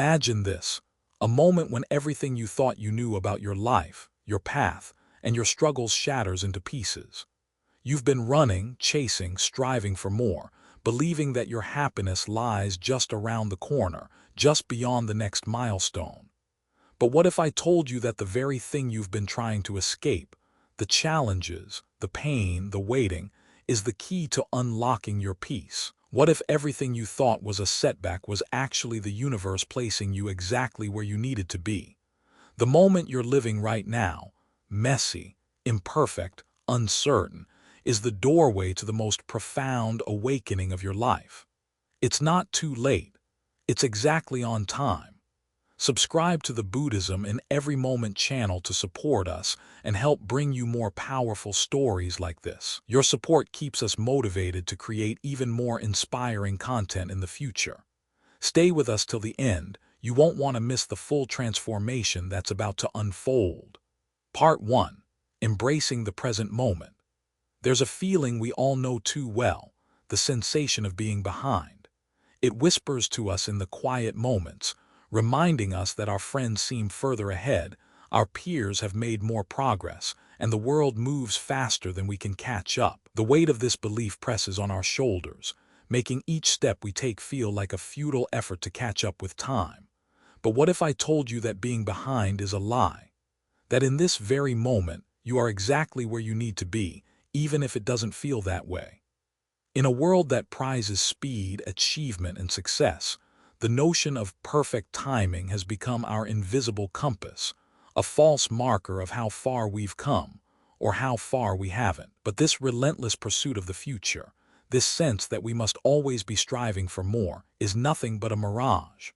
Imagine this, a moment when everything you thought you knew about your life, your path, and your struggles shatters into pieces. You've been running, chasing, striving for more, believing that your happiness lies just around the corner, just beyond the next milestone. But what if I told you that the very thing you've been trying to escape, the challenges, the pain, the waiting, is the key to unlocking your peace? What if everything you thought was a setback was actually the universe placing you exactly where you needed to be? The moment you're living right now, messy, imperfect, uncertain, is the doorway to the most profound awakening of your life. It's not too late. It's exactly on time. Subscribe to the Buddhism in Every Moment channel to support us and help bring you more powerful stories like this. Your support keeps us motivated to create even more inspiring content in the future. Stay with us till the end. You won't want to miss the full transformation that's about to unfold. Part 1. Embracing the present moment. There's a feeling we all know too well, the sensation of being behind. It whispers to us in the quiet moments, reminding us that our friends seem further ahead, our peers have made more progress, and the world moves faster than we can catch up. The weight of this belief presses on our shoulders, making each step we take feel like a futile effort to catch up with time. But what if I told you that being behind is a lie? That in this very moment, you are exactly where you need to be, even if it doesn't feel that way. In a world that prizes speed, achievement, and success, the notion of perfect timing has become our invisible compass, a false marker of how far we've come, or how far we haven't. But this relentless pursuit of the future, this sense that we must always be striving for more, is nothing but a mirage.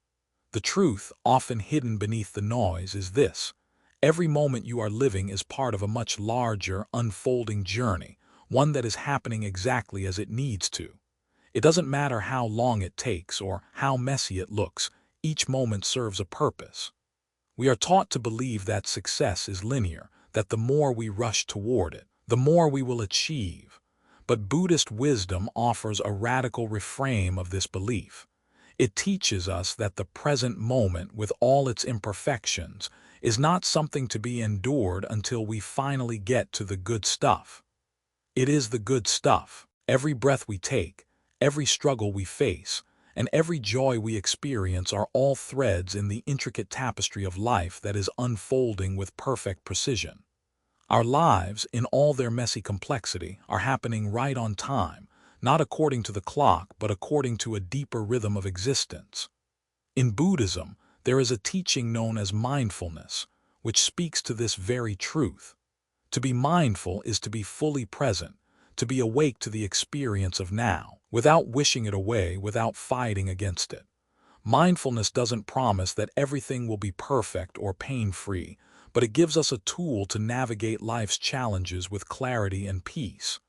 The truth, often hidden beneath the noise, is this: every moment you are living is part of a much larger, unfolding journey, one that is happening exactly as it needs to. It doesn't matter how long it takes or how messy it looks, each moment serves a purpose. We are taught to believe that success is linear, that the more we rush toward it, the more we will achieve. But Buddhist wisdom offers a radical reframe of this belief. It teaches us that the present moment, with all its imperfections, is not something to be endured until we finally get to the good stuff. It is the good stuff. Every breath we take, every struggle we face, and every joy we experience are all threads in the intricate tapestry of life that is unfolding with perfect precision. Our lives, in all their messy complexity, are happening right on time, not according to the clock, but according to a deeper rhythm of existence. In Buddhism, there is a teaching known as mindfulness, which speaks to this very truth. To be mindful is to be fully present, to be awake to the experience of now, without wishing it away, without fighting against it. Mindfulness doesn't promise that everything will be perfect or pain-free, but it gives us a tool to navigate life's challenges with clarity and peace.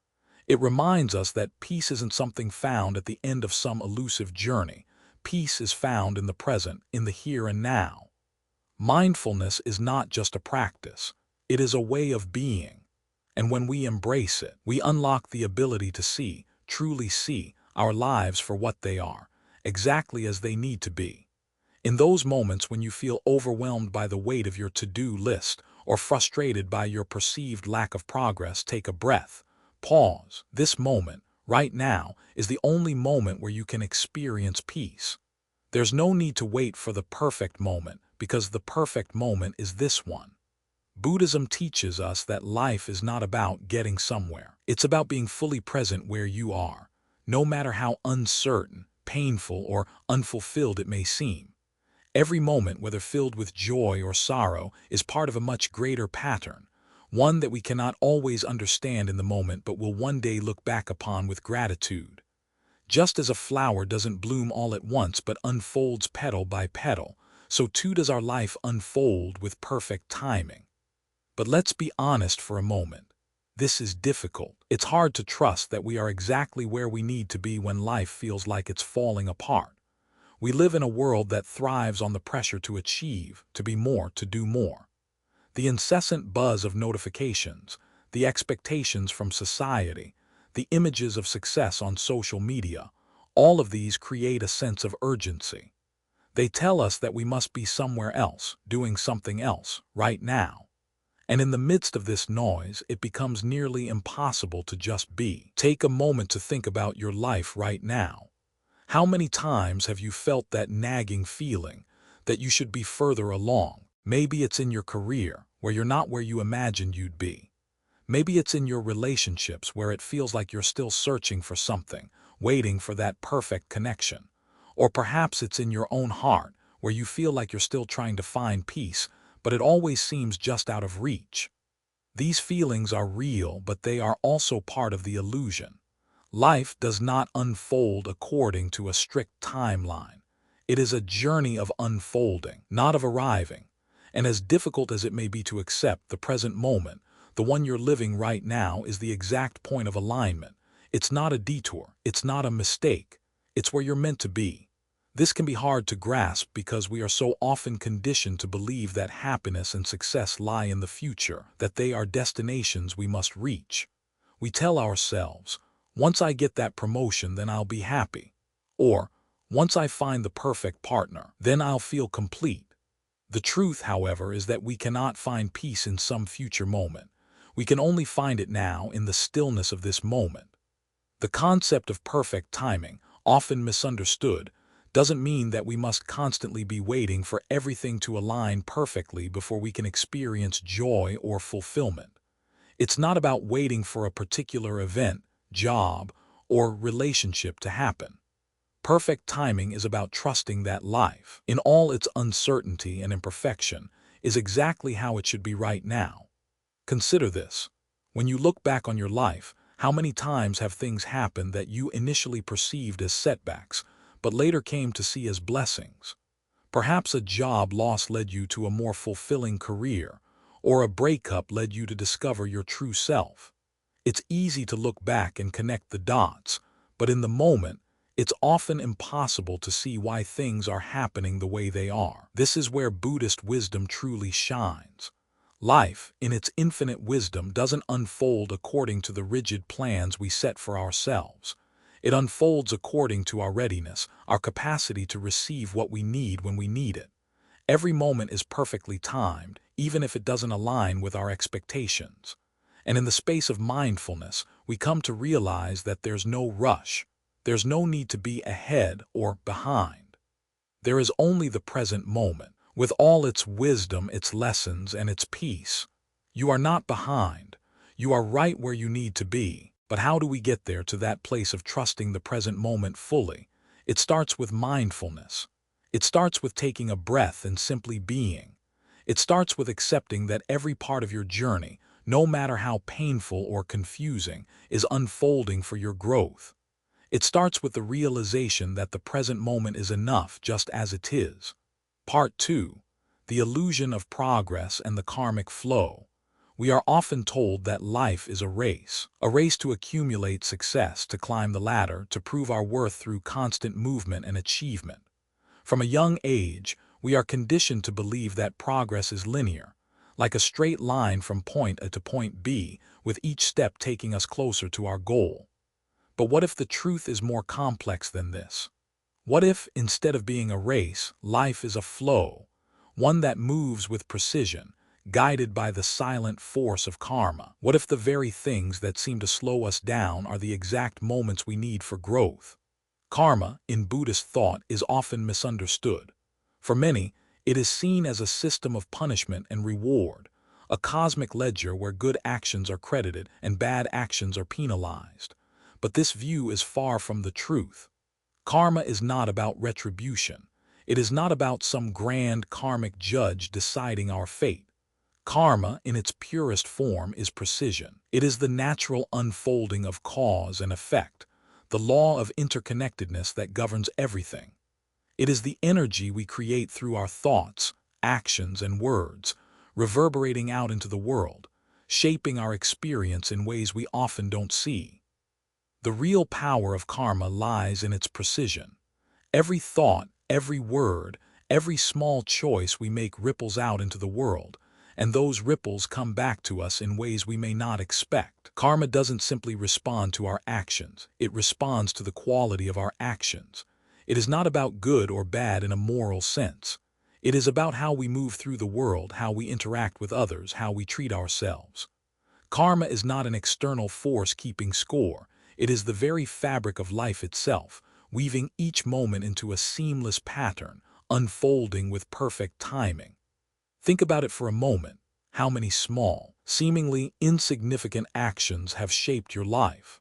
It reminds us that peace isn't something found at the end of some elusive journey. Peace is found in the present, in the here and now. Mindfulness is not just a practice, it is a way of being. And when we embrace it, we unlock the ability to see, truly see, our lives for what they are, exactly as they need to be. In those moments when you feel overwhelmed by the weight of your to-do list or frustrated by your perceived lack of progress, take a breath. Pause. This moment, right now, is the only moment where you can experience peace. There's no need to wait for the perfect moment, because the perfect moment is this one. Buddhism teaches us that life is not about getting somewhere. It's about being fully present where you are, no matter how uncertain, painful, or unfulfilled it may seem. Every moment, whether filled with joy or sorrow, is part of a much greater pattern, one that we cannot always understand in the moment but will one day look back upon with gratitude. Just as a flower doesn't bloom all at once but unfolds petal by petal, so too does our life unfold with perfect timing. But let's be honest for a moment. This is difficult. It's hard to trust that we are exactly where we need to be when life feels like it's falling apart. We live in a world that thrives on the pressure to achieve, to be more, to do more. The incessant buzz of notifications, the expectations from society, the images of success on social media, all of these create a sense of urgency. They tell us that we must be somewhere else, doing something else, right now. And in the midst of this noise, it becomes nearly impossible to just be. Take a moment to think about your life right now. How many times have you felt that nagging feeling that you should be further along? Maybe it's in your career, where you're not where you imagined you'd be. Maybe it's in your relationships, where it feels like you're still searching for something, waiting for that perfect connection. Or perhaps it's in your own heart, where you feel like you're still trying to find peace, but it always seems just out of reach. These feelings are real, but they are also part of the illusion. Life does not unfold according to a strict timeline. It is a journey of unfolding, not of arriving. And as difficult as it may be to accept, the present moment, the one you're living right now, is the exact point of alignment. It's not a detour. It's not a mistake. It's where you're meant to be. This can be hard to grasp because we are so often conditioned to believe that happiness and success lie in the future, that they are destinations we must reach. We tell ourselves, once I get that promotion, then I'll be happy. Or, once I find the perfect partner, then I'll feel complete. The truth, however, is that we cannot find peace in some future moment. We can only find it now, in the stillness of this moment. The concept of perfect timing, often misunderstood, doesn't mean that we must constantly be waiting for everything to align perfectly before we can experience joy or fulfillment. It's not about waiting for a particular event, job, or relationship to happen. Perfect timing is about trusting that life, in all its uncertainty and imperfection, is exactly how it should be right now. Consider this. When you look back on your life, how many times have things happened that you initially perceived as setbacks, but later came to see as blessings? Perhaps a job loss led you to a more fulfilling career, or a breakup led you to discover your true self. It's easy to look back and connect the dots, but in the moment, it's often impossible to see why things are happening the way they are. This is where Buddhist wisdom truly shines. Life, in its infinite wisdom, doesn't unfold according to the rigid plans we set for ourselves. It unfolds according to our readiness, our capacity to receive what we need when we need it. Every moment is perfectly timed, even if it doesn't align with our expectations. And in the space of mindfulness, we come to realize that there's no rush. There's no need to be ahead or behind. There is only the present moment, with all its wisdom, its lessons, and its peace. You are not behind. You are right where you need to be. But how do we get there, to that place of trusting the present moment fully? It starts with mindfulness. It starts with taking a breath and simply being. It starts with accepting that every part of your journey, no matter how painful or confusing, is unfolding for your growth. It starts with the realization that the present moment is enough just as it is. Part 2. The illusion of progress and the karmic flow. We are often told that life is a race to accumulate success, to climb the ladder, to prove our worth through constant movement and achievement. From a young age, we are conditioned to believe that progress is linear, like a straight line from point A to point B, with each step taking us closer to our goal. But what if the truth is more complex than this? What if, instead of being a race, life is a flow, one that moves with precision, guided by the silent force of karma? What if the very things that seem to slow us down are the exact moments we need for growth? Karma, in Buddhist thought, is often misunderstood. For many, it is seen as a system of punishment and reward, a cosmic ledger where good actions are credited and bad actions are penalized. But this view is far from the truth. Karma is not about retribution. It is not about some grand karmic judge deciding our fate. Karma, in its purest form, is precision. It is the natural unfolding of cause and effect, the law of interconnectedness that governs everything. It is the energy we create through our thoughts, actions, and words, reverberating out into the world, shaping our experience in ways we often don't see. The real power of karma lies in its precision. Every thought, every word, every small choice we make ripples out into the world, and those ripples come back to us in ways we may not expect. Karma doesn't simply respond to our actions, it responds to the quality of our actions. It is not about good or bad in a moral sense. It is about how we move through the world, how we interact with others, how we treat ourselves. Karma is not an external force keeping score. It is the very fabric of life itself, weaving each moment into a seamless pattern, unfolding with perfect timing. Think about it for a moment. How many small, seemingly insignificant actions have shaped your life?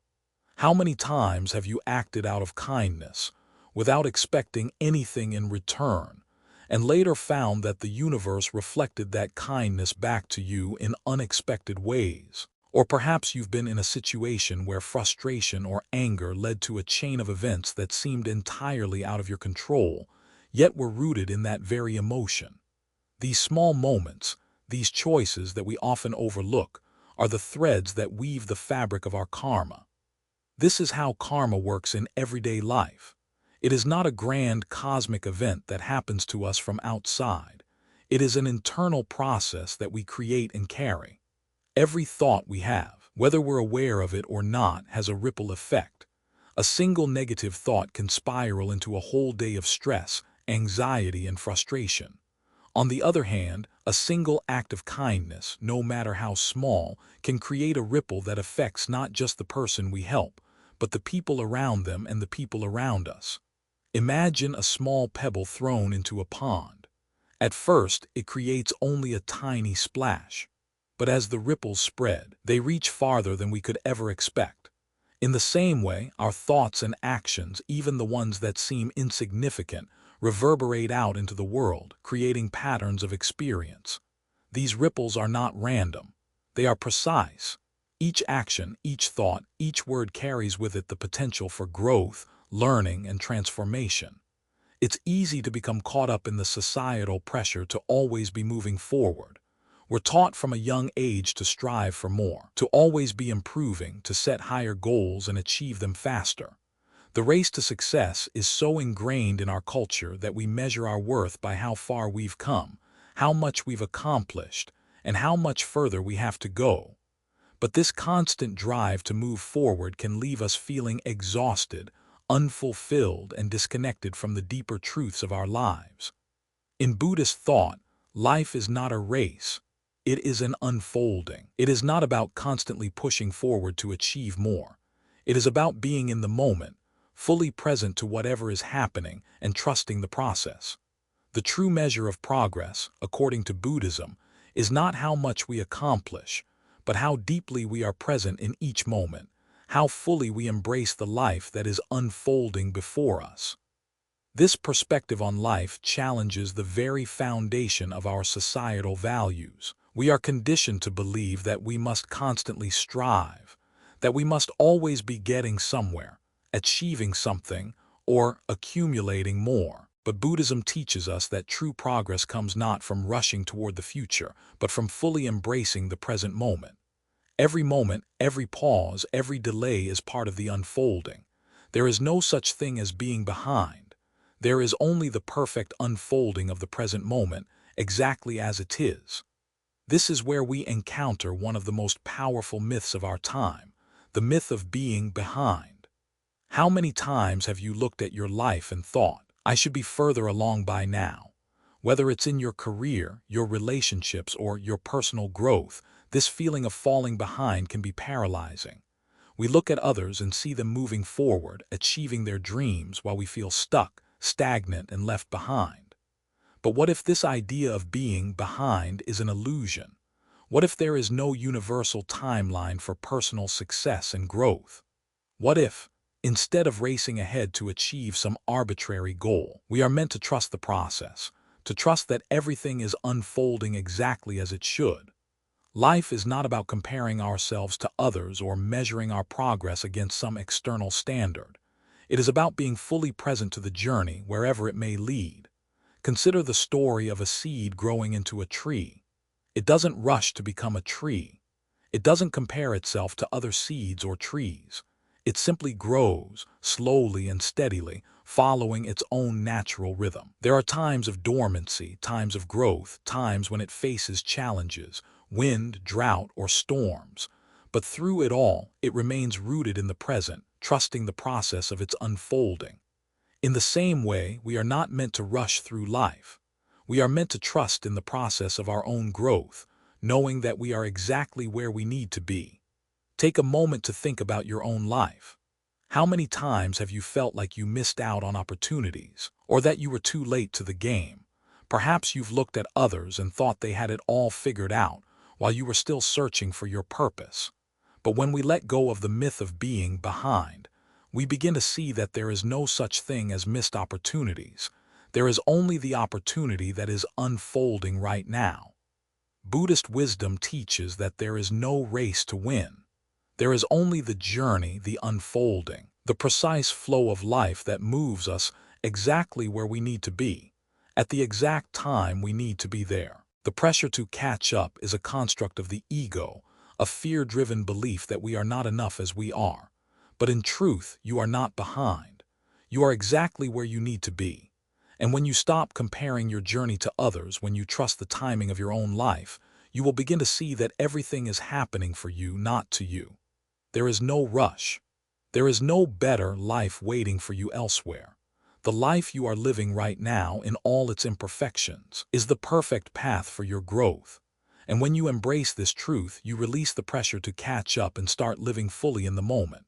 How many times have you acted out of kindness, without expecting anything in return, and later found that the universe reflected that kindness back to you in unexpected ways? Or perhaps you've been in a situation where frustration or anger led to a chain of events that seemed entirely out of your control, yet were rooted in that very emotion. These small moments, these choices that we often overlook, are the threads that weave the fabric of our karma. This is how karma works in everyday life. It is not a grand cosmic event that happens to us from outside. It is an internal process that we create and carry. Every thought we have, whether we're aware of it or not, has a ripple effect. A single negative thought can spiral into a whole day of stress, anxiety, and frustration. On the other hand, a single act of kindness, no matter how small, can create a ripple that affects not just the person we help, but the people around them and the people around us. Imagine a small pebble thrown into a pond. At first, it creates only a tiny splash. But as the ripples spread, they reach farther than we could ever expect. In the same way, our thoughts and actions, even the ones that seem insignificant, reverberate out into the world, creating patterns of experience. These ripples are not random. They are precise. Each action, each thought, each word carries with it the potential for growth, learning, and transformation. It's easy to become caught up in the societal pressure to always be moving forward. We're taught from a young age to strive for more, to always be improving, to set higher goals and achieve them faster. The race to success is so ingrained in our culture that we measure our worth by how far we've come, how much we've accomplished, and how much further we have to go. But this constant drive to move forward can leave us feeling exhausted, unfulfilled, and disconnected from the deeper truths of our lives. In Buddhist thought, life is not a race. It is an unfolding. It is not about constantly pushing forward to achieve more. It is about being in the moment, fully present to whatever is happening and trusting the process. The true measure of progress, according to Buddhism, is not how much we accomplish, but how deeply we are present in each moment, how fully we embrace the life that is unfolding before us. This perspective on life challenges the very foundation of our societal values. We are conditioned to believe that we must constantly strive, that we must always be getting somewhere, achieving something, or accumulating more. But Buddhism teaches us that true progress comes not from rushing toward the future, but from fully embracing the present moment. Every moment, every pause, every delay is part of the unfolding. There is no such thing as being behind. There is only the perfect unfolding of the present moment, exactly as it is. This is where we encounter one of the most powerful myths of our time, the myth of being behind. How many times have you looked at your life and thought, I should be further along by now? Whether it's in your career, your relationships, or your personal growth, this feeling of falling behind can be paralyzing. We look at others and see them moving forward, achieving their dreams, while we feel stuck, stagnant, and left behind. But what if this idea of being behind is an illusion? What if there is no universal timeline for personal success and growth? What if, instead of racing ahead to achieve some arbitrary goal, we are meant to trust the process, to trust that everything is unfolding exactly as it should? Life is not about comparing ourselves to others or measuring our progress against some external standard. It is about being fully present to the journey, wherever it may lead. Consider the story of a seed growing into a tree. It doesn't rush to become a tree. It doesn't compare itself to other seeds or trees. It simply grows, slowly and steadily, following its own natural rhythm. There are times of dormancy, times of growth, times when it faces challenges, wind, drought, or storms. But through it all, it remains rooted in the present, trusting the process of its unfolding. In the same way, we are not meant to rush through life. We are meant to trust in the process of our own growth, knowing that we are exactly where we need to be. Take a moment to think about your own life. How many times have you felt like you missed out on opportunities, or that you were too late to the game? Perhaps you've looked at others and thought they had it all figured out, while you were still searching for your purpose. But when we let go of the myth of being behind, we begin to see that there is no such thing as missed opportunities. There is only the opportunity that is unfolding right now. Buddhist wisdom teaches that there is no race to win. There is only the journey, the unfolding, the precise flow of life that moves us exactly where we need to be, at the exact time we need to be there. The pressure to catch up is a construct of the ego, a fear-driven belief that we are not enough as we are. But in truth, you are not behind. You are exactly where you need to be. And when you stop comparing your journey to others, when you trust the timing of your own life, you will begin to see that everything is happening for you, not to you. There is no rush. There is no better life waiting for you elsewhere. The life you are living right now, in all its imperfections, is the perfect path for your growth. And when you embrace this truth, you release the pressure to catch up and start living fully in the moment.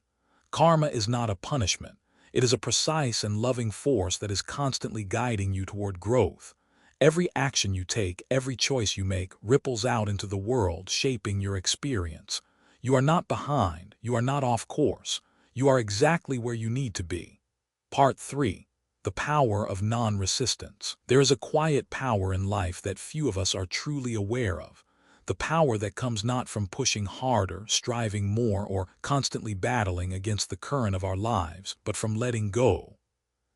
Karma is not a punishment. It is a precise and loving force that is constantly guiding you toward growth. Every action you take, every choice you make, ripples out into the world, shaping your experience. You are not behind. You are not off course. You are exactly where you need to be. Part 3. The power of non-resistance. There is a quiet power in life that few of us are truly aware of. The power that comes not from pushing harder, striving more, or constantly battling against the current of our lives, but from letting go.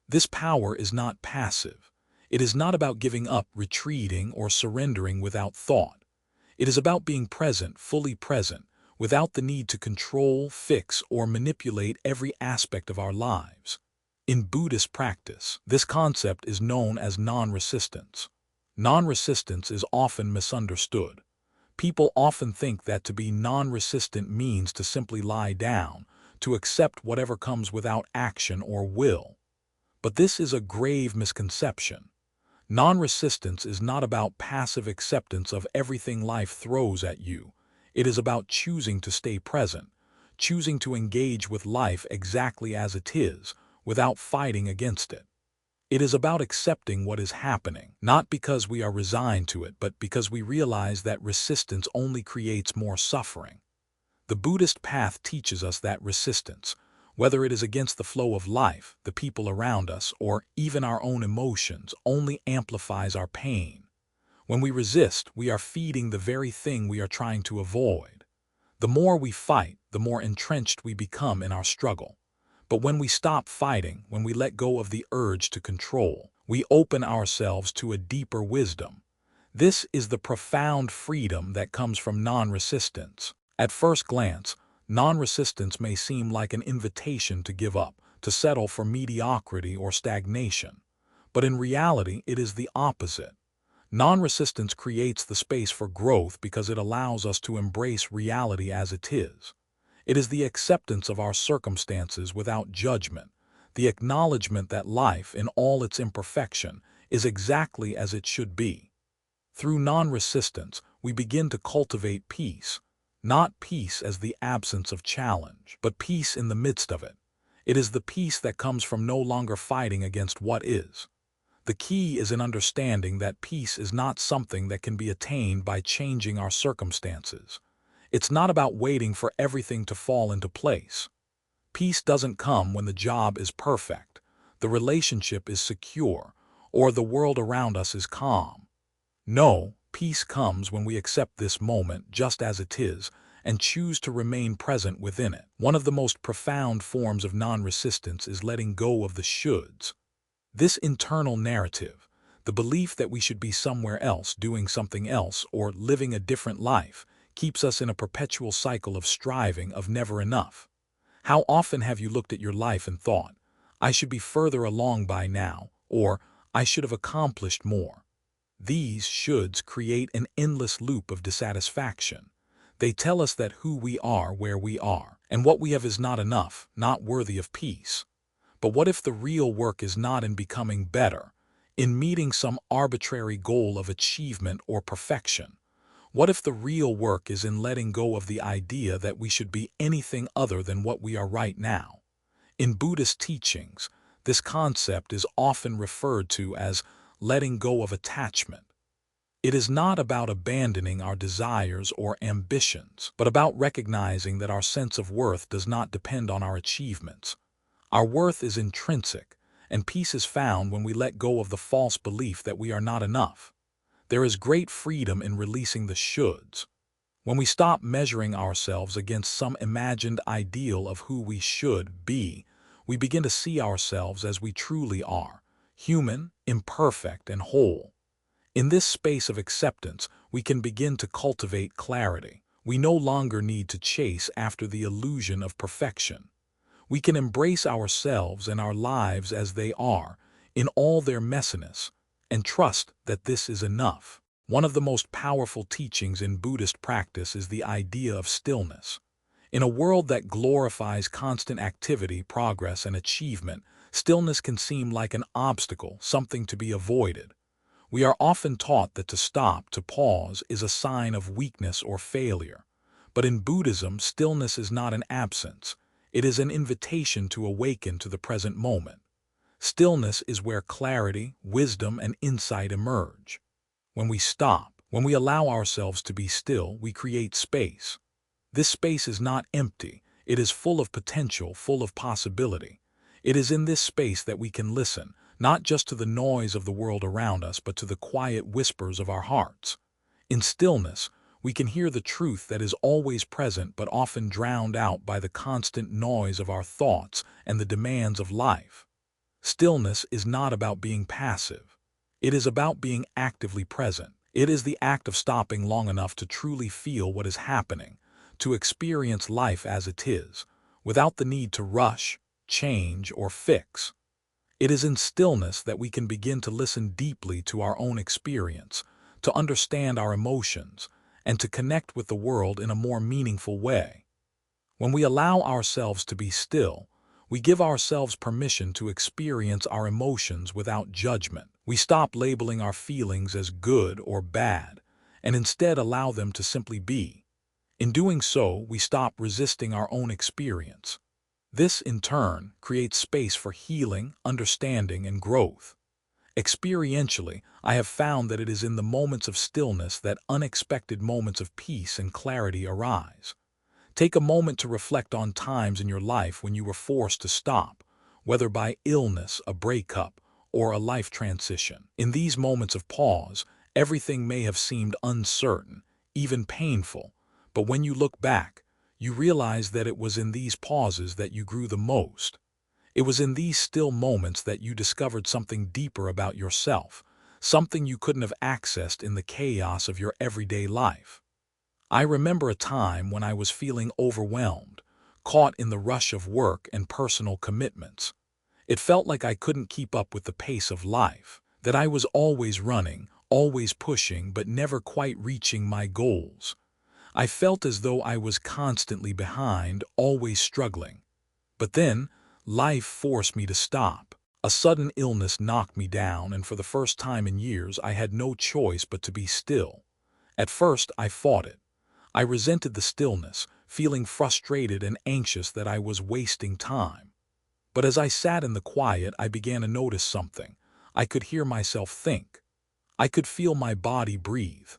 This power is not passive. It is not about giving up, retreating, or surrendering without thought. It is about being present, fully present, without the need to control, fix, or manipulate every aspect of our lives. In Buddhist practice, this concept is known as non-resistance. Non-resistance is often misunderstood. People often think that to be non-resistant means to simply lie down, to accept whatever comes without action or will. But this is a grave misconception. Non-resistance is not about passive acceptance of everything life throws at you. It is about choosing to stay present, choosing to engage with life exactly as it is, without fighting against it. It is about accepting what is happening, not because we are resigned to it, but because we realize that resistance only creates more suffering. The Buddhist path teaches us that resistance, whether it is against the flow of life, the people around us, or even our own emotions, only amplifies our pain. When we resist, we are feeding the very thing we are trying to avoid. The more we fight, the more entrenched we become in our struggle. But when we stop fighting, when we let go of the urge to control, we open ourselves to a deeper wisdom. This is the profound freedom that comes from non-resistance. At first glance, non-resistance may seem like an invitation to give up, to settle for mediocrity or stagnation. But in reality, it is the opposite. Non-resistance creates the space for growth because it allows us to embrace reality as it is. It is the acceptance of our circumstances without judgment, the acknowledgement that life, in all its imperfection, is exactly as it should be. Through non-resistance, we begin to cultivate peace, not peace as the absence of challenge, but peace in the midst of it. It is the peace that comes from no longer fighting against what is. The key is in understanding that peace is not something that can be attained by changing our circumstances. It's not about waiting for everything to fall into place. Peace doesn't come when the job is perfect, the relationship is secure, or the world around us is calm. No, peace comes when we accept this moment just as it is and choose to remain present within it. One of the most profound forms of non-resistance is letting go of the shoulds. This internal narrative, the belief that we should be somewhere else, doing something else, or living a different life, keeps us in a perpetual cycle of striving, of never enough. How often have you looked at your life and thought, I should be further along by now, or I should have accomplished more? These shoulds create an endless loop of dissatisfaction. They tell us that who we are, where we are, and what we have is not enough, not worthy of peace. But what if the real work is not in becoming better, in meeting some arbitrary goal of achievement or perfection? What if the real work is in letting go of the idea that we should be anything other than what we are right now? In Buddhist teachings, this concept is often referred to as letting go of attachment. It is not about abandoning our desires or ambitions, but about recognizing that our sense of worth does not depend on our achievements. Our worth is intrinsic, and peace is found when we let go of the false belief that we are not enough. There is great freedom in releasing the shoulds. When we stop measuring ourselves against some imagined ideal of who we should be, we begin to see ourselves as we truly are, human, imperfect, and whole. In this space of acceptance, we can begin to cultivate clarity. We no longer need to chase after the illusion of perfection. We can embrace ourselves and our lives as they are, in all their messiness, and trust that this is enough. One of the most powerful teachings in Buddhist practice is the idea of stillness. In a world that glorifies constant activity, progress, and achievement, stillness can seem like an obstacle, something to be avoided. We are often taught that to stop, to pause, is a sign of weakness or failure. But in Buddhism, stillness is not an absence. It is an invitation to awaken to the present moment. Stillness is where clarity, wisdom, and insight emerge. When we stop, when we allow ourselves to be still, we create space. This space is not empty. It is full of potential, full of possibility. It is in this space that we can listen, not just to the noise of the world around us, but to the quiet whispers of our hearts. In stillness, we can hear the truth that is always present but often drowned out by the constant noise of our thoughts and the demands of life. Stillness is not about being passive. It is about being actively present. It is the act of stopping long enough to truly feel what is happening, to experience life as it is, without the need to rush, change, or fix. It is in stillness that we can begin to listen deeply to our own experience, to understand our emotions, and to connect with the world in a more meaningful way. When we allow ourselves to be still, we give ourselves permission to experience our emotions without judgment. We stop labeling our feelings as good or bad, and instead allow them to simply be. In doing so, we stop resisting our own experience. This, in turn, creates space for healing, understanding, and growth. Experientially, I have found that it is in the moments of stillness that unexpected moments of peace and clarity arise. Take a moment to reflect on times in your life when you were forced to stop, whether by illness, a breakup, or a life transition. In these moments of pause, everything may have seemed uncertain, even painful, but when you look back, you realize that it was in these pauses that you grew the most. It was in these still moments that you discovered something deeper about yourself, something you couldn't have accessed in the chaos of your everyday life. I remember a time when I was feeling overwhelmed, caught in the rush of work and personal commitments. It felt like I couldn't keep up with the pace of life, that I was always running, always pushing, but never quite reaching my goals. I felt as though I was constantly behind, always struggling. But then, life forced me to stop. A sudden illness knocked me down, and for the first time in years, I had no choice but to be still. At first, I fought it. I resented the stillness, feeling frustrated and anxious that I was wasting time. But as I sat in the quiet, I began to notice something. I could hear myself think. I could feel my body breathe.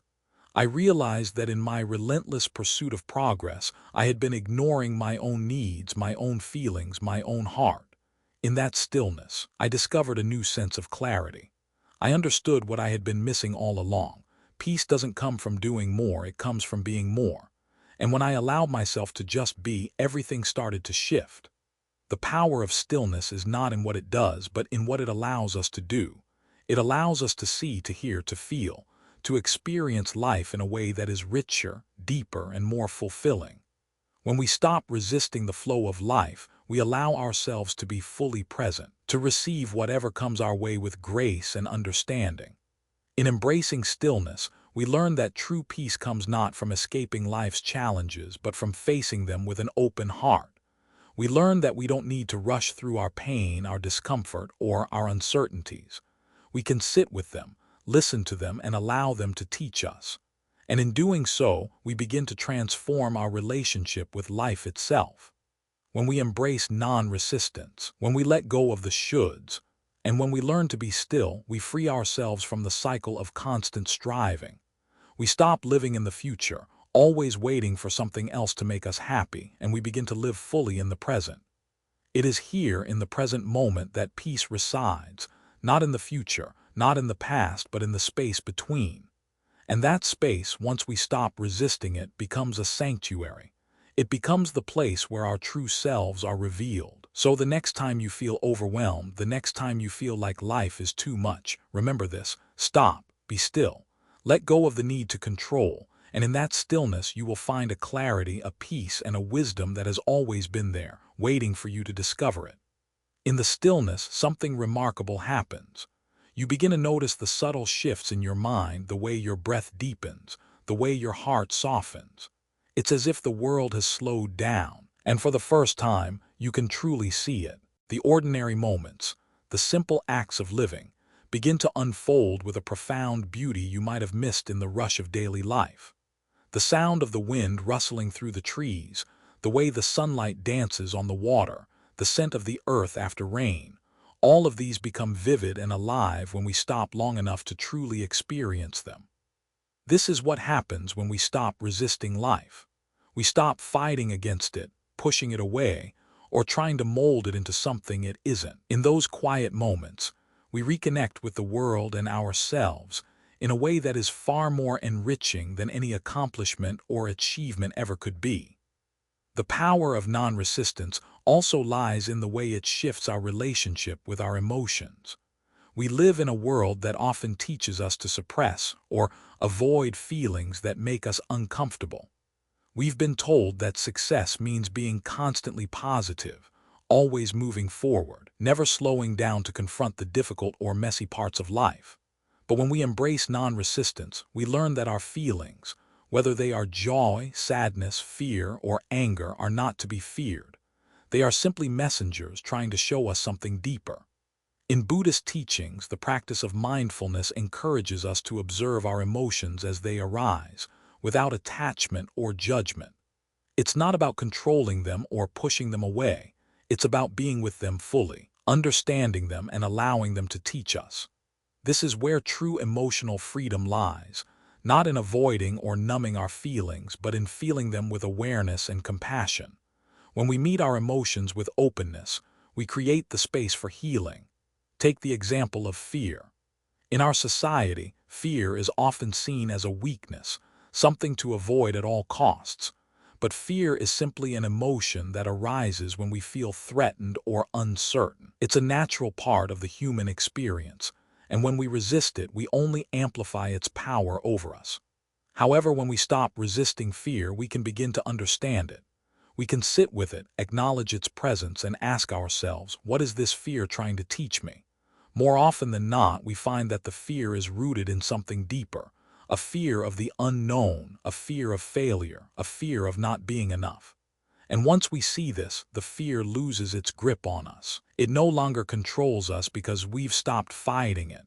I realized that in my relentless pursuit of progress, I had been ignoring my own needs, my own feelings, my own heart. In that stillness, I discovered a new sense of clarity. I understood what I had been missing all along. Peace doesn't come from doing more, it comes from being more. And when I allowed myself to just be, everything started to shift. The power of stillness is not in what it does, but in what it allows us to do. It allows us to see, to hear, to feel, to experience life in a way that is richer, deeper, and more fulfilling. When we stop resisting the flow of life, we allow ourselves to be fully present, to receive whatever comes our way with grace and understanding. In embracing stillness, we learn that true peace comes not from escaping life's challenges, but from facing them with an open heart. We learn that we don't need to rush through our pain, our discomfort, or our uncertainties. We can sit with them, listen to them, and allow them to teach us. And in doing so, we begin to transform our relationship with life itself. When we embrace non-resistance, when we let go of the shoulds, and when we learn to be still, we free ourselves from the cycle of constant striving. We stop living in the future, always waiting for something else to make us happy, and we begin to live fully in the present. It is here in the present moment that peace resides, not in the future, not in the past, but in the space between. And that space, once we stop resisting it, becomes a sanctuary. It becomes the place where our true selves are revealed. So the next time you feel overwhelmed, the next time you feel like life is too much, remember this: stop, be still, let go of the need to control, and in that stillness you will find a clarity, a peace, and a wisdom that has always been there, waiting for you to discover it. In the stillness, something remarkable happens. You begin to notice the subtle shifts in your mind, the way your breath deepens, the way your heart softens. It's as if the world has slowed down, and for the first time, you can truly see it. The ordinary moments, the simple acts of living, begin to unfold with a profound beauty you might have missed in the rush of daily life. The sound of the wind rustling through the trees, the way the sunlight dances on the water, the scent of the earth after rain, all of these become vivid and alive when we stop long enough to truly experience them. This is what happens when we stop resisting life. We stop fighting against it, pushing it away, or trying to mold it into something it isn't. In those quiet moments, we reconnect with the world and ourselves in a way that is far more enriching than any accomplishment or achievement ever could be. The power of non-resistance also lies in the way it shifts our relationship with our emotions. We live in a world that often teaches us to suppress or avoid feelings that make us uncomfortable. We've been told that success means being constantly positive, always moving forward, never slowing down to confront the difficult or messy parts of life. But when we embrace non-resistance, we learn that our feelings, whether they are joy, sadness, fear, or anger, are not to be feared. They are simply messengers trying to show us something deeper. In Buddhist teachings, the practice of mindfulness encourages us to observe our emotions as they arise, without attachment or judgment. It's not about controlling them or pushing them away. It's about being with them fully, understanding them, and allowing them to teach us. This is where true emotional freedom lies, not in avoiding or numbing our feelings, but in feeling them with awareness and compassion. When we meet our emotions with openness, we create the space for healing. Take the example of fear. In our society, fear is often seen as a weakness, something to avoid at all costs. But fear is simply an emotion that arises when we feel threatened or uncertain. It's a natural part of the human experience, and when we resist it, we only amplify its power over us. However, when we stop resisting fear, we can begin to understand it. We can sit with it, acknowledge its presence, and ask ourselves, what is this fear trying to teach me? More often than not, we find that the fear is rooted in something deeper, a fear of the unknown, a fear of failure, a fear of not being enough. And once we see this, the fear loses its grip on us. It no longer controls us because we've stopped fighting it.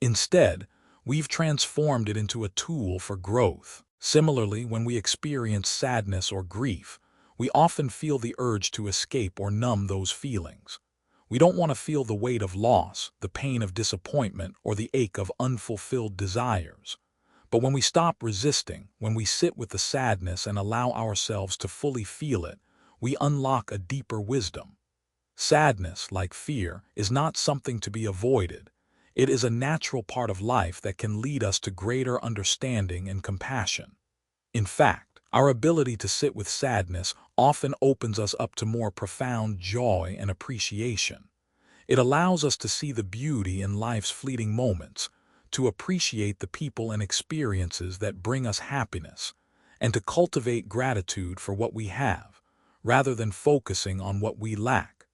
Instead, we've transformed it into a tool for growth. Similarly, when we experience sadness or grief, we often feel the urge to escape or numb those feelings. We don't want to feel the weight of loss, the pain of disappointment, or the ache of unfulfilled desires. But when we stop resisting, when we sit with the sadness and allow ourselves to fully feel it, we unlock a deeper wisdom. Sadness, like fear, is not something to be avoided. It is a natural part of life that can lead us to greater understanding and compassion. In fact, our ability to sit with sadness often opens us up to more profound joy and appreciation. It allows us to see the beauty in life's fleeting moments, to appreciate the people and experiences that bring us happiness, and to cultivate gratitude for what we have, rather than focusing on what we lack.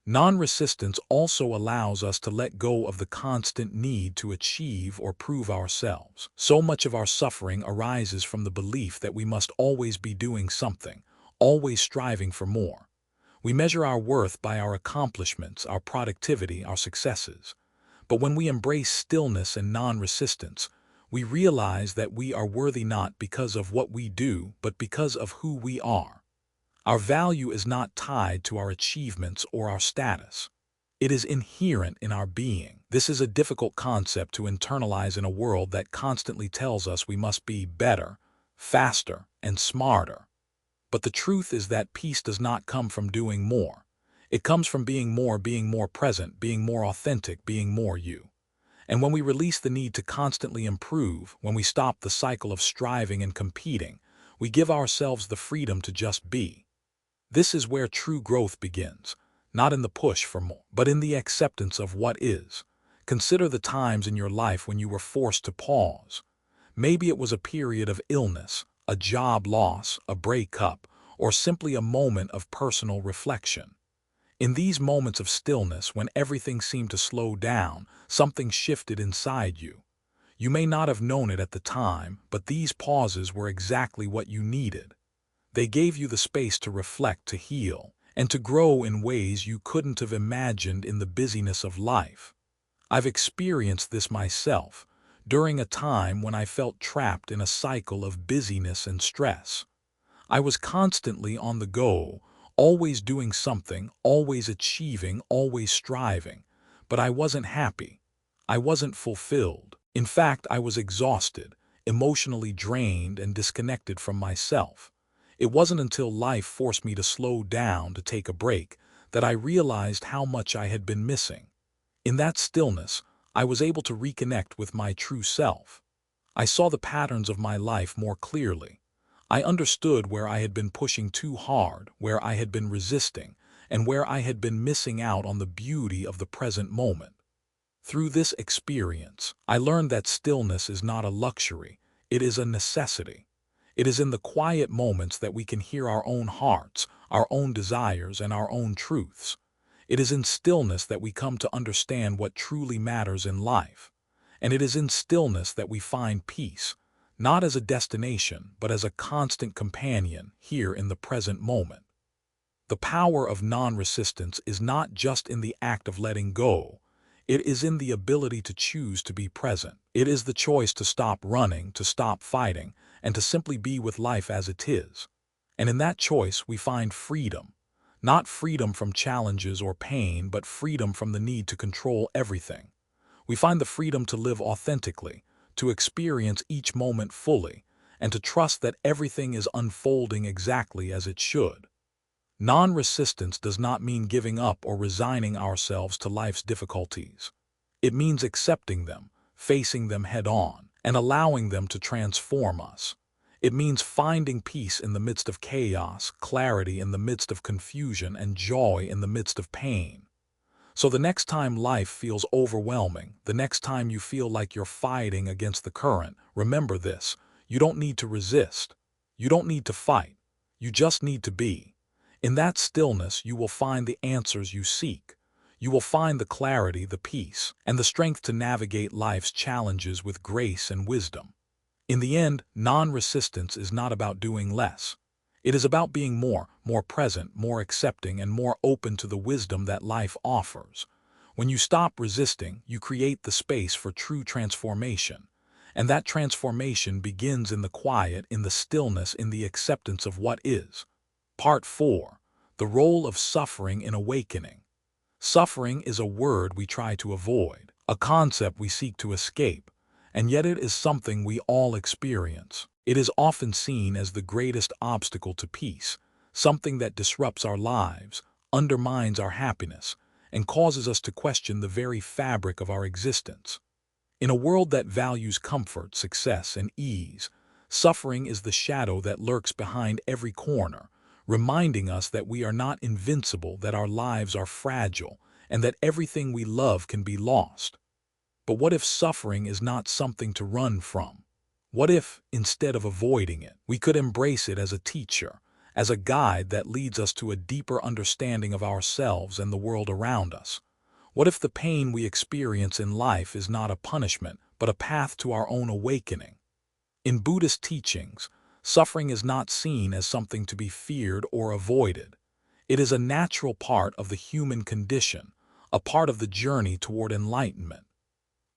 Non-resistance also allows us to let go of the constant need to achieve or prove ourselves. So much of our suffering arises from the belief that we must always be doing something, always striving for more. We measure our worth by our accomplishments, our productivity, our successes. But when we embrace stillness and non-resistance, we realize that we are worthy not because of what we do, but because of who we are. Our value is not tied to our achievements or our status. It is inherent in our being. This is a difficult concept to internalize in a world that constantly tells us we must be better, faster, and smarter. But the truth is that peace does not come from doing more. It comes from being more present, being more authentic, being more you. And when we release the need to constantly improve, when we stop the cycle of striving and competing, we give ourselves the freedom to just be. This is where true growth begins, not in the push for more, but in the acceptance of what is. Consider the times in your life when you were forced to pause. Maybe it was a period of illness, a job loss, a breakup, or simply a moment of personal reflection. In these moments of stillness, when everything seemed to slow down, something shifted inside you. You may not have known it at the time, but these pauses were exactly what you needed. They gave you the space to reflect, to heal, and to grow in ways you couldn't have imagined in the busyness of life. I've experienced this myself, during a time when I felt trapped in a cycle of busyness and stress. I was constantly on the go, always doing something, always achieving, always striving. But I wasn't happy. I wasn't fulfilled. In fact, I was exhausted, emotionally drained, and disconnected from myself. It wasn't until life forced me to slow down, to take a break, that I realized how much I had been missing. In that stillness, I was able to reconnect with my true self. I saw the patterns of my life more clearly. I understood where I had been pushing too hard, where I had been resisting, and where I had been missing out on the beauty of the present moment. Through this experience, I learned that stillness is not a luxury, it is a necessity. It is in the quiet moments that we can hear our own hearts, our own desires, and our own truths. It is in stillness that we come to understand what truly matters in life. And it is in stillness that we find peace, not as a destination, but as a constant companion here in the present moment. The power of non-resistance is not just in the act of letting go. It is in the ability to choose to be present. It is the choice to stop running, to stop fighting, and to simply be with life as it is. And in that choice, we find freedom. Not freedom from challenges or pain, but freedom from the need to control everything. We find the freedom to live authentically, to experience each moment fully, and to trust that everything is unfolding exactly as it should. Non-resistance does not mean giving up or resigning ourselves to life's difficulties. It means accepting them, facing them head-on, and allowing them to transform us. It means finding peace in the midst of chaos, clarity in the midst of confusion, and joy in the midst of pain. So the next time life feels overwhelming, the next time you feel like you're fighting against the current, remember this: you don't need to resist. You don't need to fight. You just need to be. In that stillness, you will find the answers you seek. You will find the clarity, the peace, and the strength to navigate life's challenges with grace and wisdom. In the end, non-resistance is not about doing less. It is about being more present, more accepting, and more open to the wisdom that life offers. When you stop resisting, you create the space for true transformation. And that transformation begins in the quiet, in the stillness, in the acceptance of what is. Part 4. The role of suffering in awakening. Suffering is a word we try to avoid, a concept we seek to escape, and yet it is something we all experience. It is often seen as the greatest obstacle to peace, something that disrupts our lives, undermines our happiness, and causes us to question the very fabric of our existence. In a world that values comfort, success, and ease, suffering is the shadow that lurks behind every corner, reminding us that we are not invincible, that our lives are fragile, and that everything we love can be lost. But what if suffering is not something to run from? What if, instead of avoiding it, we could embrace it as a teacher, as a guide that leads us to a deeper understanding of ourselves and the world around us? What if the pain we experience in life is not a punishment, but a path to our own awakening? In Buddhist teachings, suffering is not seen as something to be feared or avoided. It is a natural part of the human condition, a part of the journey toward enlightenment.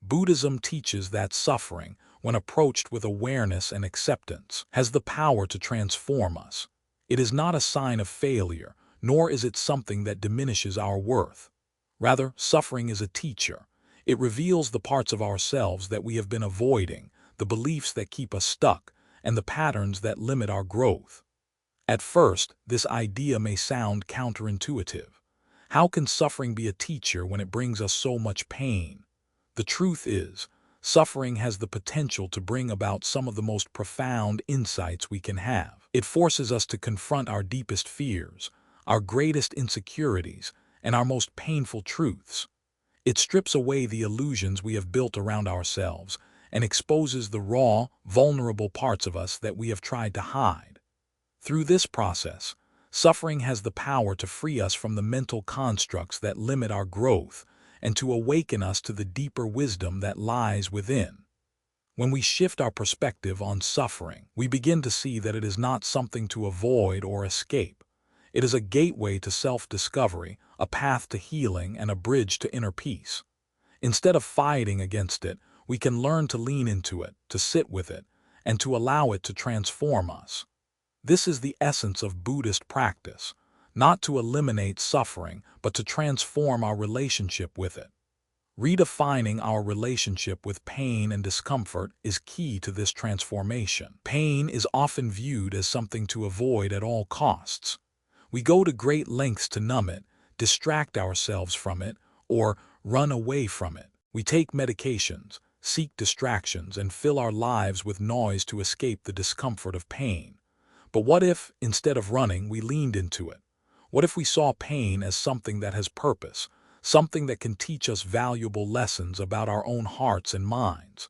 Buddhism teaches that suffering, when approached with awareness and acceptance, has the power to transform us. It is not a sign of failure, nor is it something that diminishes our worth. Rather, suffering is a teacher. It reveals the parts of ourselves that we have been avoiding, the beliefs that keep us stuck, and the patterns that limit our growth. At first, this idea may sound counterintuitive. How can suffering be a teacher when it brings us so much pain? The truth is, suffering has the potential to bring about some of the most profound insights we can have. It forces us to confront our deepest fears, our greatest insecurities, and our most painful truths. It strips away the illusions we have built around ourselves and exposes the raw, vulnerable parts of us that we have tried to hide. Through this process, suffering has the power to free us from the mental constructs that limit our growth and to awaken us to the deeper wisdom that lies within. When we shift our perspective on suffering, we begin to see that it is not something to avoid or escape. It is a gateway to self-discovery, a path to healing, and a bridge to inner peace. Instead of fighting against it, we can learn to lean into it, to sit with it, and to allow it to transform us. This is the essence of Buddhist practice, not to eliminate suffering, but to transform our relationship with it. Redefining our relationship with pain and discomfort is key to this transformation. Pain is often viewed as something to avoid at all costs. We go to great lengths to numb it, distract ourselves from it, or run away from it. We take medications, seek distractions, and fill our lives with noise to escape the discomfort of pain. But what if, instead of running, we leaned into it? What if we saw pain as something that has purpose, something that can teach us valuable lessons about our own hearts and minds?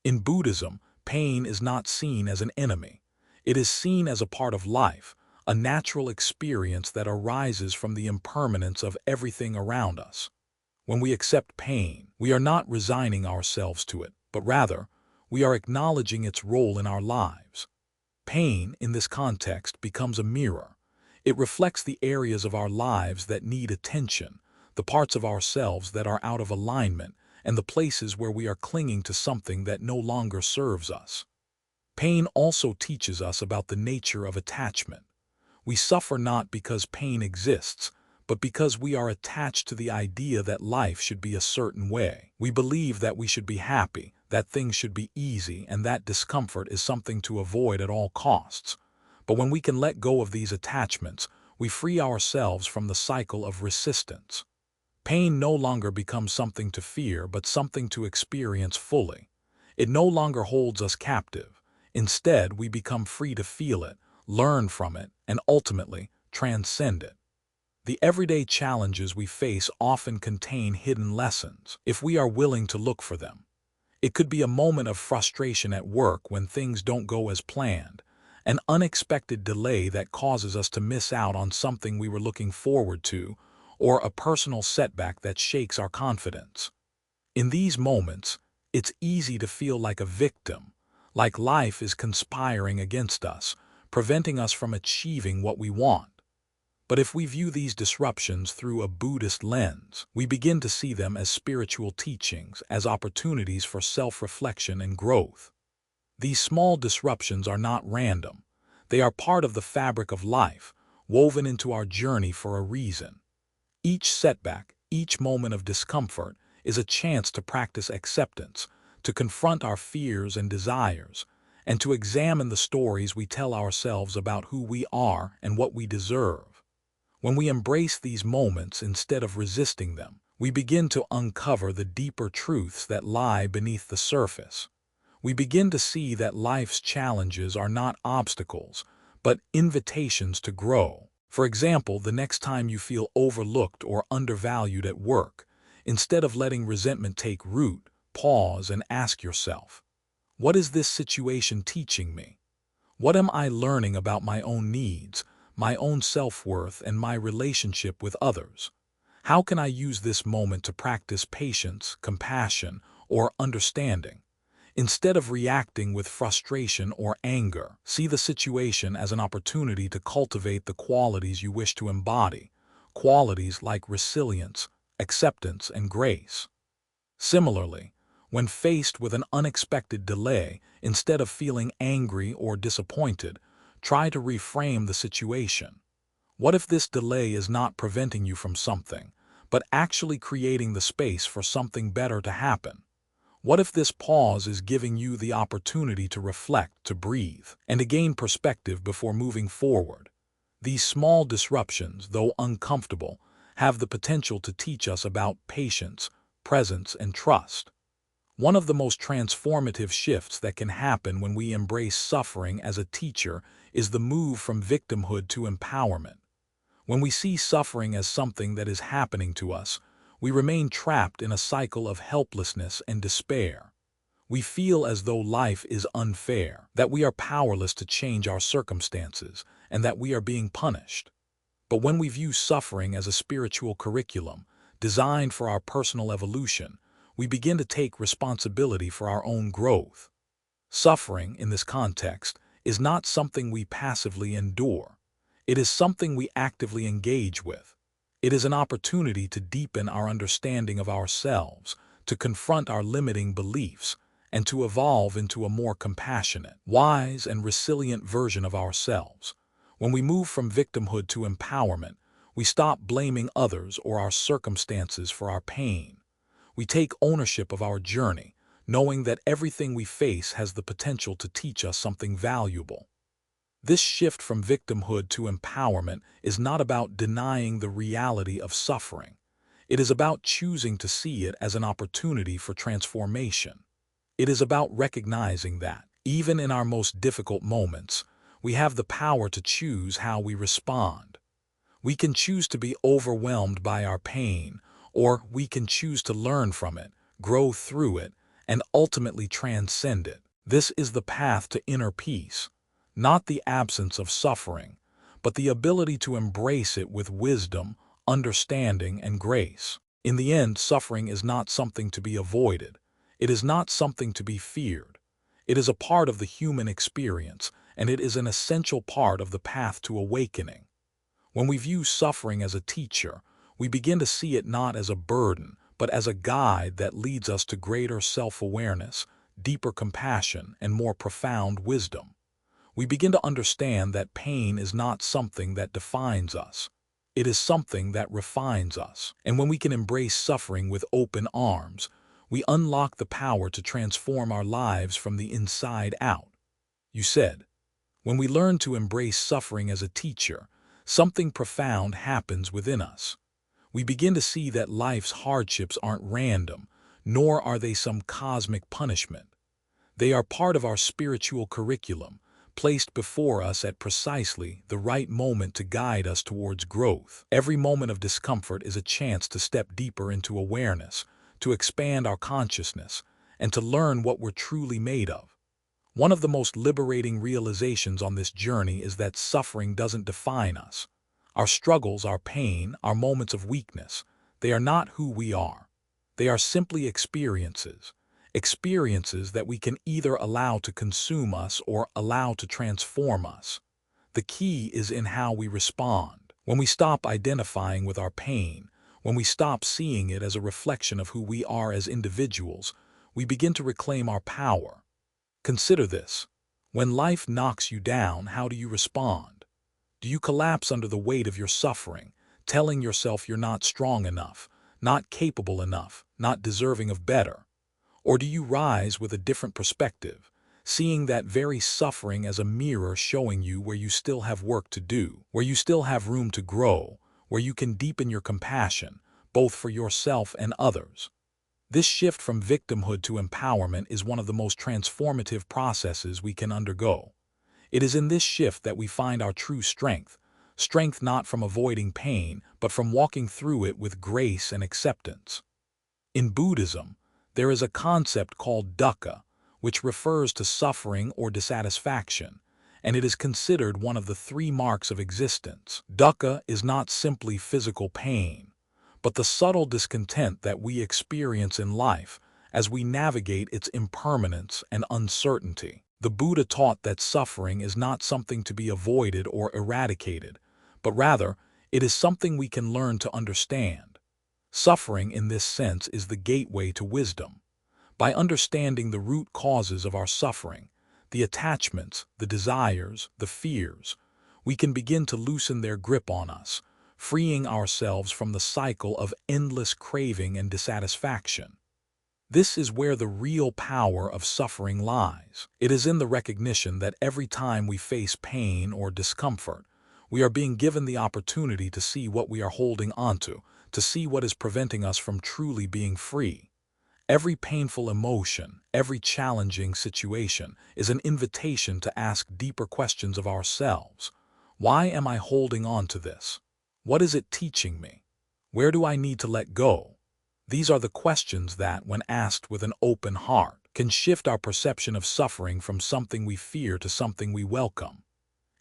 In Buddhism, pain is not seen as an enemy. It is seen as a part of life, a natural experience that arises from the impermanence of everything around us. When we accept pain, we are not resigning ourselves to it, but rather, we are acknowledging its role in our lives. Pain, in this context, becomes a mirror. It reflects the areas of our lives that need attention, the parts of ourselves that are out of alignment, and the places where we are clinging to something that no longer serves us. Pain also teaches us about the nature of attachment. We suffer not because pain exists, but because we are attached to the idea that life should be a certain way. We believe that we should be happy, that things should be easy, and that discomfort is something to avoid at all costs. But when we can let go of these attachments, we free ourselves from the cycle of resistance. Pain no longer becomes something to fear, but something to experience fully. It no longer holds us captive. Instead, we become free to feel it, learn from it, and ultimately transcend it. The everyday challenges we face often contain hidden lessons, if we are willing to look for them. It could be a moment of frustration at work when things don't go as planned, an unexpected delay that causes us to miss out on something we were looking forward to, or a personal setback that shakes our confidence. In these moments, it's easy to feel like a victim, like life is conspiring against us, preventing us from achieving what we want. But if we view these disruptions through a Buddhist lens, we begin to see them as spiritual teachings, as opportunities for self-reflection and growth. These small disruptions are not random. They are part of the fabric of life, woven into our journey for a reason. Each setback, each moment of discomfort, is a chance to practice acceptance, to confront our fears and desires, and to examine the stories we tell ourselves about who we are and what we deserve. When we embrace these moments instead of resisting them, we begin to uncover the deeper truths that lie beneath the surface. We begin to see that life's challenges are not obstacles, but invitations to grow. For example, the next time you feel overlooked or undervalued at work, instead of letting resentment take root, pause and ask yourself, what is this situation teaching me? What am I learning about my own needs, my own self-worth, and my relationship with others? How can I use this moment to practice patience, compassion, or understanding? Instead of reacting with frustration or anger, see the situation as an opportunity to cultivate the qualities you wish to embody, qualities like resilience, acceptance, and grace. Similarly, when faced with an unexpected delay, instead of feeling angry or disappointed, try to reframe the situation. What if this delay is not preventing you from something, but actually creating the space for something better to happen? What if this pause is giving you the opportunity to reflect, to breathe, and to gain perspective before moving forward? These small disruptions, though uncomfortable, have the potential to teach us about patience, presence, and trust. One of the most transformative shifts that can happen when we embrace suffering as a teacher is the move from victimhood to empowerment. When we see suffering as something that is happening to us, we remain trapped in a cycle of helplessness and despair. We feel as though life is unfair, that we are powerless to change our circumstances, and that we are being punished. But when we view suffering as a spiritual curriculum, designed for our personal evolution, we begin to take responsibility for our own growth. Suffering, in this context, is not something we passively endure. It is something we actively engage with. It is an opportunity to deepen our understanding of ourselves, to confront our limiting beliefs, and to evolve into a more compassionate, wise, and resilient version of ourselves. When we move from victimhood to empowerment, we stop blaming others or our circumstances for our pain. We take ownership of our journey, knowing that everything we face has the potential to teach us something valuable. This shift from victimhood to empowerment is not about denying the reality of suffering. It is about choosing to see it as an opportunity for transformation. It is about recognizing that, even in our most difficult moments, we have the power to choose how we respond. We can choose to be overwhelmed by our pain, or we can choose to learn from it, grow through it, and ultimately transcend it. This is the path to inner peace, not the absence of suffering, but the ability to embrace it with wisdom, understanding, and grace. In the end, suffering is not something to be avoided. It is not something to be feared. It is a part of the human experience, and it is an essential part of the path to awakening. When we view suffering as a teacher, we begin to see it not as a burden, but as a guide that leads us to greater self-awareness, deeper compassion, and more profound wisdom. We begin to understand that pain is not something that defines us. It is something that refines us. And when we can embrace suffering with open arms, we unlock the power to transform our lives from the inside out. You said, when we learn to embrace suffering as a teacher, something profound happens within us. We begin to see that life's hardships aren't random, nor are they some cosmic punishment. They are part of our spiritual curriculum, placed before us at precisely the right moment to guide us towards growth. Every moment of discomfort is a chance to step deeper into awareness, to expand our consciousness, and to learn what we're truly made of. One of the most liberating realizations on this journey is that suffering doesn't define us. Our struggles, our pain, our moments of weakness, they are not who we are. They are simply experiences. Experiences that we can either allow to consume us or allow to transform us. The key is in how we respond. When we stop identifying with our pain, when we stop seeing it as a reflection of who we are as individuals, we begin to reclaim our power. Consider this. When life knocks you down, how do you respond? Do you collapse under the weight of your suffering, telling yourself you're not strong enough, not capable enough, not deserving of better? Or do you rise with a different perspective, seeing that very suffering as a mirror showing you where you still have work to do, where you still have room to grow, where you can deepen your compassion, both for yourself and others? This shift from victimhood to empowerment is one of the most transformative processes we can undergo. It is in this shift that we find our true strength, strength not from avoiding pain, but from walking through it with grace and acceptance. In Buddhism, there is a concept called dukkha, which refers to suffering or dissatisfaction, and it is considered one of the three marks of existence. Dukkha is not simply physical pain, but the subtle discontent that we experience in life as we navigate its impermanence and uncertainty. The Buddha taught that suffering is not something to be avoided or eradicated, but rather, it is something we can learn to understand. Suffering, in this sense, is the gateway to wisdom. By understanding the root causes of our suffering, the attachments, the desires, the fears, we can begin to loosen their grip on us, freeing ourselves from the cycle of endless craving and dissatisfaction. This is where the real power of suffering lies. It is in the recognition that every time we face pain or discomfort, we are being given the opportunity to see what we are holding onto, to see what is preventing us from truly being free. Every painful emotion, every challenging situation is an invitation to ask deeper questions of ourselves. Why am I holding on to this? What is it teaching me? Where do I need to let go? These are the questions that, when asked with an open heart, can shift our perception of suffering from something we fear to something we welcome.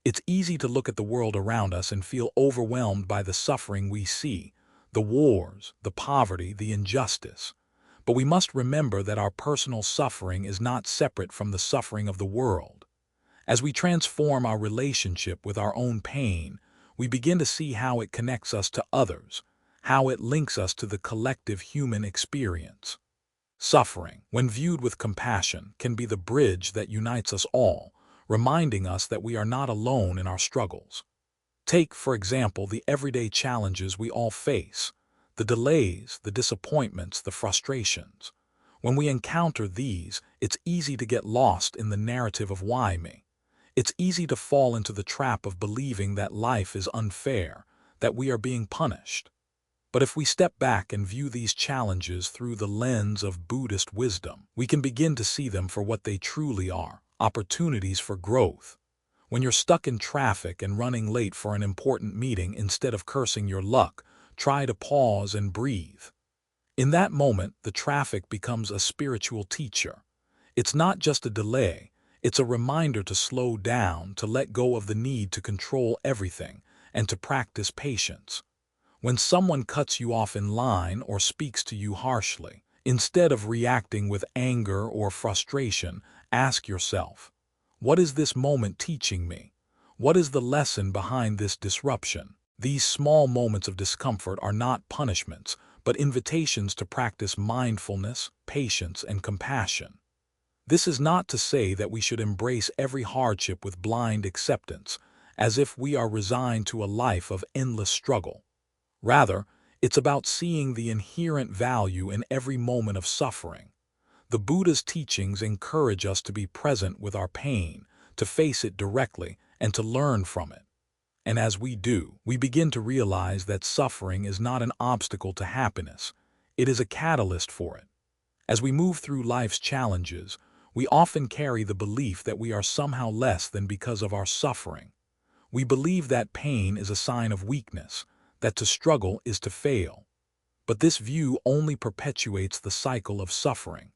It's easy to look at the world around us and feel overwhelmed by the suffering we see, the wars, the poverty, the injustice. But we must remember that our personal suffering is not separate from the suffering of the world. As we transform our relationship with our own pain, we begin to see how it connects us to others, how it links us to the collective human experience. Suffering, when viewed with compassion, can be the bridge that unites us all, reminding us that we are not alone in our struggles. Take, for example, the everyday challenges we all face, the delays, the disappointments, the frustrations. When we encounter these, it's easy to get lost in the narrative of why me. It's easy to fall into the trap of believing that life is unfair, that we are being punished. But if we step back and view these challenges through the lens of Buddhist wisdom, we can begin to see them for what they truly are, opportunities for growth. When you're stuck in traffic and running late for an important meeting, instead of cursing your luck, try to pause and breathe. In that moment, the traffic becomes a spiritual teacher. It's not just a delay, it's a reminder to slow down, to let go of the need to control everything, and to practice patience. When someone cuts you off in line or speaks to you harshly, instead of reacting with anger or frustration, ask yourself, what is this moment teaching me? What is the lesson behind this disruption? These small moments of discomfort are not punishments, but invitations to practice mindfulness, patience, and compassion. This is not to say that we should embrace every hardship with blind acceptance, as if we are resigned to a life of endless struggle. Rather, it's about seeing the inherent value in every moment of suffering. The Buddha's teachings encourage us to be present with our pain, to face it directly, and to learn from it. And as we do, we begin to realize that suffering is not an obstacle to happiness, it is a catalyst for it. As we move through life's challenges, we often carry the belief that we are somehow less than because of our suffering. We believe that pain is a sign of weakness, that to struggle is to fail. But this view only perpetuates the cycle of suffering.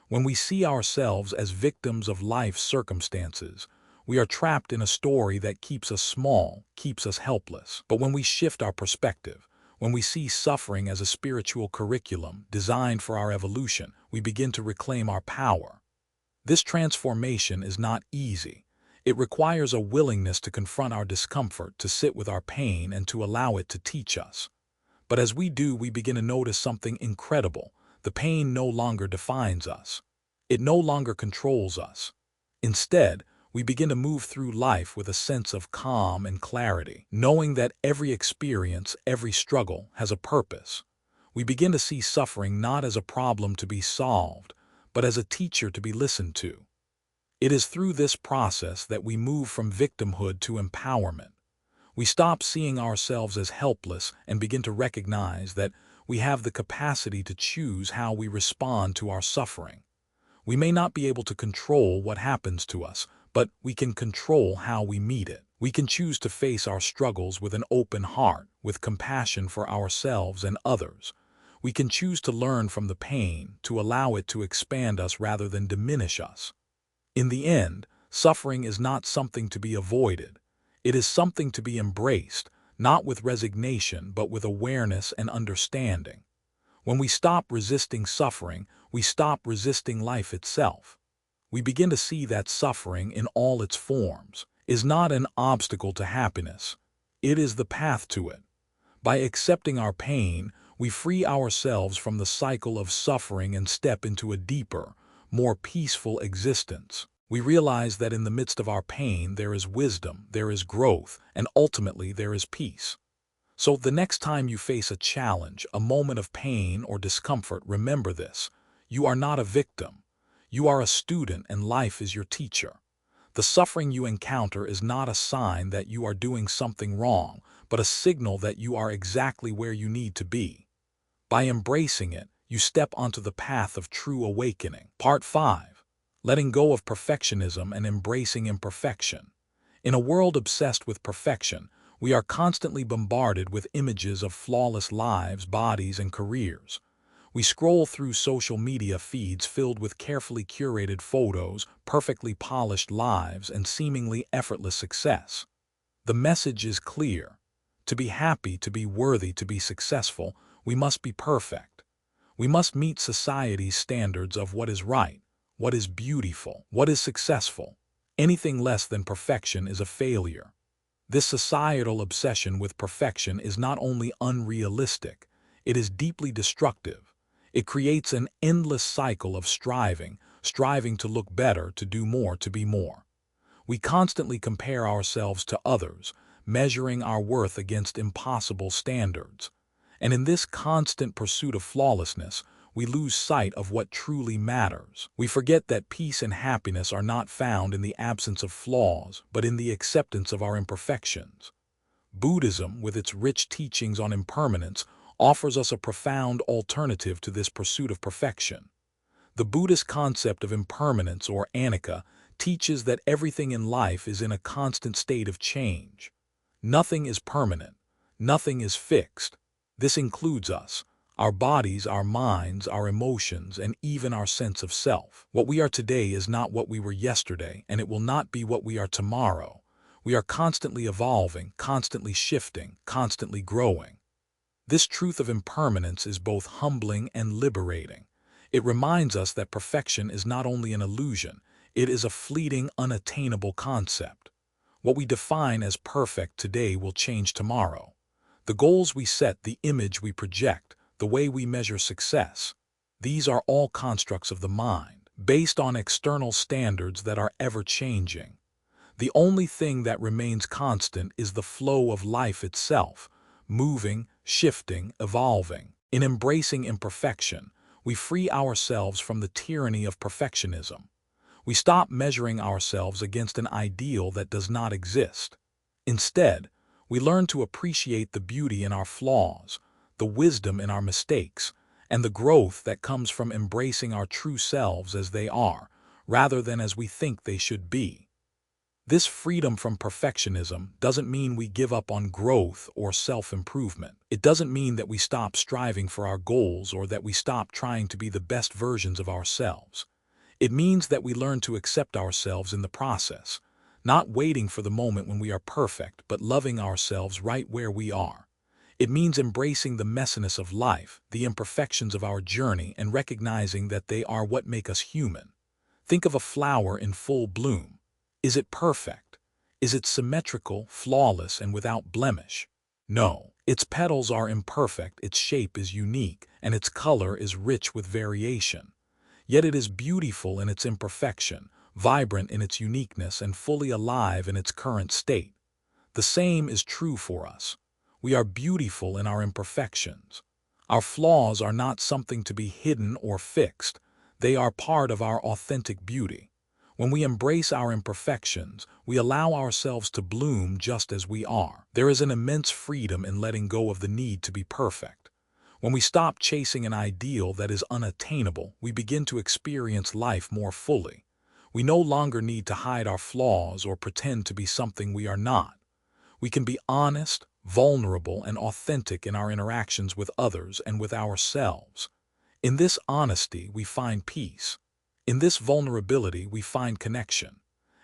When we see ourselves as victims of life's circumstances, we are trapped in a story that keeps us small, keeps us helpless. But when we shift our perspective, when we see suffering as a spiritual curriculum designed for our evolution, we begin to reclaim our power. This transformation is not easy. It requires a willingness to confront our discomfort, to sit with our pain, and to allow it to teach us. But as we do, we begin to notice something incredible. The pain no longer defines us. It no longer controls us. Instead, we begin to move through life with a sense of calm and clarity, knowing that every experience, every struggle has a purpose. We begin to see suffering not as a problem to be solved, but as a teacher to be listened to. It is through this process that we move from victimhood to empowerment. We stop seeing ourselves as helpless and begin to recognize that we have the capacity to choose how we respond to our suffering. We may not be able to control what happens to us, but we can control how we meet it. We can choose to face our struggles with an open heart, with compassion for ourselves and others. We can choose to learn from the pain, to allow it to expand us rather than diminish us. In the end, suffering is not something to be avoided. It is something to be embraced, not with resignation, but with awareness and understanding. When we stop resisting suffering, we stop resisting life itself. We begin to see that suffering in all its forms is not an obstacle to happiness. It is the path to it. By accepting our pain, we free ourselves from the cycle of suffering and step into a deeper, more peaceful existence. We realize that in the midst of our pain there is wisdom, there is growth, and ultimately there is peace. So the next time you face a challenge, a moment of pain or discomfort, remember this: you are not a victim. You are a student, and life is your teacher. The suffering you encounter is not a sign that you are doing something wrong, but a signal that you are exactly where you need to be. By embracing it, you step onto the path of true awakening. Part 5. Letting go of perfectionism and embracing imperfection. In a world obsessed with perfection, we are constantly bombarded with images of flawless lives, bodies, and careers. We scroll through social media feeds filled with carefully curated photos, perfectly polished lives, and seemingly effortless success. The message is clear. To be happy, to be worthy, to be successful, we must be perfect. We must meet society's standards of what is right, what is beautiful, what is successful. Anything less than perfection is a failure. This societal obsession with perfection is not only unrealistic, it is deeply destructive. It creates an endless cycle of striving to look better, to do more, to be more. We constantly compare ourselves to others, measuring our worth against impossible standards. And in this constant pursuit of flawlessness, we lose sight of what truly matters. We forget that peace and happiness are not found in the absence of flaws, but in the acceptance of our imperfections. Buddhism, with its rich teachings on impermanence, offers us a profound alternative to this pursuit of perfection. The Buddhist concept of impermanence, or anicca, teaches that everything in life is in a constant state of change. Nothing is permanent. Nothing is fixed. This includes us, our bodies, our minds, our emotions, and even our sense of self. What we are today is not what we were yesterday, and it will not be what we are tomorrow. We are constantly evolving, constantly shifting, constantly growing. This truth of impermanence is both humbling and liberating. It reminds us that perfection is not only an illusion, it is a fleeting, unattainable concept. What we define as perfect today will change tomorrow. The goals we set, the image we project, the way we measure success, these are all constructs of the mind, based on external standards that are ever-changing. The only thing that remains constant is the flow of life itself, moving, shifting, evolving. In embracing imperfection, we free ourselves from the tyranny of perfectionism. We stop measuring ourselves against an ideal that does not exist. Instead, we learn to appreciate the beauty in our flaws, the wisdom in our mistakes, and the growth that comes from embracing our true selves as they are, rather than as we think they should be. This freedom from perfectionism doesn't mean we give up on growth or self-improvement. It doesn't mean that we stop striving for our goals or that we stop trying to be the best versions of ourselves. It means that we learn to accept ourselves in the process, not waiting for the moment when we are perfect, but loving ourselves right where we are. It means embracing the messiness of life, the imperfections of our journey, and recognizing that they are what make us human. Think of a flower in full bloom. Is it perfect? Is it symmetrical, flawless, and without blemish? No. Its petals are imperfect, its shape is unique, and its color is rich with variation. Yet it is beautiful in its imperfection, vibrant in its uniqueness, and fully alive in its current state. The same is true for us. We are beautiful in our imperfections. Our flaws are not something to be hidden or fixed. They are part of our authentic beauty. When we embrace our imperfections, we allow ourselves to bloom just as we are. There is an immense freedom in letting go of the need to be perfect. When we stop chasing an ideal that is unattainable, we begin to experience life more fully. We no longer need to hide our flaws or pretend to be something we are not. We can be honest, vulnerable, and authentic in our interactions with others and with ourselves. In this honesty, we find peace. In this vulnerability, we find connection.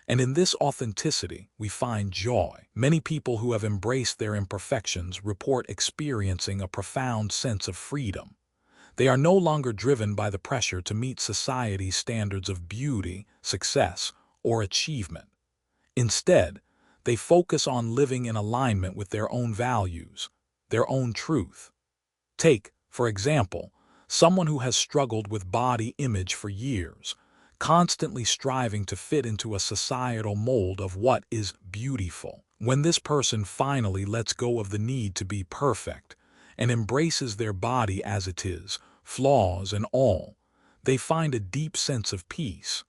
And in this authenticity, we find joy. Many people who have embraced their imperfections report experiencing a profound sense of freedom. They are no longer driven by the pressure to meet society's standards of beauty, success, or achievement. Instead, they focus on living in alignment with their own values, their own truth. Take, for example, someone who has struggled with body image for years, constantly striving to fit into a societal mold of what is beautiful. When this person finally lets go of the need to be perfect and embraces their body as it is, flaws and all, they find a deep sense of peace.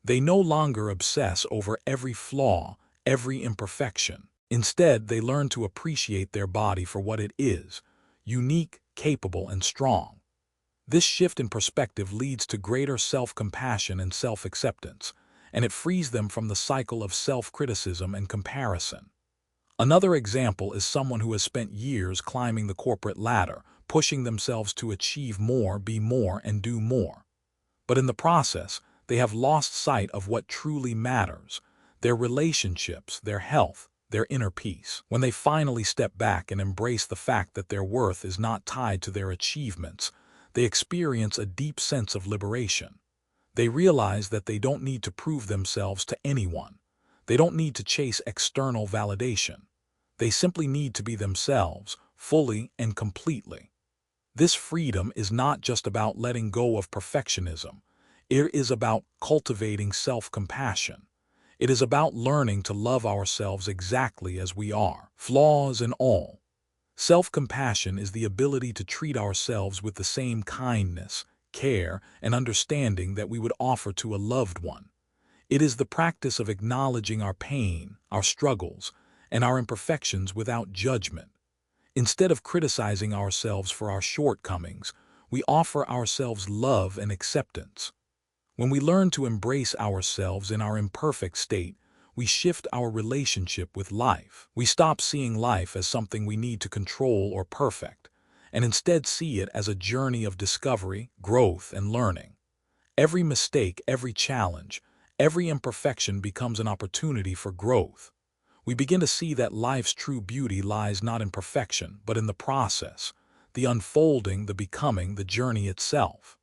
They no longer obsess over every flaw, every imperfection. Instead, they learn to appreciate their body for what it is, unique, capable, and strong. This shift in perspective leads to greater self-compassion and self-acceptance, and it frees them from the cycle of self-criticism and comparison. Another example is someone who has spent years climbing the corporate ladder, pushing themselves to achieve more, be more, and do more. But in the process, they have lost sight of what truly matters: their relationships, their health, their inner peace. When they finally step back and embrace the fact that their worth is not tied to their achievements, they experience a deep sense of liberation. They realize that they don't need to prove themselves to anyone. They don't need to chase external validation. They simply need to be themselves, fully and completely. This freedom is not just about letting go of perfectionism. It is about cultivating self-compassion. It is about learning to love ourselves exactly as we are, flaws and all. Self-compassion is the ability to treat ourselves with the same kindness, care, and understanding that we would offer to a loved one. It is the practice of acknowledging our pain, our struggles, and our imperfections without judgment. Instead of criticizing ourselves for our shortcomings, we offer ourselves love and acceptance. When we learn to embrace ourselves in our imperfect state, we shift our relationship with life. We stop seeing life as something we need to control or perfect, and instead see it as a journey of discovery, growth, and learning. Every mistake, every challenge, every imperfection becomes an opportunity for growth. We begin to see that life's true beauty lies not in perfection, but in the process, the unfolding, the becoming, the journey itself.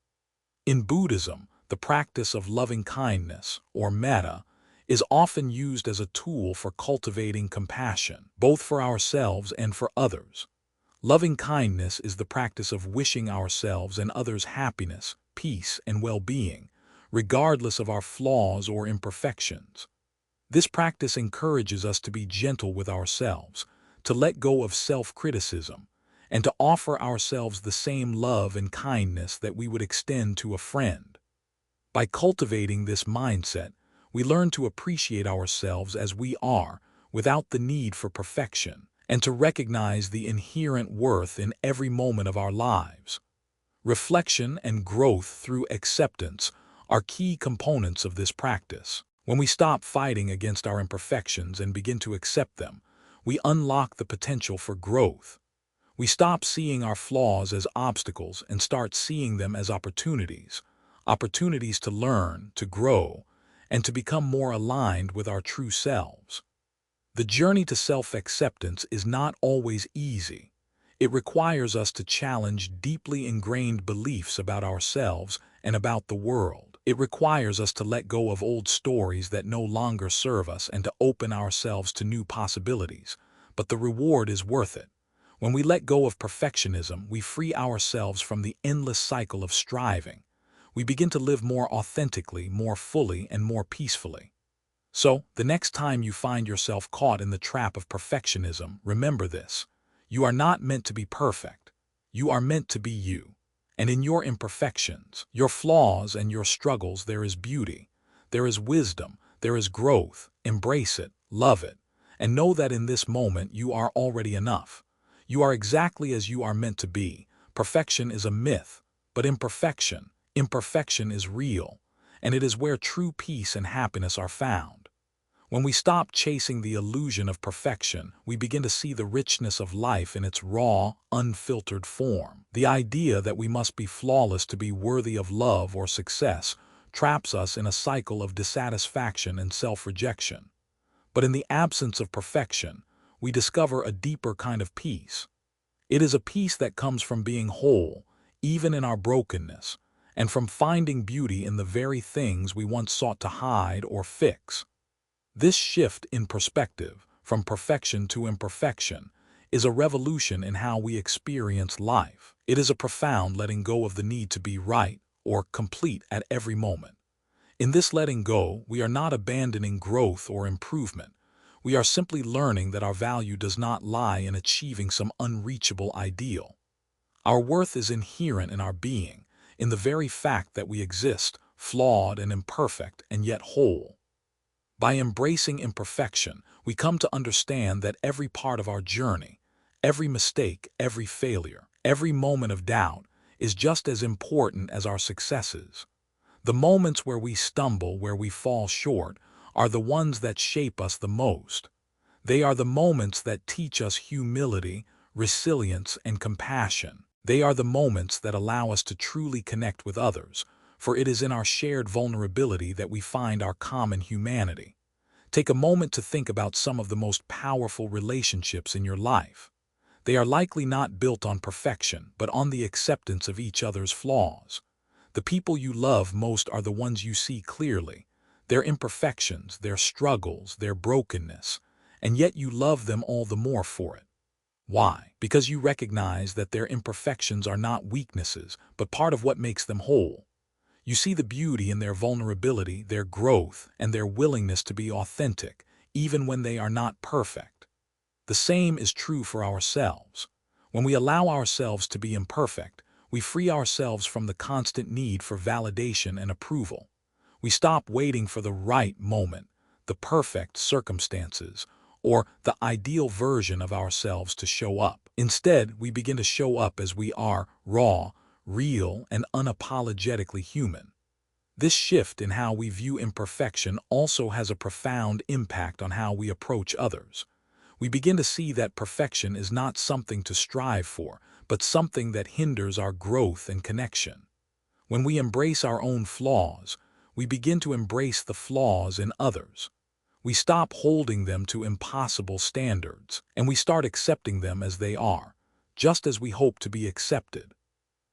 In Buddhism, the practice of loving kindness, or metta, is often used as a tool for cultivating compassion, both for ourselves and for others. Loving kindness is the practice of wishing ourselves and others happiness, peace, and well-being, regardless of our flaws or imperfections. This practice encourages us to be gentle with ourselves, to let go of self-criticism, and to offer ourselves the same love and kindness that we would extend to a friend. By cultivating this mindset, we learn to appreciate ourselves as we are, without the need for perfection, and to recognize the inherent worth in every moment of our lives. Reflection and growth through acceptance are key components of this practice. When we stop fighting against our imperfections and begin to accept them, we unlock the potential for growth. We stop seeing our flaws as obstacles and start seeing them as opportunities to learn, to grow, and to become more aligned with our true selves. The journey to self-acceptance is not always easy. It requires us to challenge deeply ingrained beliefs about ourselves and about the world. It requires us to let go of old stories that no longer serve us and to open ourselves to new possibilities. But the reward is worth it. When we let go of perfectionism, we free ourselves from the endless cycle of striving. We begin to live more authentically, more fully, and more peacefully. So, the next time you find yourself caught in the trap of perfectionism, remember this: you are not meant to be perfect. You are meant to be you. And in your imperfections, your flaws, and your struggles, there is beauty, there is wisdom, there is growth. Embrace it, love it, and know that in this moment you are already enough. You are exactly as you are meant to be. Perfection is a myth, but imperfection is real, and it is where true peace and happiness are found. When we stop chasing the illusion of perfection, we begin to see the richness of life in its raw, unfiltered form. The idea that we must be flawless to be worthy of love or success traps us in a cycle of dissatisfaction and self-rejection. But in the absence of perfection, we discover a deeper kind of peace. It is a peace that comes from being whole, even in our brokenness, and from finding beauty in the very things we once sought to hide or fix. This shift in perspective, from perfection to imperfection, is a revolution in how we experience life. It is a profound letting go of the need to be right or complete at every moment. In this letting go, we are not abandoning growth or improvement. We are simply learning that our value does not lie in achieving some unreachable ideal. Our worth is inherent in our being, in the very fact that we exist, flawed and imperfect, and yet whole. By embracing imperfection, we come to understand that every part of our journey, every mistake, every failure, every moment of doubt, is just as important as our successes. The moments where we stumble, where we fall short, are the ones that shape us the most. They are the moments that teach us humility, resilience, and compassion. They are the moments that allow us to truly connect with others, for it is in our shared vulnerability that we find our common humanity. Take a moment to think about some of the most powerful relationships in your life. They are likely not built on perfection, but on the acceptance of each other's flaws. The people you love most are the ones you see clearly, their imperfections, their struggles, their brokenness, and yet you love them all the more for it. Why? Because you recognize that their imperfections are not weaknesses, but part of what makes them whole. You see the beauty in their vulnerability, their growth, and their willingness to be authentic, even when they are not perfect. The same is true for ourselves. When we allow ourselves to be imperfect, we free ourselves from the constant need for validation and approval. We stop waiting for the right moment, the perfect circumstances, or the ideal version of ourselves to show up. Instead, we begin to show up as we are, raw, real, and unapologetically human. This shift in how we view imperfection also has a profound impact on how we approach others. We begin to see that perfection is not something to strive for, but something that hinders our growth and connection. When we embrace our own flaws, we begin to embrace the flaws in others. We stop holding them to impossible standards, and we start accepting them as they are, just as we hope to be accepted.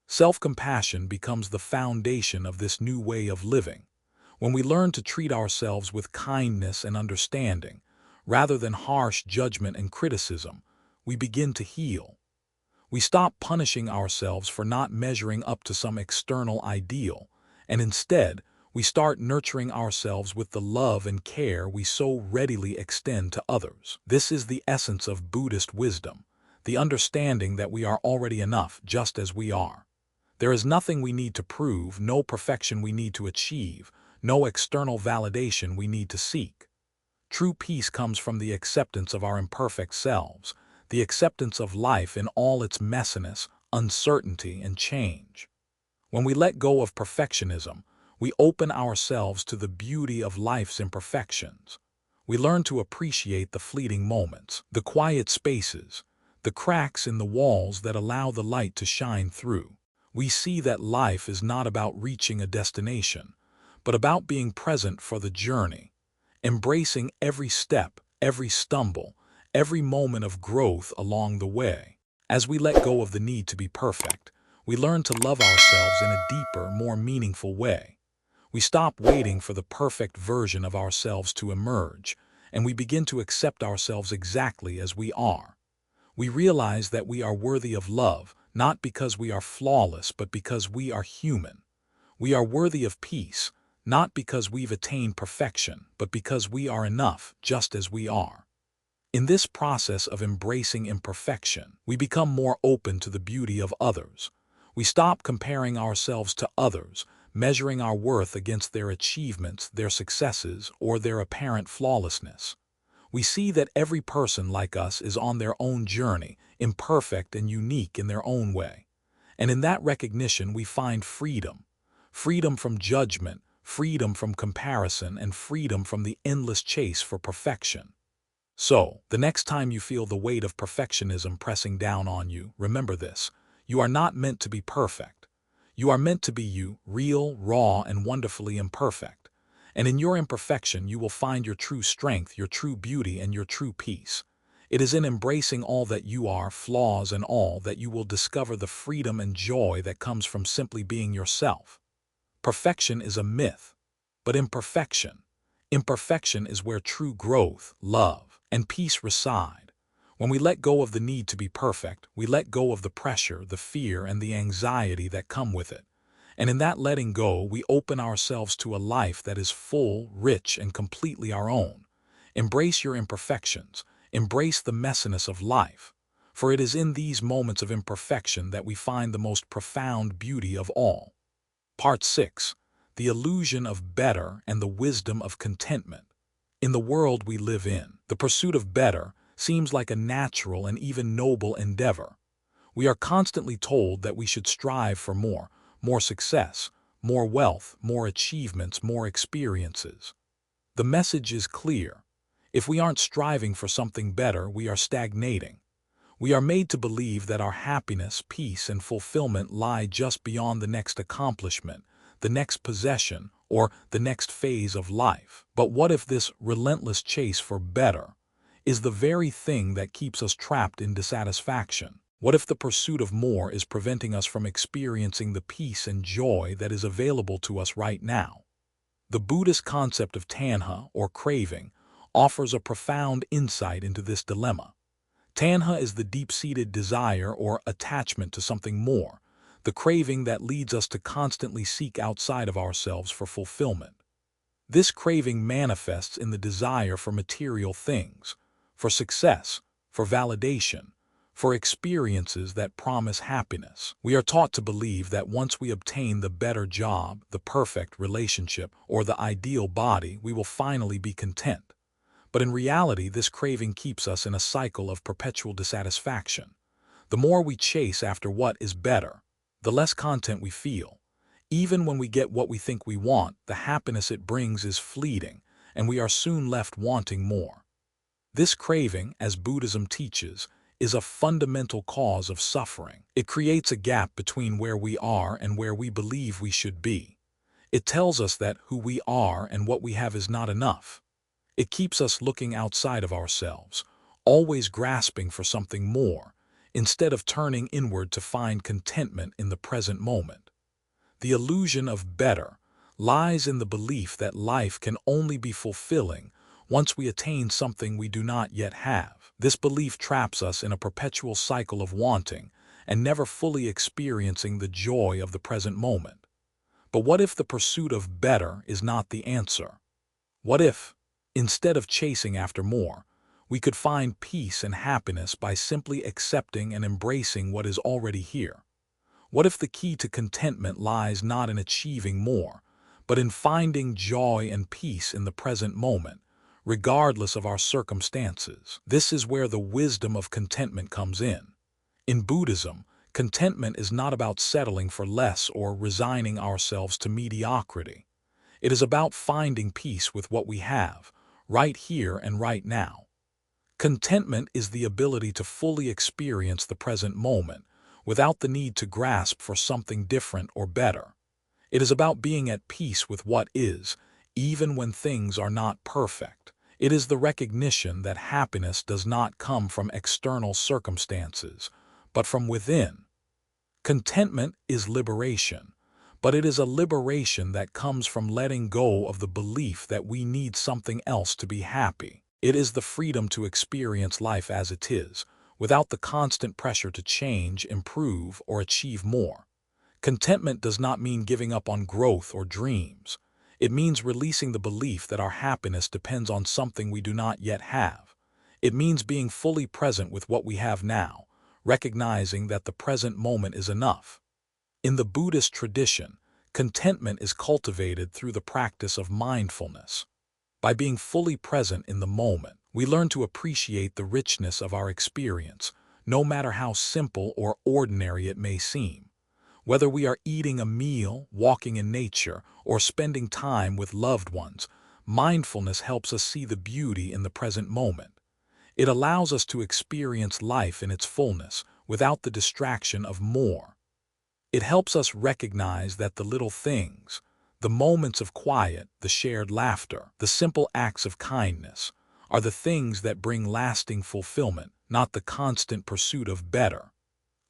Self-compassion becomes the foundation of this new way of living. When we learn to treat ourselves with kindness and understanding, rather than harsh judgment and criticism, we begin to heal. We stop punishing ourselves for not measuring up to some external ideal, and instead, we start nurturing ourselves with the love and care we so readily extend to others. This is the essence of Buddhist wisdom, the understanding that we are already enough just as we are. There is nothing we need to prove, no perfection we need to achieve, no external validation we need to seek. True peace comes from the acceptance of our imperfect selves, the acceptance of life in all its messiness, uncertainty, and change. When we let go of perfectionism, we open ourselves to the beauty of life's imperfections. We learn to appreciate the fleeting moments, the quiet spaces, the cracks in the walls that allow the light to shine through. We see that life is not about reaching a destination, but about being present for the journey, embracing every step, every stumble, every moment of growth along the way. As we let go of the need to be perfect, we learn to love ourselves in a deeper, more meaningful way. We stop waiting for the perfect version of ourselves to emerge, and we begin to accept ourselves exactly as we are. We realize that we are worthy of love, not because we are flawless, but because we are human. We are worthy of peace, not because we've attained perfection, but because we are enough just as we are. In this process of embracing imperfection, we become more open to the beauty of others. We stop comparing ourselves to others, measuring our worth against their achievements, their successes, or their apparent flawlessness. We see that every person like us is on their own journey, imperfect and unique in their own way. And in that recognition we find freedom. Freedom from judgment, freedom from comparison, and freedom from the endless chase for perfection. So, the next time you feel the weight of perfectionism pressing down on you, remember this: you are not meant to be perfect. You are meant to be you, real, raw, and wonderfully imperfect. And in your imperfection you will find your true strength, your true beauty, and your true peace. It is in embracing all that you are, flaws and all, that you will discover the freedom and joy that comes from simply being yourself. Perfection is a myth, but imperfection is where true growth, love, and peace reside. When we let go of the need to be perfect, we let go of the pressure, the fear, and the anxiety that come with it. And in that letting go, we open ourselves to a life that is full, rich, and completely our own. Embrace your imperfections. Embrace the messiness of life. For it is in these moments of imperfection that we find the most profound beauty of all. Part 6. The illusion of better and the wisdom of contentment. In the world we live in, the pursuit of better seems like a natural and even noble endeavor. We are constantly told that we should strive for more success, more wealth, more achievements, more experiences. The message is clear. If we aren't striving for something better, we are stagnating. We are made to believe that our happiness, peace, and fulfillment lie just beyond the next accomplishment, the next possession, or the next phase of life. But what if this relentless chase for better is the very thing that keeps us trapped in dissatisfaction? What if the pursuit of more is preventing us from experiencing the peace and joy that is available to us right now? The Buddhist concept of tanha, or craving, offers a profound insight into this dilemma. Tanha is the deep-seated desire or attachment to something more, the craving that leads us to constantly seek outside of ourselves for fulfillment. This craving manifests in the desire for material things, for success, for validation, for experiences that promise happiness. We are taught to believe that once we obtain the better job, the perfect relationship, or the ideal body, we will finally be content. But in reality, this craving keeps us in a cycle of perpetual dissatisfaction. The more we chase after what is better, the less content we feel. Even when we get what we think we want, the happiness it brings is fleeting, and we are soon left wanting more. This craving, as Buddhism teaches, is a fundamental cause of suffering. It creates a gap between where we are and where we believe we should be. It tells us that who we are and what we have is not enough. It keeps us looking outside of ourselves, always grasping for something more, instead of turning inward to find contentment in the present moment. The illusion of better lies in the belief that life can only be fulfilling once we attain something we do not yet have. This belief traps us in a perpetual cycle of wanting and never fully experiencing the joy of the present moment. But what if the pursuit of better is not the answer? What if, instead of chasing after more, we could find peace and happiness by simply accepting and embracing what is already here? What if the key to contentment lies not in achieving more, but in finding joy and peace in the present moment, regardless of our circumstances? This is where the wisdom of contentment comes in. In Buddhism, contentment is not about settling for less or resigning ourselves to mediocrity. It is about finding peace with what we have, right here and right now. Contentment is the ability to fully experience the present moment without the need to grasp for something different or better. It is about being at peace with what is, even when things are not perfect. It is the recognition that happiness does not come from external circumstances, but from within. Contentment is liberation, but it is a liberation that comes from letting go of the belief that we need something else to be happy. It is the freedom to experience life as it is, without the constant pressure to change, improve, or achieve more. Contentment does not mean giving up on growth or dreams. It means releasing the belief that our happiness depends on something we do not yet have. It means being fully present with what we have now, recognizing that the present moment is enough. In the Buddhist tradition, contentment is cultivated through the practice of mindfulness. By being fully present in the moment, we learn to appreciate the richness of our experience, no matter how simple or ordinary it may seem. Whether we are eating a meal, walking in nature, or spending time with loved ones, mindfulness helps us see the beauty in the present moment. It allows us to experience life in its fullness, without the distraction of more. It helps us recognize that the little things, the moments of quiet, the shared laughter, the simple acts of kindness, are the things that bring lasting fulfillment, not the constant pursuit of better.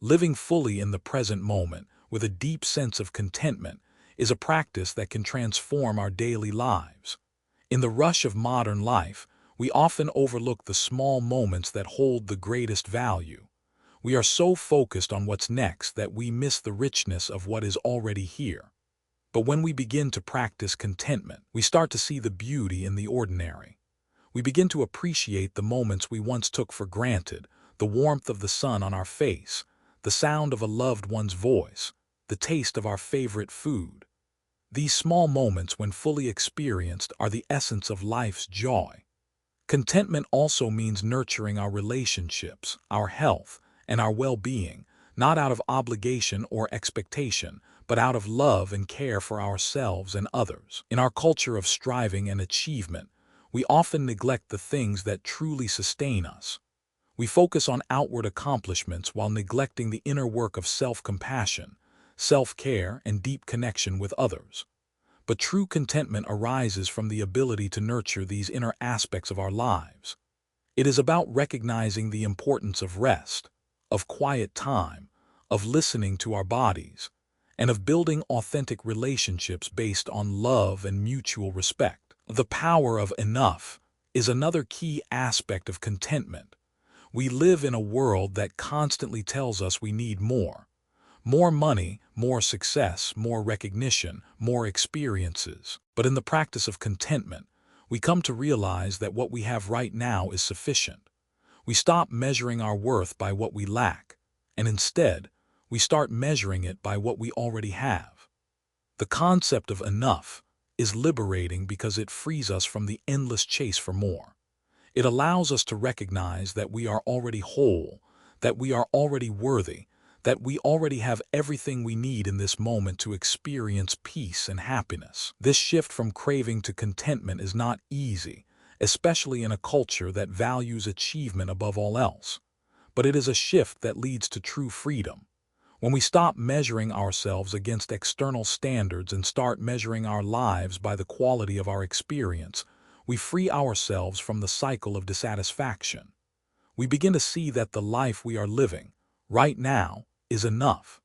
Living fully in the present moment with a deep sense of contentment is a practice that can transform our daily lives. In the rush of modern life, we often overlook the small moments that hold the greatest value. We are so focused on what's next that we miss the richness of what is already here. But when we begin to practice contentment, we start to see the beauty in the ordinary. We begin to appreciate the moments we once took for granted, the warmth of the sun on our face, the sound of a loved one's voice, the taste of our favorite food. These small moments, when fully experienced, are the essence of life's joy. Contentment also means nurturing our relationships, our health, and our well-being, not out of obligation or expectation, but out of love and care for ourselves and others. In our culture of striving and achievement, we often neglect the things that truly sustain us. We focus on outward accomplishments while neglecting the inner work of self-compassion, self-care, and deep connection with others. But true contentment arises from the ability to nurture these inner aspects of our lives. It is about recognizing the importance of rest, of quiet time, of listening to our bodies, and of building authentic relationships based on love and mutual respect. The power of enough is another key aspect of contentment. We live in a world that constantly tells us we need more. More money, more success, more recognition, more experiences. But in the practice of contentment, we come to realize that what we have right now is sufficient. We stop measuring our worth by what we lack, and instead, we start measuring it by what we already have. The concept of enough is liberating because it frees us from the endless chase for more. It allows us to recognize that we are already whole, that we are already worthy, that we already have everything we need in this moment to experience peace and happiness. This shift from craving to contentment is not easy, especially in a culture that values achievement above all else. But it is a shift that leads to true freedom. When we stop measuring ourselves against external standards and start measuring our lives by the quality of our experience, we free ourselves from the cycle of dissatisfaction. We begin to see that the life we are living, right now, is enough.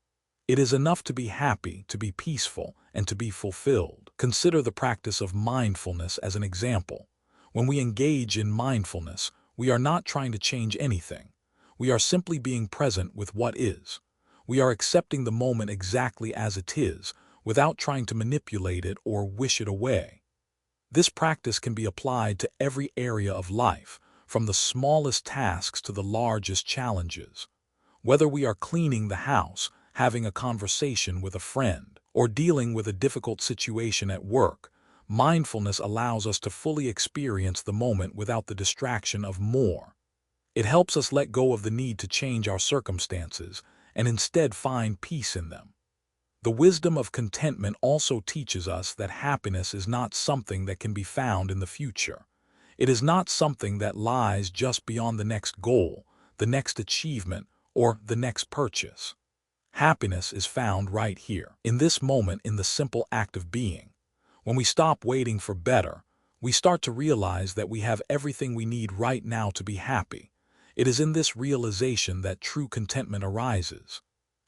It is enough to be happy, to be peaceful, and to be fulfilled. Consider the practice of mindfulness as an example. When we engage in mindfulness, we are not trying to change anything. We are simply being present with what is. We are accepting the moment exactly as it is, without trying to manipulate it or wish it away. This practice can be applied to every area of life, from the smallest tasks to the largest challenges. Whether we are cleaning the house, having a conversation with a friend, or dealing with a difficult situation at work, mindfulness allows us to fully experience the moment without the distraction of more. It helps us let go of the need to change our circumstances and instead find peace in them. The wisdom of contentment also teaches us that happiness is not something that can be found in the future. It is not something that lies just beyond the next goal, the next achievement, or the next purchase. Happiness is found right here, in this moment, in the simple act of being. When we stop waiting for better, we start to realize that we have everything we need right now to be happy. It is in this realization that true contentment arises.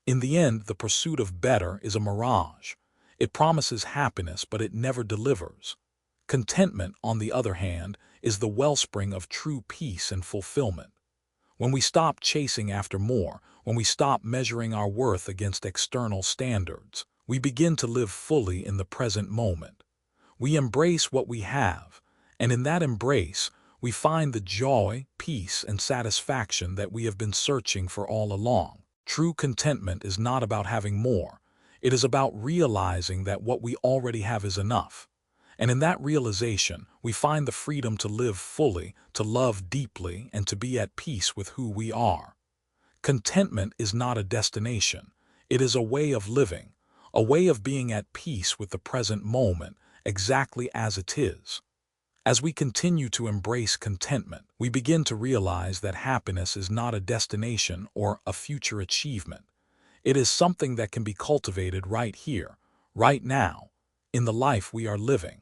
In the end, the pursuit of better is a mirage. It promises happiness, but it never delivers. Contentment, on the other hand, is the wellspring of true peace and fulfillment. When we stop chasing after more, when we stop measuring our worth against external standards, we begin to live fully in the present moment. We embrace what we have, and in that embrace, we find the joy, peace, and satisfaction that we have been searching for all along. True contentment is not about having more. It is about realizing that what we already have is enough. And in that realization, we find the freedom to live fully, to love deeply, and to be at peace with who we are. Contentment is not a destination. It is a way of living, a way of being at peace with the present moment, exactly as it is. As we continue to embrace contentment, we begin to realize that happiness is not a destination or a future achievement. It is something that can be cultivated right here, right now, in the life we are living.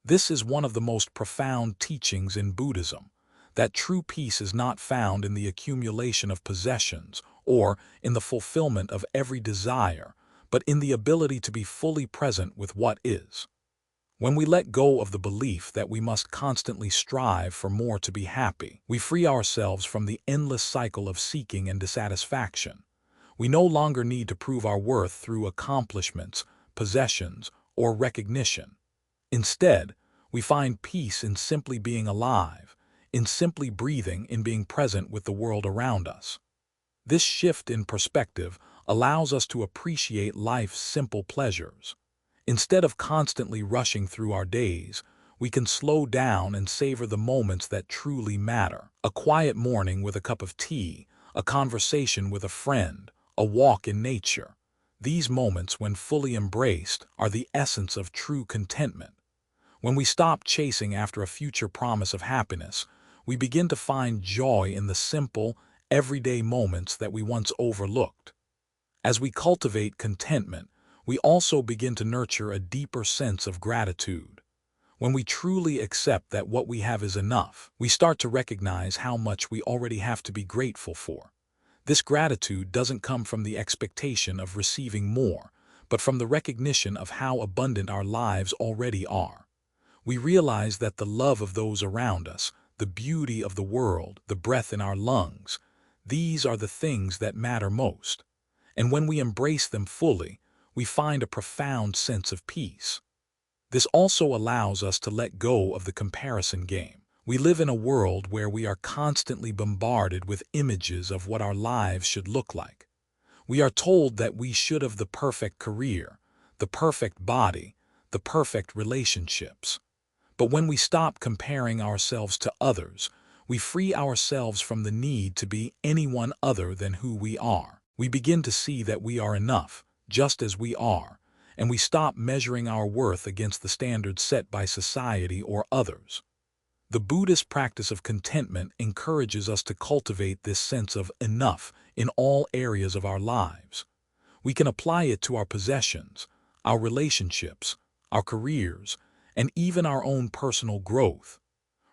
This is one of the most profound teachings in Buddhism, that true peace is not found in the accumulation of possessions or in the fulfillment of every desire, but in the ability to be fully present with what is. When we let go of the belief that we must constantly strive for more to be happy, we free ourselves from the endless cycle of seeking and dissatisfaction. We no longer need to prove our worth through accomplishments, possessions, or recognition. Instead, we find peace in simply being alive, in simply breathing, in being present with the world around us. This shift in perspective allows us to appreciate life's simple pleasures. Instead of constantly rushing through our days, we can slow down and savor the moments that truly matter. A quiet morning with a cup of tea, a conversation with a friend, a walk in nature. These moments, when fully embraced, are the essence of true contentment. When we stop chasing after a future promise of happiness, we begin to find joy in the simple, everyday moments that we once overlooked. As we cultivate contentment, we also begin to nurture a deeper sense of gratitude. When we truly accept that what we have is enough, we start to recognize how much we already have to be grateful for. This gratitude doesn't come from the expectation of receiving more, but from the recognition of how abundant our lives already are. We realize that the love of those around us, the beauty of the world, the breath in our lungs, these are the things that matter most. And when we embrace them fully, we find a profound sense of peace. This also allows us to let go of the comparison game. We live in a world where we are constantly bombarded with images of what our lives should look like. We are told that we should have the perfect career, the perfect body, the perfect relationships. But when we stop comparing ourselves to others, we free ourselves from the need to be anyone other than who we are. We begin to see that we are enough, just as we are, and we stop measuring our worth against the standards set by society or others. The Buddhist practice of contentment encourages us to cultivate this sense of enough in all areas of our lives. We can apply it to our possessions, our relationships, our careers, and even our own personal growth.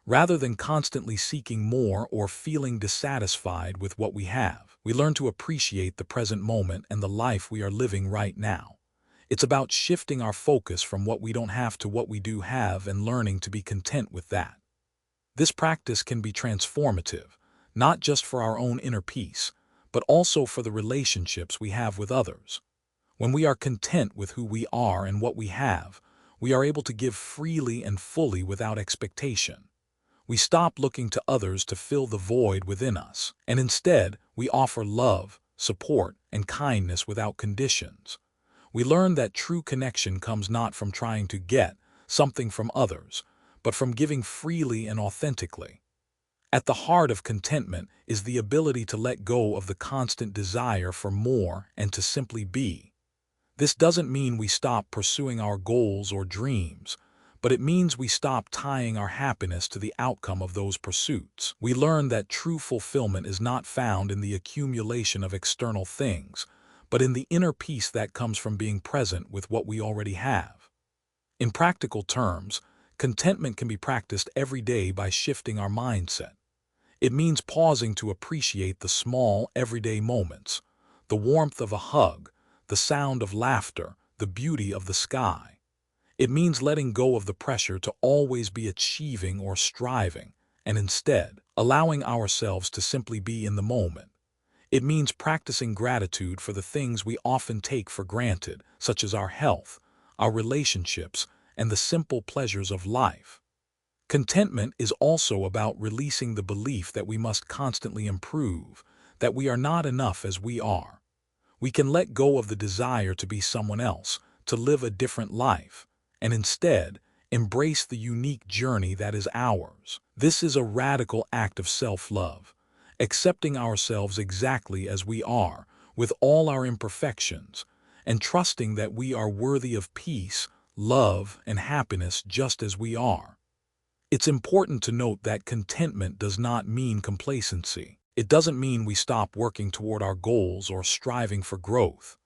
Rather than constantly seeking more or feeling dissatisfied with what we have, we learn to appreciate the present moment and the life we are living right now. It's about shifting our focus from what we don't have to what we do have and learning to be content with that. This practice can be transformative, not just for our own inner peace, but also for the relationships we have with others. When we are content with who we are and what we have, we are able to give freely and fully without expectation. We stop looking to others to fill the void within us, and instead we offer love, support, and kindness without conditions. We learn that true connection comes not from trying to get something from others, but from giving freely and authentically. At the heart of contentment is the ability to let go of the constant desire for more and to simply be. This doesn't mean we stop pursuing our goals or dreams, but it means we stop tying our happiness to the outcome of those pursuits. We learn that true fulfillment is not found in the accumulation of external things, but in the inner peace that comes from being present with what we already have. In practical terms, contentment can be practiced every day by shifting our mindset. It means pausing to appreciate the small, everyday moments, the warmth of a hug, the sound of laughter, the beauty of the sky. It means letting go of the pressure to always be achieving or striving, and instead allowing ourselves to simply be in the moment. It means practicing gratitude for the things we often take for granted, such as our health, our relationships, and the simple pleasures of life. Contentment is also about releasing the belief that we must constantly improve, that we are not enough as we are. We can let go of the desire to be someone else, to live a different life, and instead embrace the unique journey that is ours. This is a radical act of self-love, accepting ourselves exactly as we are, with all our imperfections, and trusting that we are worthy of peace, love, and happiness just as we are. It's important to note that contentment does not mean complacency. It doesn't mean we stop working toward our goals or striving for growth.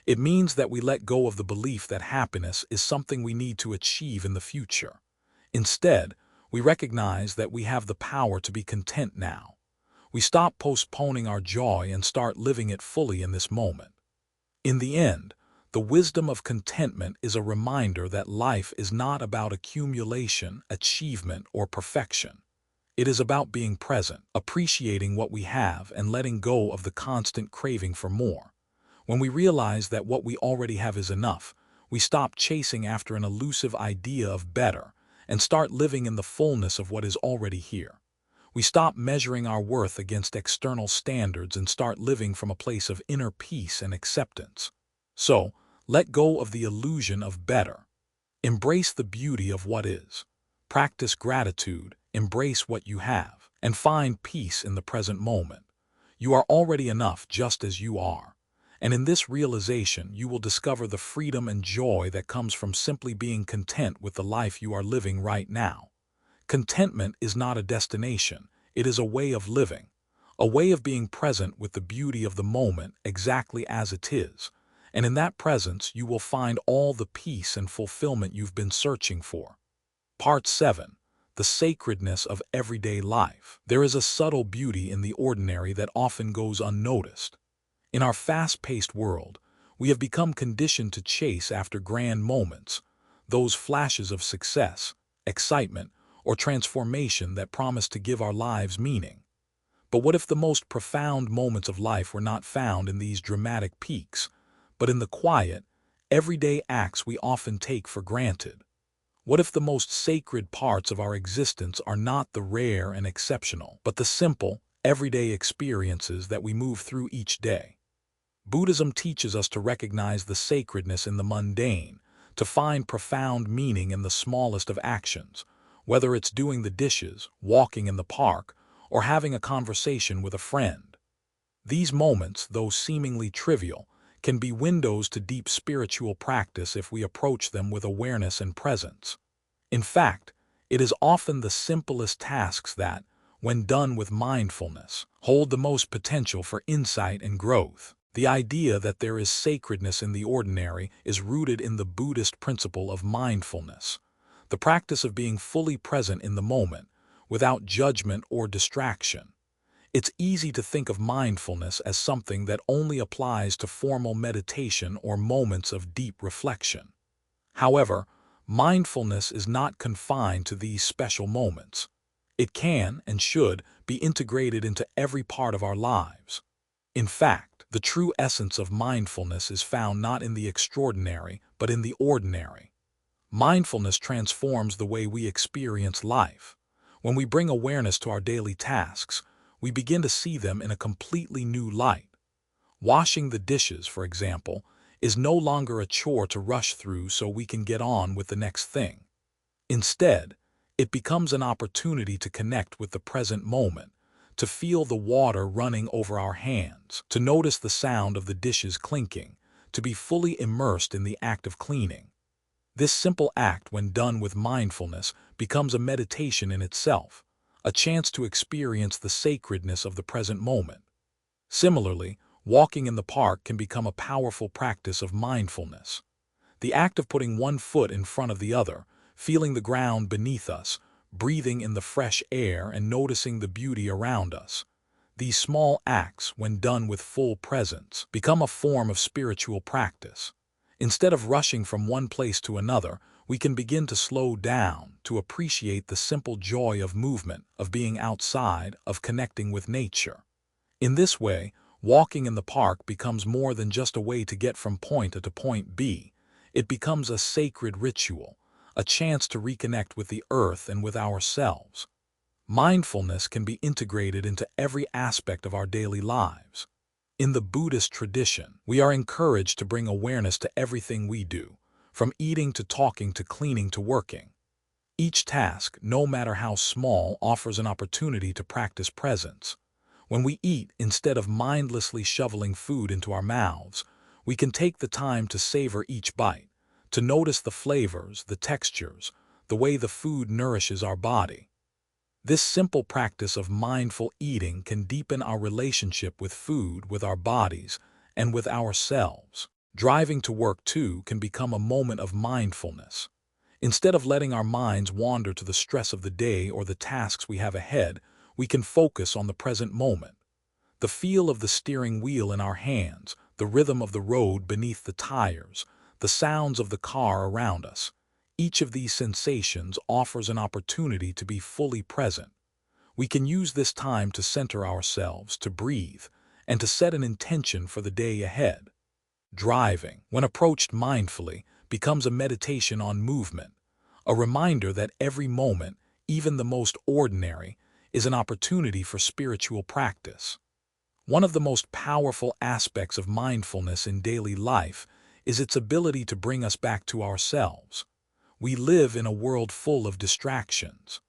It means that we let go of the belief that happiness is something we need to achieve in the future. Instead, we recognize that we have the power to be content now. We stop postponing our joy and start living it fully in this moment. In the end, the wisdom of contentment is a reminder that life is not about accumulation, achievement, or perfection. It is about being present, appreciating what we have, and letting go of the constant craving for more. When we realize that what we already have is enough, we stop chasing after an elusive idea of better and start living in the fullness of what is already here. We stop measuring our worth against external standards and start living from a place of inner peace and acceptance. So, let go of the illusion of better. Embrace the beauty of what is. Practice gratitude, embrace what you have, and find peace in the present moment. You are already enough just as you are. And in this realization, you will discover the freedom and joy that comes from simply being content with the life you are living right now. Contentment is not a destination, it is a way of living, a way of being present with the beauty of the moment exactly as it is. And in that presence, you will find all the peace and fulfillment you've been searching for. Part 7. The sacredness of everyday life. There is a subtle beauty in the ordinary that often goes unnoticed. In our fast-paced world, we have become conditioned to chase after grand moments, those flashes of success, excitement, or transformation that promise to give our lives meaning. But what if the most profound moments of life were not found in these dramatic peaks, but in the quiet, everyday acts we often take for granted? What if the most sacred parts of our existence are not the rare and exceptional, but the simple, everyday experiences that we move through each day? Buddhism teaches us to recognize the sacredness in the mundane, to find profound meaning in the smallest of actions, whether it's doing the dishes, walking in the park, or having a conversation with a friend. These moments, though seemingly trivial, can be windows to deep spiritual practice if we approach them with awareness and presence. In fact, it is often the simplest tasks that, when done with mindfulness, hold the most potential for insight and growth. The idea that there is sacredness in the ordinary is rooted in the Buddhist principle of mindfulness, the practice of being fully present in the moment, without judgment or distraction. It's easy to think of mindfulness as something that only applies to formal meditation or moments of deep reflection. However, mindfulness is not confined to these special moments. It can and should be integrated into every part of our lives. In fact, the true essence of mindfulness is found not in the extraordinary, but in the ordinary. Mindfulness transforms the way we experience life. When we bring awareness to our daily tasks, we begin to see them in a completely new light. Washing the dishes, for example, is no longer a chore to rush through so we can get on with the next thing. Instead, it becomes an opportunity to connect with the present moment, to feel the water running over our hands, to notice the sound of the dishes clinking, to be fully immersed in the act of cleaning. This simple act, when done with mindfulness, becomes a meditation in itself, a chance to experience the sacredness of the present moment. Similarly, walking in the park can become a powerful practice of mindfulness. The act of putting one foot in front of the other, feeling the ground beneath us, breathing in the fresh air and noticing the beauty around us. These small acts, when done with full presence, become a form of spiritual practice. Instead of rushing from one place to another, we can begin to slow down, to appreciate the simple joy of movement, of being outside, of connecting with nature. In this way, walking in the park becomes more than just a way to get from point A to point B. It becomes a sacred ritual, a chance to reconnect with the earth and with ourselves. Mindfulness can be integrated into every aspect of our daily lives. In the Buddhist tradition, we are encouraged to bring awareness to everything we do, from eating to talking to cleaning to working. Each task, no matter how small, offers an opportunity to practice presence. When we eat, instead of mindlessly shoveling food into our mouths, we can take the time to savor each bite, to notice the flavors, the textures, the way the food nourishes our body. This simple practice of mindful eating can deepen our relationship with food, with our bodies, and with ourselves. Driving to work, too, can become a moment of mindfulness. Instead of letting our minds wander to the stress of the day or the tasks we have ahead, we can focus on the present moment. The feel of the steering wheel in our hands, the rhythm of the road beneath the tires, the sounds of the car around us. Each of these sensations offers an opportunity to be fully present. We can use this time to center ourselves, to breathe, and to set an intention for the day ahead. Driving, when approached mindfully, becomes a meditation on movement, a reminder that every moment, even the most ordinary, is an opportunity for spiritual practice. One of the most powerful aspects of mindfulness in daily life is its ability to bring us back to ourselves. We live in a world full of distractions.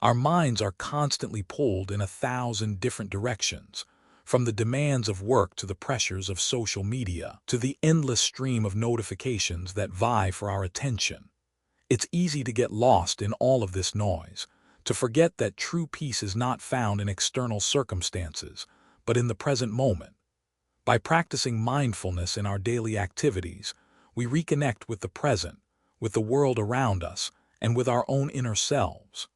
Our minds are constantly pulled in 1,000 different directions, from the demands of work to the pressures of social media, to the endless stream of notifications that vie for our attention. It's easy to get lost in all of this noise, to forget that true peace is not found in external circumstances, but in the present moment. By practicing mindfulness in our daily activities, we reconnect with the present, with the world around us, and with our own inner selves.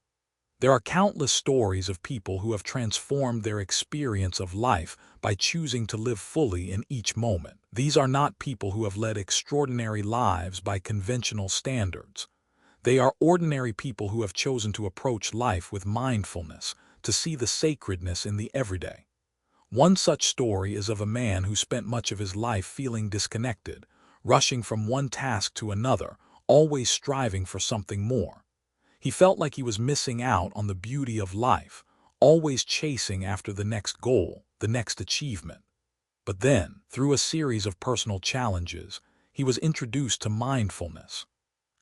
There are countless stories of people who have transformed their experience of life by choosing to live fully in each moment. These are not people who have led extraordinary lives by conventional standards. They are ordinary people who have chosen to approach life with mindfulness, to see the sacredness in the everyday. One such story is of a man who spent much of his life feeling disconnected, rushing from one task to another, always striving for something more. He felt like he was missing out on the beauty of life, always chasing after the next goal, the next achievement. But then, through a series of personal challenges, he was introduced to mindfulness.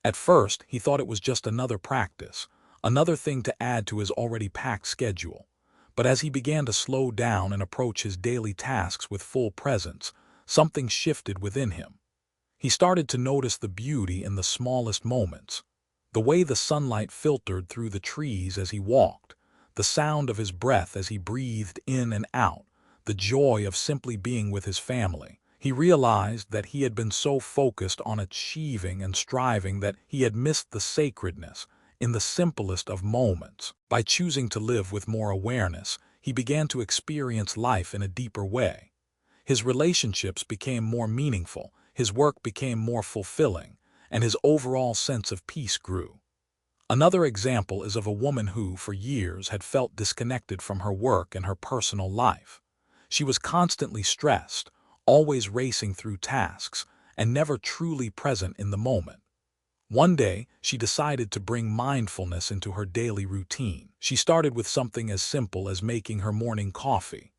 At first, he thought it was just another practice, another thing to add to his already packed schedule. But as he began to slow down and approach his daily tasks with full presence, something shifted within him. He started to notice the beauty in the smallest moments. The way the sunlight filtered through the trees as he walked, the sound of his breath as he breathed in and out, the joy of simply being with his family. He realized that he had been so focused on achieving and striving that he had missed the sacredness in the simplest of moments. By choosing to live with more awareness, he began to experience life in a deeper way. His relationships became more meaningful, his work became more fulfilling, and his overall sense of peace grew. Another example is of a woman who, for years, had felt disconnected from her work and her personal life. She was constantly stressed, always racing through tasks, and never truly present in the moment. One day, she decided to bring mindfulness into her daily routine. She started with something as simple as making her morning coffee.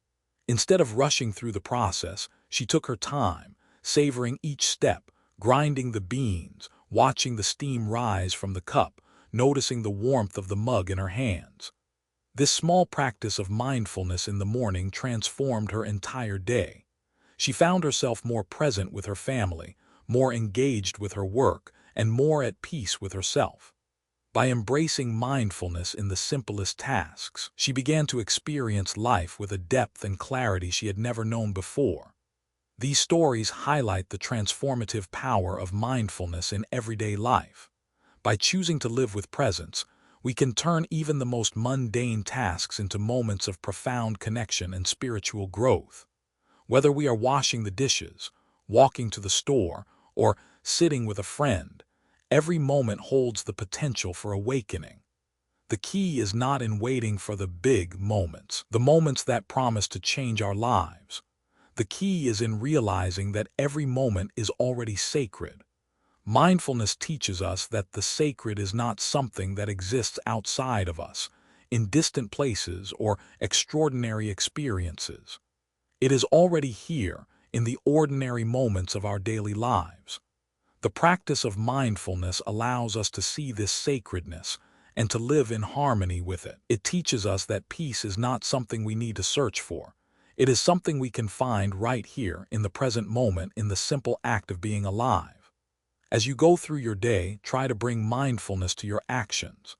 Instead of rushing through the process, she took her time, savoring each step, grinding the beans, watching the steam rise from the cup, noticing the warmth of the mug in her hands. This small practice of mindfulness in the morning transformed her entire day. She found herself more present with her family, more engaged with her work, and more at peace with herself. By embracing mindfulness in the simplest tasks, she began to experience life with a depth and clarity she had never known before. These stories highlight the transformative power of mindfulness in everyday life. By choosing to live with presence, we can turn even the most mundane tasks into moments of profound connection and spiritual growth. Whether we are washing the dishes, walking to the store, or sitting with a friend, every moment holds the potential for awakening. The key is not in waiting for the big moments, the moments that promise to change our lives. The key is in realizing that every moment is already sacred. Mindfulness teaches us that the sacred is not something that exists outside of us, in distant places or extraordinary experiences. It is already here, in the ordinary moments of our daily lives. The practice of mindfulness allows us to see this sacredness and to live in harmony with it. It teaches us that peace is not something we need to search for. It is something we can find right here in the present moment, in the simple act of being alive. As you go through your day, try to bring mindfulness to your actions.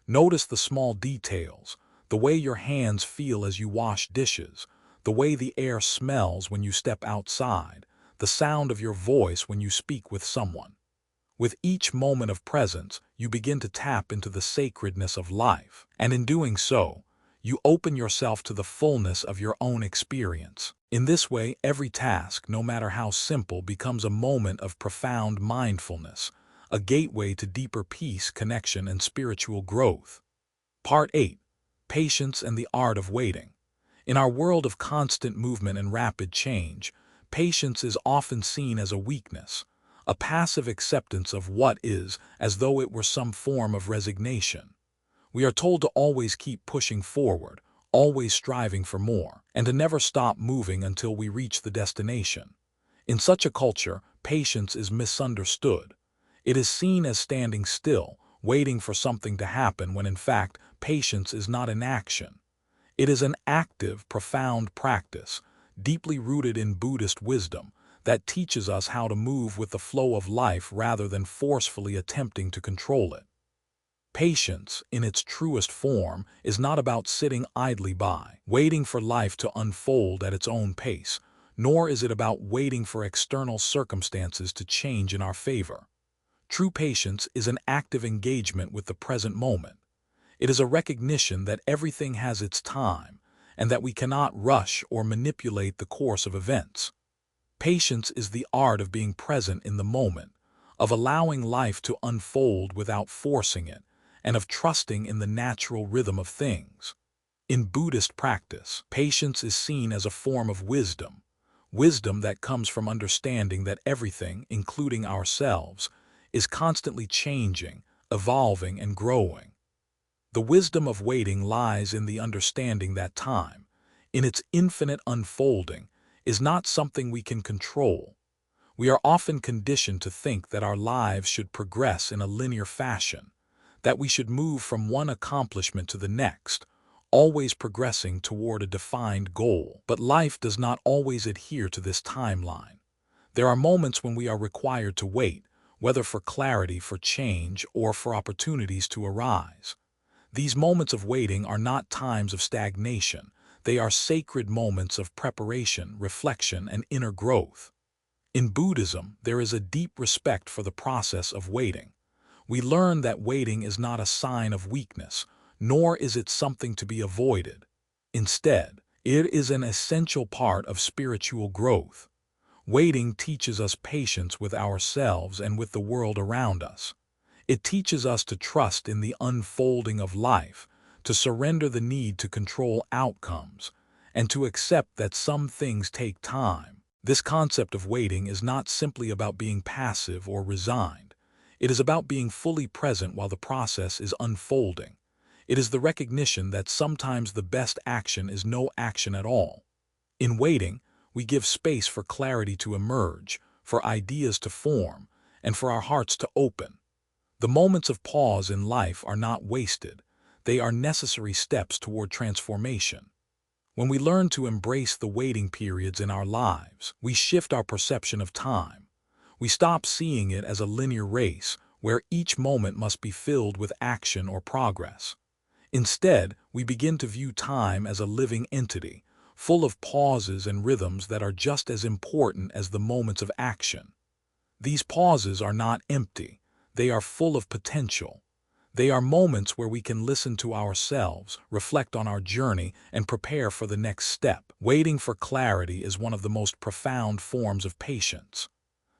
Notice the small details, the way your hands feel as you wash dishes, the way the air smells when you step outside, the sound of your voice when you speak with someone. With each moment of presence, you begin to tap into the sacredness of life, and in doing so, you open yourself to the fullness of your own experience. In this way, every task, no matter how simple, becomes a moment of profound mindfulness, a gateway to deeper peace, connection, and spiritual growth. Part 8. Patience and the Art of Waiting. In our world of constant movement and rapid change, patience is often seen as a weakness, a passive acceptance of what is, as though it were some form of resignation. We are told to always keep pushing forward, always striving for more, and to never stop moving until we reach the destination. In such a culture, patience is misunderstood. It is seen as standing still, waiting for something to happen, when in fact, patience is not inaction. It is an active, profound practice, deeply rooted in Buddhist wisdom, that teaches us how to move with the flow of life rather than forcefully attempting to control it. Patience, in its truest form, is not about sitting idly by, waiting for life to unfold at its own pace, nor is it about waiting for external circumstances to change in our favor. True patience is an active engagement with the present moment. It is a recognition that everything has its time, and that we cannot rush or manipulate the course of events. Patience is the art of being present in the moment, of allowing life to unfold without forcing it, and of trusting in the natural rhythm of things. In Buddhist practice, patience is seen as a form of wisdom, wisdom that comes from understanding that everything, including ourselves, is constantly changing, evolving, and growing. The wisdom of waiting lies in the understanding that time, in its infinite unfolding, is not something we can control. We are often conditioned to think that our lives should progress in a linear fashion, that we should move from one accomplishment to the next, always progressing toward a defined goal. But life does not always adhere to this timeline. There are moments when we are required to wait, whether for clarity, for change, or for opportunities to arise. These moments of waiting are not times of stagnation. They are sacred moments of preparation, reflection, and inner growth. In Buddhism, there is a deep respect for the process of waiting. We learn that waiting is not a sign of weakness, nor is it something to be avoided. Instead, it is an essential part of spiritual growth. Waiting teaches us patience with ourselves and with the world around us. It teaches us to trust in the unfolding of life, to surrender the need to control outcomes, and to accept that some things take time. This concept of waiting is not simply about being passive or resigned. It is about being fully present while the process is unfolding. It is the recognition that sometimes the best action is no action at all. In waiting, we give space for clarity to emerge, for ideas to form, and for our hearts to open. The moments of pause in life are not wasted. They are necessary steps toward transformation. When we learn to embrace the waiting periods in our lives, we shift our perception of time. We stop seeing it as a linear race where each moment must be filled with action or progress. Instead, we begin to view time as a living entity, full of pauses and rhythms that are just as important as the moments of action. These pauses are not empty. They are full of potential. They are moments where we can listen to ourselves, reflect on our journey, and prepare for the next step. Waiting for clarity is one of the most profound forms of patience.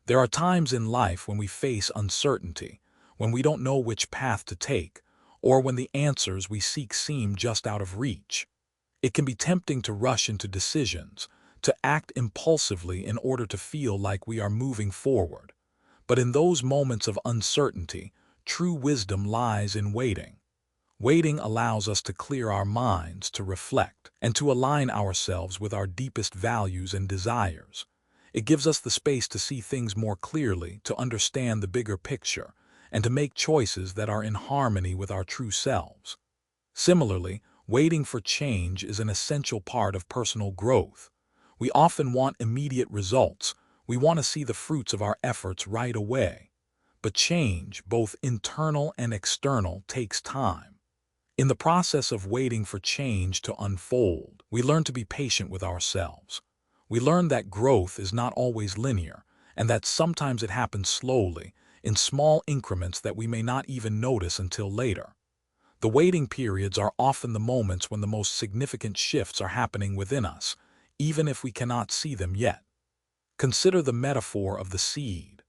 There are times in life when we face uncertainty, when we don't know which path to take, or when the answers we seek seem just out of reach. It can be tempting to rush into decisions, to act impulsively in order to feel like we are moving forward. But in those moments of uncertainty, true wisdom lies in waiting. Waiting allows us to clear our minds, to reflect, and to align ourselves with our deepest values and desires. It gives us the space to see things more clearly, to understand the bigger picture, and to make choices that are in harmony with our true selves. Similarly, waiting for change is an essential part of personal growth. We often want immediate results. We want to see the fruits of our efforts right away. But change, both internal and external, takes time. In the process of waiting for change to unfold, we learn to be patient with ourselves. We learn that growth is not always linear, and that sometimes it happens slowly, in small increments that we may not even notice until later. The waiting periods are often the moments when the most significant shifts are happening within us, even if we cannot see them yet. Consider the metaphor of the seed.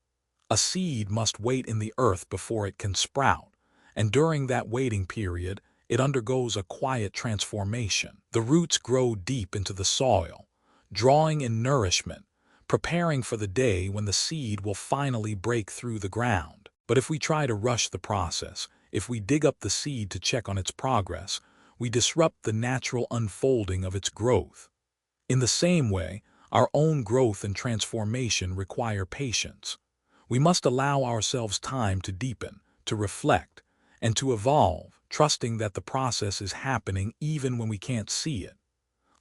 A seed must wait in the earth before it can sprout, and during that waiting period, it undergoes a quiet transformation. The roots grow deep into the soil, drawing in nourishment, preparing for the day when the seed will finally break through the ground. But if we try to rush the process, if we dig up the seed to check on its progress, we disrupt the natural unfolding of its growth. In the same way, our own growth and transformation require patience. We must allow ourselves time to deepen, to reflect, and to evolve, trusting that the process is happening even when we can't see it.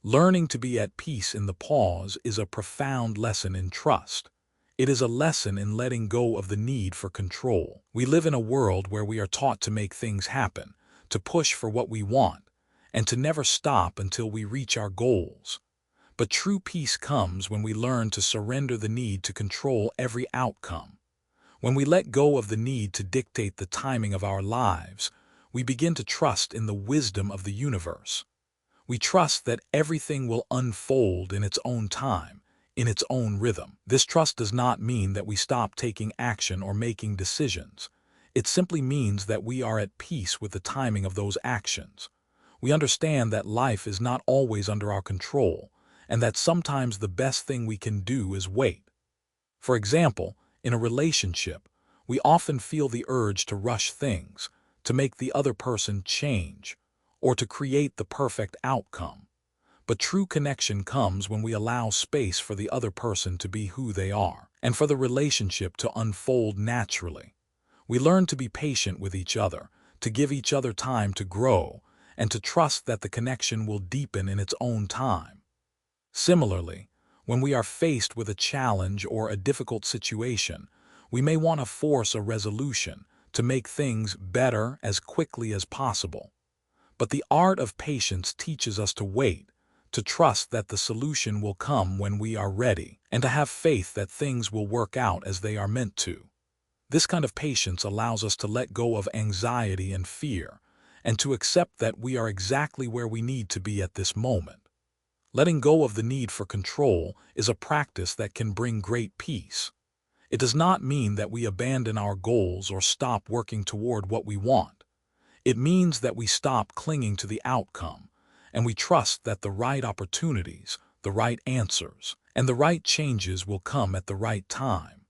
Learning to be at peace in the pause is a profound lesson in trust. It is a lesson in letting go of the need for control. We live in a world where we are taught to make things happen, to push for what we want, and to never stop until we reach our goals. But true peace comes when we learn to surrender the need to control every outcome. When we let go of the need to dictate the timing of our lives, we begin to trust in the wisdom of the universe. We trust that everything will unfold in its own time, in its own rhythm. This trust does not mean that we stop taking action or making decisions. It simply means that we are at peace with the timing of those actions. We understand that life is not always under our control, and that sometimes the best thing we can do is wait. For example, in a relationship, we often feel the urge to rush things, to make the other person change, or to create the perfect outcome. But true connection comes when we allow space for the other person to be who they are, and for the relationship to unfold naturally. We learn to be patient with each other, to give each other time to grow, and to trust that the connection will deepen in its own time. Similarly, when we are faced with a challenge or a difficult situation, we may want to force a resolution to make things better as quickly as possible. But the art of patience teaches us to wait, to trust that the solution will come when we are ready, and to have faith that things will work out as they are meant to. This kind of patience allows us to let go of anxiety and fear, and to accept that we are exactly where we need to be at this moment. Letting go of the need for control is a practice that can bring great peace. It does not mean that we abandon our goals or stop working toward what we want. It means that we stop clinging to the outcome, and we trust that the right opportunities, the right answers, and the right changes will come at the right time.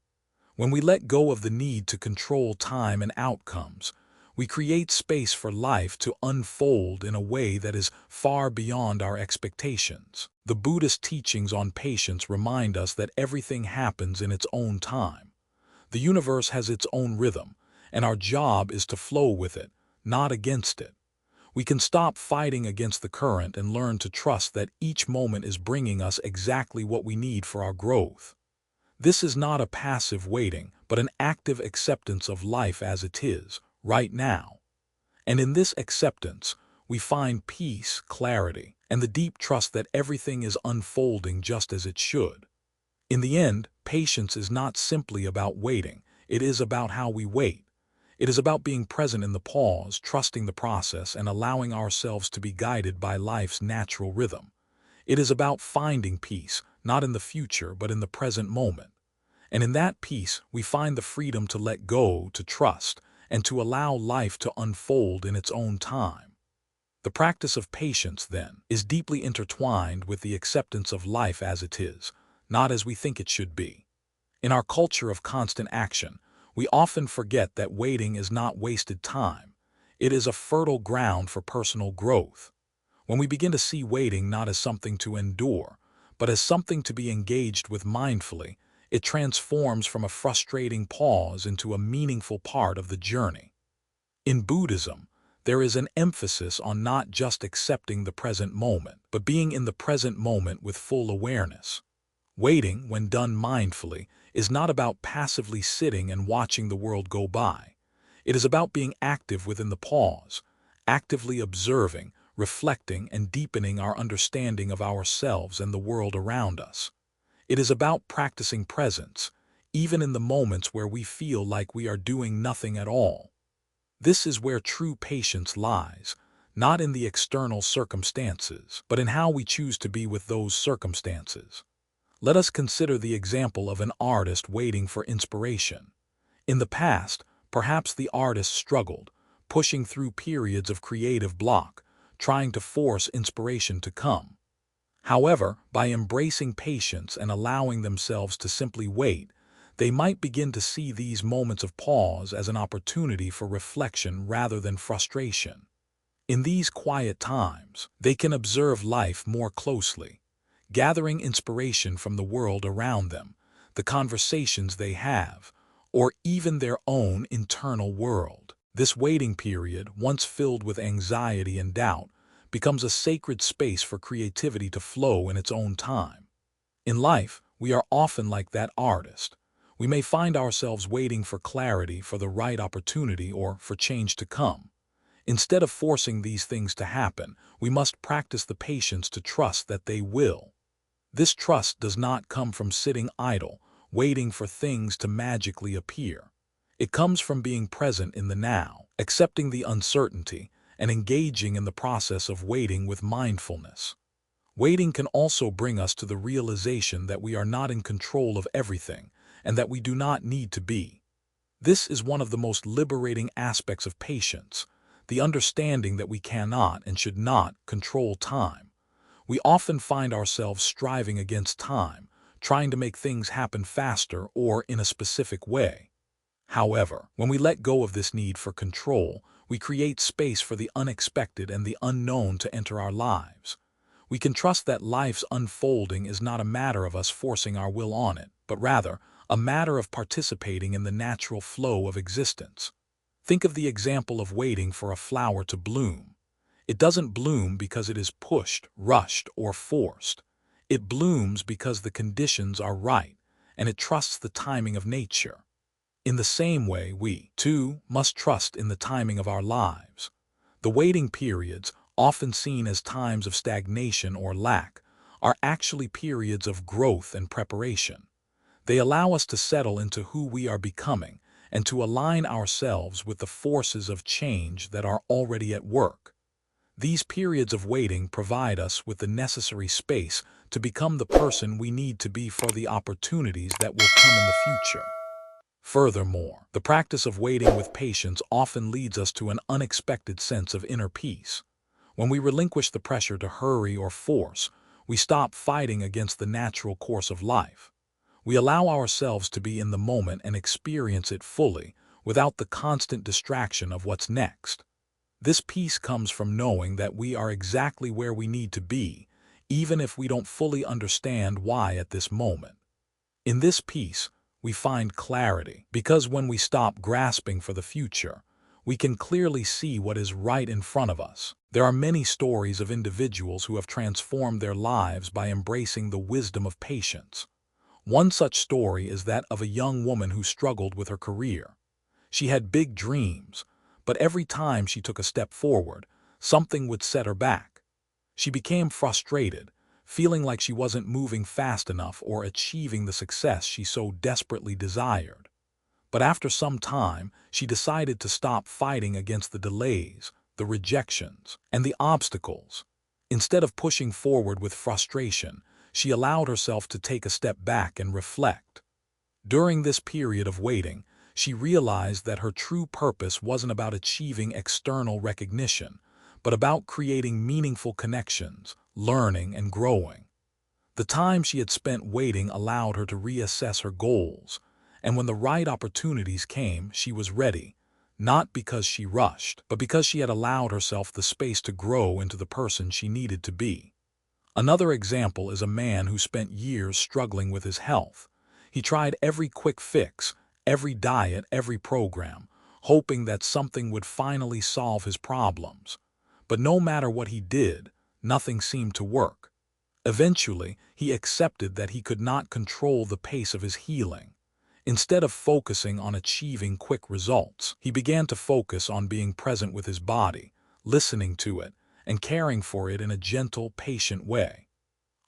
When we let go of the need to control time and outcomes, we create space for life to unfold in a way that is far beyond our expectations. The Buddhist teachings on patience remind us that everything happens in its own time. The universe has its own rhythm, and our job is to flow with it, not against it. We can stop fighting against the current and learn to trust that each moment is bringing us exactly what we need for our growth. This is not a passive waiting, but an active acceptance of life as it is, right now. And in this acceptance, we find peace, clarity, and the deep trust that everything is unfolding just as it should. In the end, patience is not simply about waiting, it is about how we wait. It is about being present in the pause, trusting the process, and allowing ourselves to be guided by life's natural rhythm. It is about finding peace, not in the future, but in the present moment. And in that peace, we find the freedom to let go, to trust, and to allow life to unfold in its own time. The practice of patience, then, is deeply intertwined with the acceptance of life as it is, not as we think it should be. In our culture of constant action, we often forget that waiting is not wasted time. It is a fertile ground for personal growth. When we begin to see waiting not as something to endure, but as something to be engaged with mindfully, it transforms from a frustrating pause into a meaningful part of the journey. In Buddhism, there is an emphasis on not just accepting the present moment, but being in the present moment with full awareness. Waiting, when done mindfully, is not about passively sitting and watching the world go by. It is about being active within the pause, actively observing, reflecting, and deepening our understanding of ourselves and the world around us. It is about practicing presence, even in the moments where we feel like we are doing nothing at all. This is where true patience lies, not in the external circumstances, but in how we choose to be with those circumstances. Let us consider the example of an artist waiting for inspiration. In the past, perhaps the artist struggled, pushing through periods of creative block, trying to force inspiration to come. However, by embracing patience and allowing themselves to simply wait, they might begin to see these moments of pause as an opportunity for reflection rather than frustration. In these quiet times, they can observe life more closely, gathering inspiration from the world around them, the conversations they have, or even their own internal world. This waiting period, once filled with anxiety and doubt, becomes a sacred space for creativity to flow in its own time. In life, we are often like that artist. We may find ourselves waiting for clarity, for the right opportunity, or for change to come. Instead of forcing these things to happen, we must practice the patience to trust that they will. This trust does not come from sitting idle, waiting for things to magically appear. It comes from being present in the now, accepting the uncertainty, and engaging in the process of waiting with mindfulness. Waiting can also bring us to the realization that we are not in control of everything, and that we do not need to be. This is one of the most liberating aspects of patience, the understanding that we cannot and should not control time. We often find ourselves striving against time, trying to make things happen faster or in a specific way. However, when we let go of this need for control, we create space for the unexpected and the unknown to enter our lives. We can trust that life's unfolding is not a matter of us forcing our will on it, but rather a matter of participating in the natural flow of existence. Think of the example of waiting for a flower to bloom. It doesn't bloom because it is pushed, rushed, or forced. It blooms because the conditions are right, and it trusts the timing of nature. In the same way, we, too, must trust in the timing of our lives. The waiting periods, often seen as times of stagnation or lack, are actually periods of growth and preparation. They allow us to settle into who we are becoming and to align ourselves with the forces of change that are already at work. These periods of waiting provide us with the necessary space to become the person we need to be for the opportunities that will come in the future. Furthermore, the practice of waiting with patience often leads us to an unexpected sense of inner peace. When we relinquish the pressure to hurry or force, we stop fighting against the natural course of life. We allow ourselves to be in the moment and experience it fully, without the constant distraction of what's next. This peace comes from knowing that we are exactly where we need to be, even if we don't fully understand why at this moment. In this peace, we find clarity, because when we stop grasping for the future, we can clearly see what is right in front of us. There are many stories of individuals who have transformed their lives by embracing the wisdom of patience. One such story is that of a young woman who struggled with her career. She had big dreams, but every time she took a step forward, something would set her back. She became frustrated, feeling like she wasn't moving fast enough or achieving the success she so desperately desired. But after some time, she decided to stop fighting against the delays, the rejections, and the obstacles. Instead of pushing forward with frustration, she allowed herself to take a step back and reflect. During this period of waiting, she realized that her true purpose wasn't about achieving external recognition, but about creating meaningful connections, learning, and growing. The time she had spent waiting allowed her to reassess her goals, and when the right opportunities came, she was ready, not because she rushed, but because she had allowed herself the space to grow into the person she needed to be. Another example is a man who spent years struggling with his health. He tried every quick fix, every diet, every program, hoping that something would finally solve his problems. But no matter what he did, nothing seemed to work. Eventually, he accepted that he could not control the pace of his healing. Instead of focusing on achieving quick results, he began to focus on being present with his body, listening to it, and caring for it in a gentle, patient way.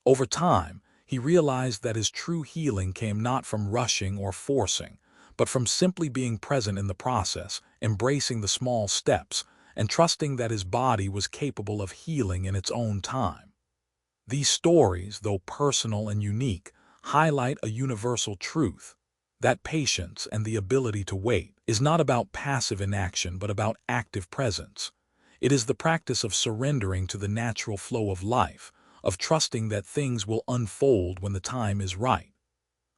Over time, He realized that his true healing came not from rushing or forcing, but from simply being present in the process, embracing the small steps, and trusting that his body was capable of healing in its own time. These stories, though personal and unique, highlight a universal truth: that patience and the ability to wait is not about passive inaction but about active presence. It is the practice of surrendering to the natural flow of life, of trusting that things will unfold when the time is right.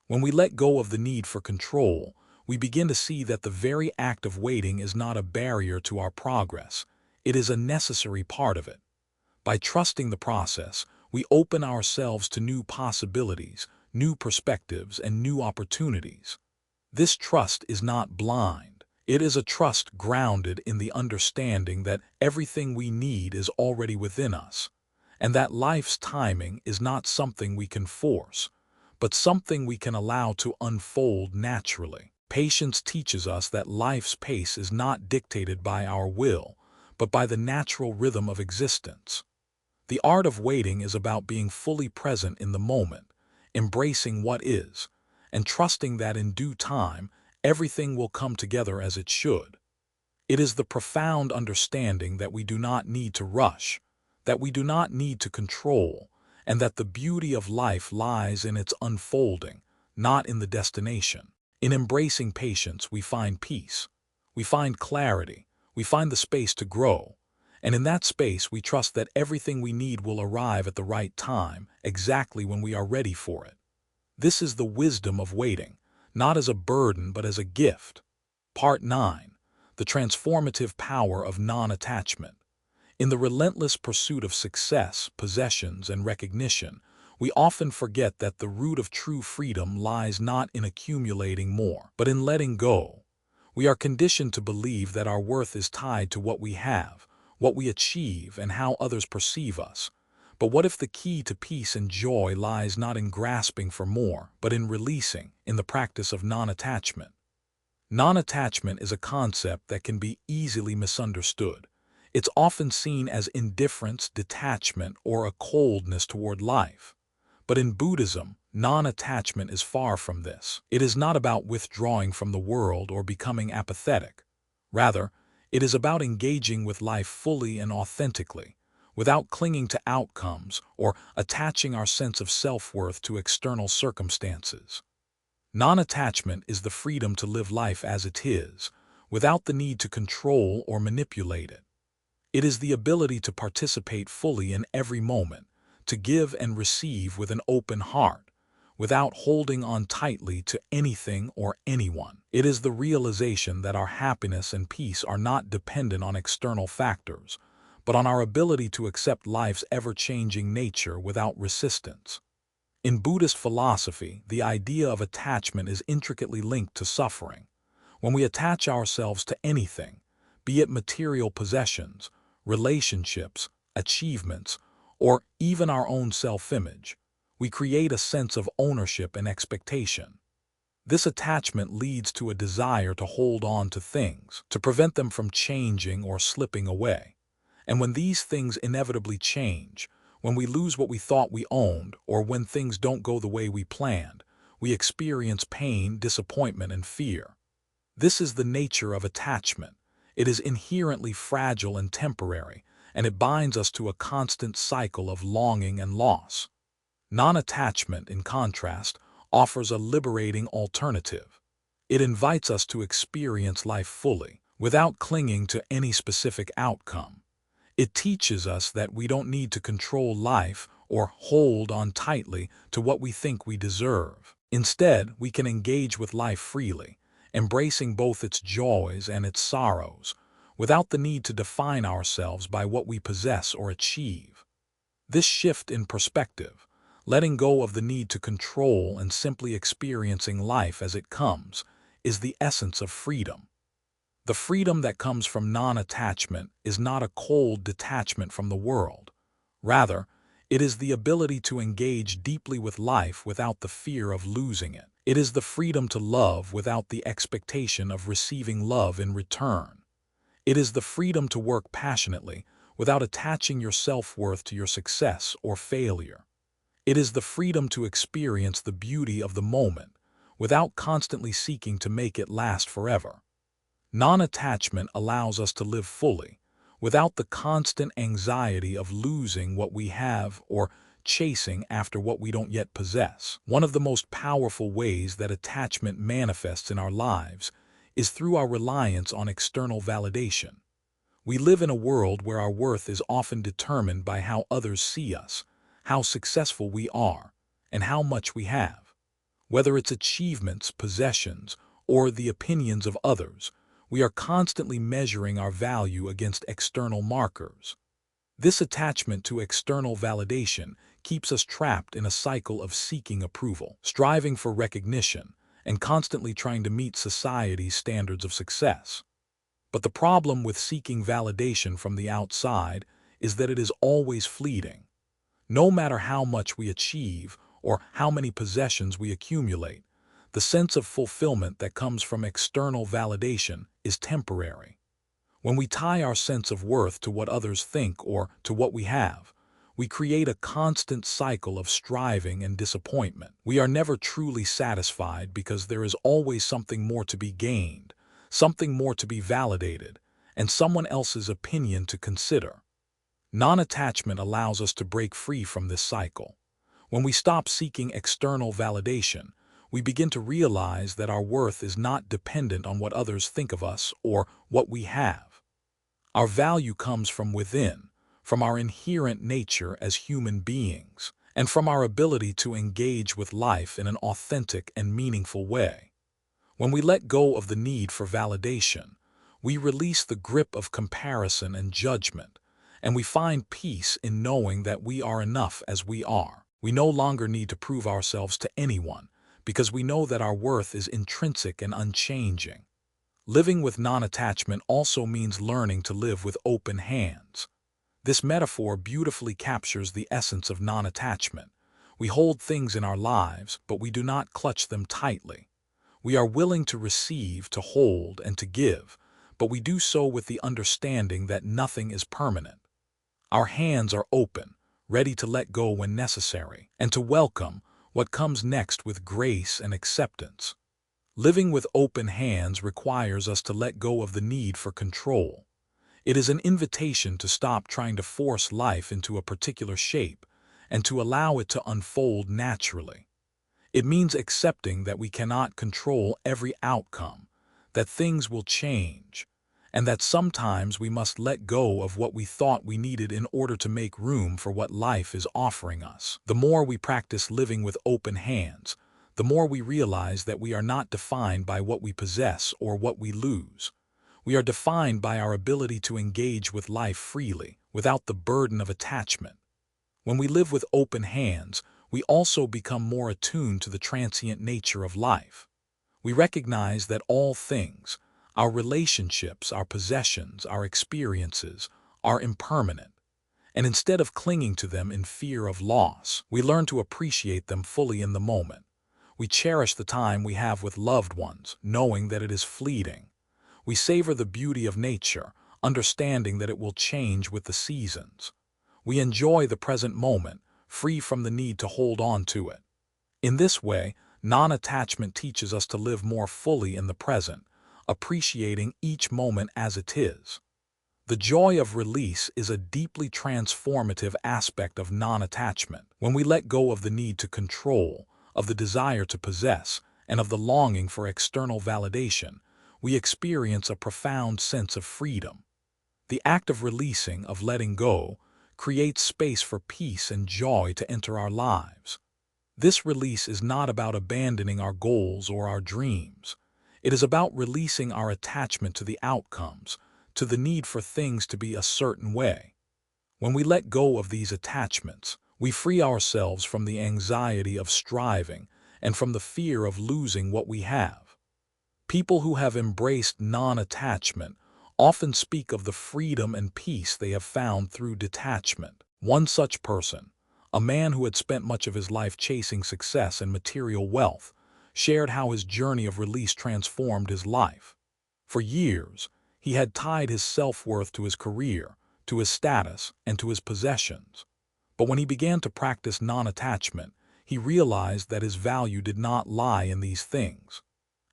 When we let go of the need for control, we begin to see that the very act of waiting is not a barrier to our progress. It is a necessary part of it. By trusting the process, we open ourselves to new possibilities, new perspectives, and new opportunities. This trust is not blind. It is a trust grounded in the understanding that everything we need is already within us, and that life's timing is not something we can force, but something we can allow to unfold naturally. Patience teaches us that life's pace is not dictated by our will, but by the natural rhythm of existence. The art of waiting is about being fully present in the moment, embracing what is, and trusting that in due time, everything will come together as it should. It is the profound understanding that we do not need to rush, that we do not need to control, and that the beauty of life lies in its unfolding, not in the destination. In embracing patience, we find peace, we find clarity, we find the space to grow, and in that space we trust that everything we need will arrive at the right time, exactly when we are ready for it. This is the wisdom of waiting, not as a burden but as a gift. Part 9. The transformative power of non-attachment. In the relentless pursuit of success, possessions, and recognition, we often forget that the root of true freedom lies not in accumulating more, but in letting go. We are conditioned to believe that our worth is tied to what we have, what we achieve, and how others perceive us. But what if the key to peace and joy lies not in grasping for more, but in releasing, in the practice of non-attachment? Non-attachment is a concept that can be easily misunderstood. It's often seen as indifference, detachment, or a coldness toward life. But in Buddhism, non-attachment is far from this. It is not about withdrawing from the world or becoming apathetic. Rather, it is about engaging with life fully and authentically, without clinging to outcomes or attaching our sense of self-worth to external circumstances. Non-attachment is the freedom to live life as it is, without the need to control or manipulate it. It is the ability to participate fully in every moment, to give and receive with an open heart, without holding on tightly to anything or anyone. It is the realization that our happiness and peace are not dependent on external factors, but on our ability to accept life's ever-changing nature without resistance. In Buddhist philosophy, the idea of attachment is intricately linked to suffering. When we attach ourselves to anything, be it material possessions, relationships, achievements, or even our own self-image, we create a sense of ownership and expectation. This attachment leads to a desire to hold on to things, to prevent them from changing or slipping away. And when these things inevitably change, when we lose what we thought we owned, or when things don't go the way we planned, we experience pain, disappointment, and fear. This is the nature of attachment. It is inherently fragile and temporary, and it binds us to a constant cycle of longing and loss. Non-attachment, in contrast, offers a liberating alternative. It invites us to experience life fully, without clinging to any specific outcome. It teaches us that we don't need to control life or hold on tightly to what we think we deserve. Instead, we can engage with life freely, embracing both its joys and its sorrows, without the need to define ourselves by what we possess or achieve. This shift in perspective, letting go of the need to control and simply experiencing life as it comes, is the essence of freedom. The freedom that comes from non-attachment is not a cold detachment from the world. Rather, it is the ability to engage deeply with life without the fear of losing it. It is the freedom to love without the expectation of receiving love in return. It is the freedom to work passionately without attaching your self-worth to your success or failure. It is the freedom to experience the beauty of the moment without constantly seeking to make it last forever. Non-attachment allows us to live fully, without the constant anxiety of losing what we have or chasing after what we don't yet possess. One of the most powerful ways that attachment manifests in our lives is through our reliance on external validation. We live in a world where our worth is often determined by how others see us, how successful we are, and how much we have. Whether it's achievements, possessions, or the opinions of others, we are constantly measuring our value against external markers. This attachment to external validation keeps us trapped in a cycle of seeking approval, striving for recognition, and constantly trying to meet society's standards of success. But the problem with seeking validation from the outside is that it is always fleeting. No matter how much we achieve or how many possessions we accumulate, the sense of fulfillment that comes from external validation is temporary. When we tie our sense of worth to what others think or to what we have, we create a constant cycle of striving and disappointment. We are never truly satisfied because there is always something more to be gained, something more to be validated, and someone else's opinion to consider. Non-attachment allows us to break free from this cycle. When we stop seeking external validation, we begin to realize that our worth is not dependent on what others think of us or what we have. Our value comes from within, from our inherent nature as human beings, and from our ability to engage with life in an authentic and meaningful way. When we let go of the need for validation, we release the grip of comparison and judgment, and we find peace in knowing that we are enough as we are. We no longer need to prove ourselves to anyone, because we know that our worth is intrinsic and unchanging. Living with non-attachment also means learning to live with open hands. This metaphor beautifully captures the essence of non-attachment. We hold things in our lives, but we do not clutch them tightly. We are willing to receive, to hold, and to give, but we do so with the understanding that nothing is permanent. Our hands are open, ready to let go when necessary, and to welcome what comes next with grace and acceptance. Living with open hands requires us to let go of the need for control. It is an invitation to stop trying to force life into a particular shape and to allow it to unfold naturally. It means accepting that we cannot control every outcome, that things will change, and that sometimes we must let go of what we thought we needed in order to make room for what life is offering us. The more we practice living with open hands, the more we realize that we are not defined by what we possess or what we lose. We are defined by our ability to engage with life freely, without the burden of attachment. When we live with open hands, we also become more attuned to the transient nature of life. We recognize that all things, our relationships, our possessions, our experiences, are impermanent. And instead of clinging to them in fear of loss, we learn to appreciate them fully in the moment. We cherish the time we have with loved ones, knowing that it is fleeting. We savor the beauty of nature, understanding that it will change with the seasons. We enjoy the present moment, free from the need to hold on to it. In this way, non-attachment teaches us to live more fully in the present, appreciating each moment as it is. The joy of release is a deeply transformative aspect of non-attachment. When we let go of the need to control, of the desire to possess, and of the longing for external validation, we experience a profound sense of freedom. The act of releasing, of letting go, creates space for peace and joy to enter our lives. This release is not about abandoning our goals or our dreams. It is about releasing our attachment to the outcomes, to the need for things to be a certain way. When we let go of these attachments, we free ourselves from the anxiety of striving and from the fear of losing what we have. People who have embraced non-attachment often speak of the freedom and peace they have found through detachment. One such person, a man who had spent much of his life chasing success and material wealth, shared how his journey of release transformed his life. For years, he had tied his self-worth to his career, to his status, and to his possessions. But when he began to practice non-attachment, he realized that his value did not lie in these things.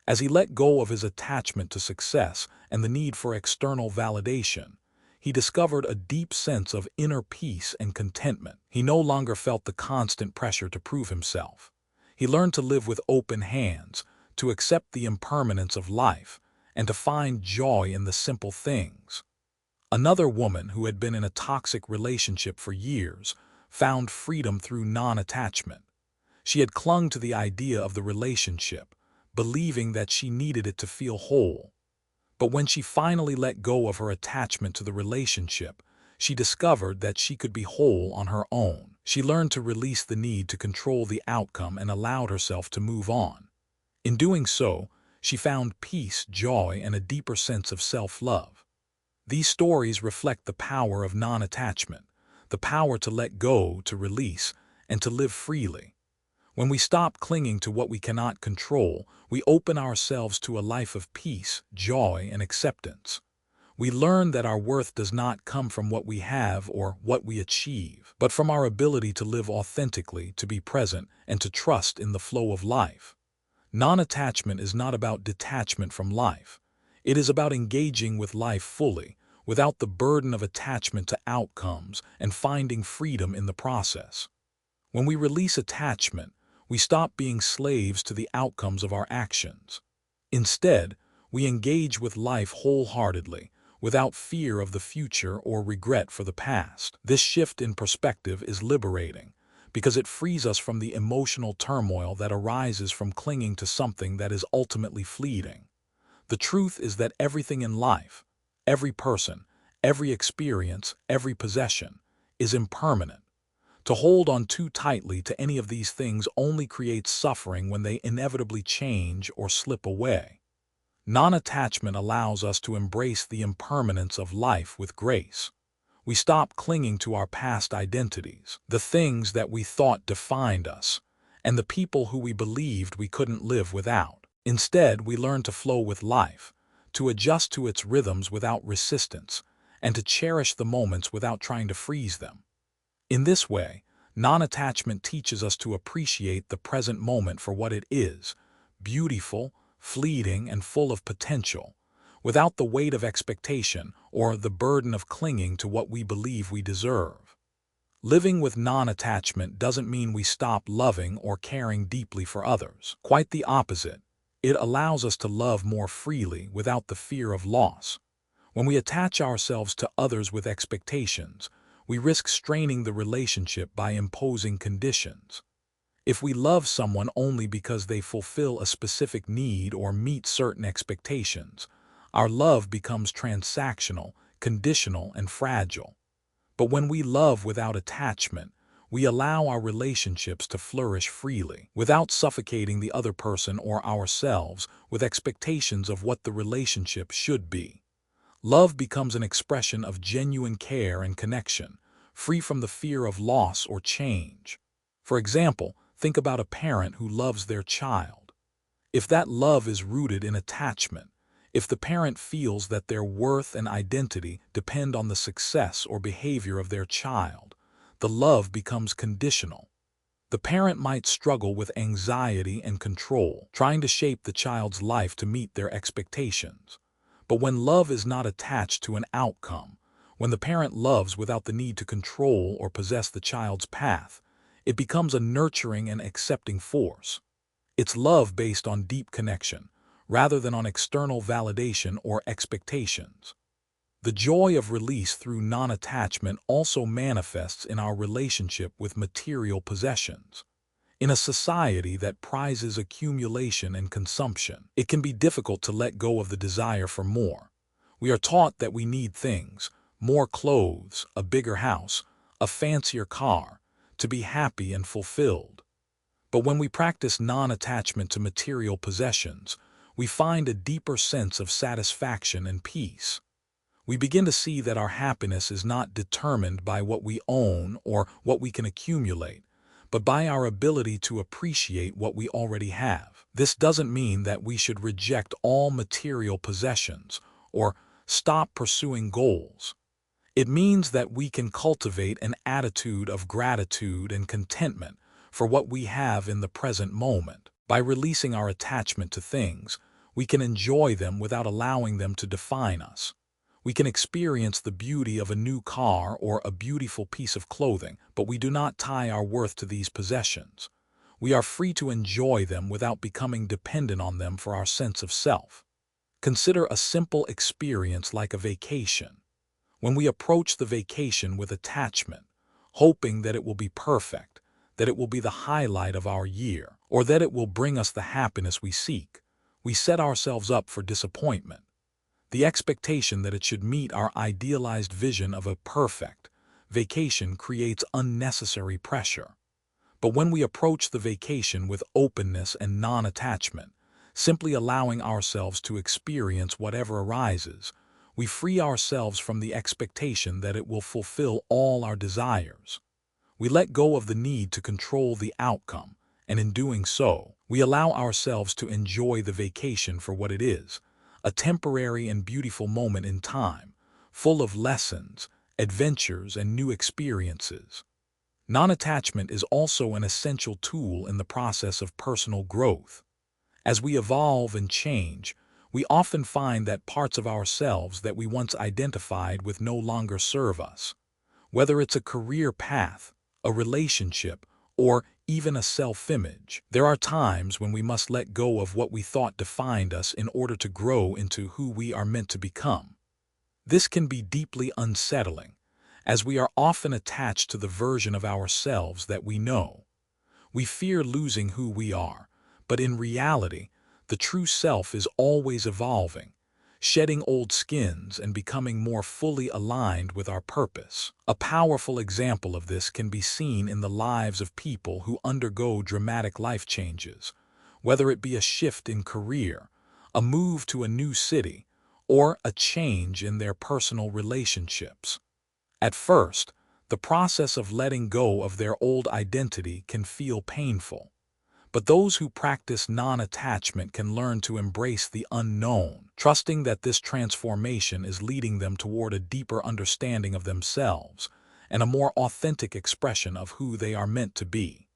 As he let go of his attachment to success and the need for external validation, he discovered a deep sense of inner peace and contentment. He no longer felt the constant pressure to prove himself. He learned to live with open hands, to accept the impermanence of life, and to find joy in the simple things. Another woman who had been in a toxic relationship for years found freedom through non-attachment. She had clung to the idea of the relationship, believing that she needed it to feel whole. But when she finally let go of her attachment to the relationship, she discovered that she could be whole on her own. She learned to release the need to control the outcome and allowed herself to move on. In doing so, she found peace, joy, and a deeper sense of self-love. These stories reflect the power of non-attachment, the power to let go, to release, and to live freely. When we stop clinging to what we cannot control, we open ourselves to a life of peace, joy, and acceptance. We learn that our worth does not come from what we have or what we achieve, but from our ability to live authentically, to be present, and to trust in the flow of life. Non-attachment is not about detachment from life. It is about engaging with life fully, without the burden of attachment to outcomes, and finding freedom in the process. When we release attachment, we stop being slaves to the outcomes of our actions. Instead, we engage with life wholeheartedly, without fear of the future or regret for the past. This shift in perspective is liberating, because it frees us from the emotional turmoil that arises from clinging to something that is ultimately fleeting. The truth is that everything in life, every person, every experience, every possession, is impermanent. To hold on too tightly to any of these things only creates suffering when they inevitably change or slip away. Non-attachment allows us to embrace the impermanence of life with grace. We stop clinging to our past identities, the things that we thought defined us, and the people who we believed we couldn't live without. Instead, we learn to flow with life, to adjust to its rhythms without resistance, and to cherish the moments without trying to freeze them. In this way, non-attachment teaches us to appreciate the present moment for what it is, beautiful, fleeting, and full of potential, without the weight of expectation or the burden of clinging to what we believe we deserve. Living with non-attachment doesn't mean we stop loving or caring deeply for others. Quite the opposite. It allows us to love more freely without the fear of loss. When we attach ourselves to others with expectations, we risk straining the relationship by imposing conditions. If we love someone only because they fulfill a specific need or meet certain expectations, our love becomes transactional, conditional, and fragile. But when we love without attachment, we allow our relationships to flourish freely, without suffocating the other person or ourselves with expectations of what the relationship should be. Love becomes an expression of genuine care and connection, free from the fear of loss or change. For example, think about a parent who loves their child. If that love is rooted in attachment, if the parent feels that their worth and identity depend on the success or behavior of their child, the love becomes conditional. The parent might struggle with anxiety and control, trying to shape the child's life to meet their expectations. But when love is not attached to an outcome, when the parent loves without the need to control or possess the child's path, it becomes a nurturing and accepting force. It's love based on deep connection, rather than on external validation or expectations. The joy of release through non-attachment also manifests in our relationship with material possessions. In a society that prizes accumulation and consumption, it can be difficult to let go of the desire for more. We are taught that we need things, more clothes, a bigger house, a fancier car, to be happy and fulfilled. But when we practice non-attachment to material possessions, we find a deeper sense of satisfaction and peace. We begin to see that our happiness is not determined by what we own or what we can accumulate, but by our ability to appreciate what we already have. This doesn't mean that we should reject all material possessions or stop pursuing goals. It means that we can cultivate an attitude of gratitude and contentment for what we have in the present moment. By releasing our attachment to things, we can enjoy them without allowing them to define us. We can experience the beauty of a new car or a beautiful piece of clothing, but we do not tie our worth to these possessions. We are free to enjoy them without becoming dependent on them for our sense of self. Consider a simple experience like a vacation. When we approach the vacation with attachment, hoping that it will be perfect, that it will be the highlight of our year, or that it will bring us the happiness we seek, we set ourselves up for disappointment. The expectation that it should meet our idealized vision of a perfect vacation creates unnecessary pressure. But when we approach the vacation with openness and non-attachment, simply allowing ourselves to experience whatever arises, we free ourselves from the expectation that it will fulfill all our desires. We let go of the need to control the outcome, and in doing so, we allow ourselves to enjoy the vacation for what it is, a temporary and beautiful moment in time, full of lessons, adventures, and new experiences. Non-attachment is also an essential tool in the process of personal growth. As we evolve and change, we often find that parts of ourselves that we once identified with no longer serve us. Whether it's a career path, a relationship, or even a self-image, there are times when we must let go of what we thought defined us in order to grow into who we are meant to become. This can be deeply unsettling, as we are often attached to the version of ourselves that we know. We fear losing who we are, but in reality, the true self is always evolving, shedding old skins and becoming more fully aligned with our purpose. A powerful example of this can be seen in the lives of people who undergo dramatic life changes, whether it be a shift in career, a move to a new city, or a change in their personal relationships. At first, the process of letting go of their old identity can feel painful. But those who practice non-attachment can learn to embrace the unknown, trusting that this transformation is leading them toward a deeper understanding of themselves and a more authentic expression of who they are meant to be.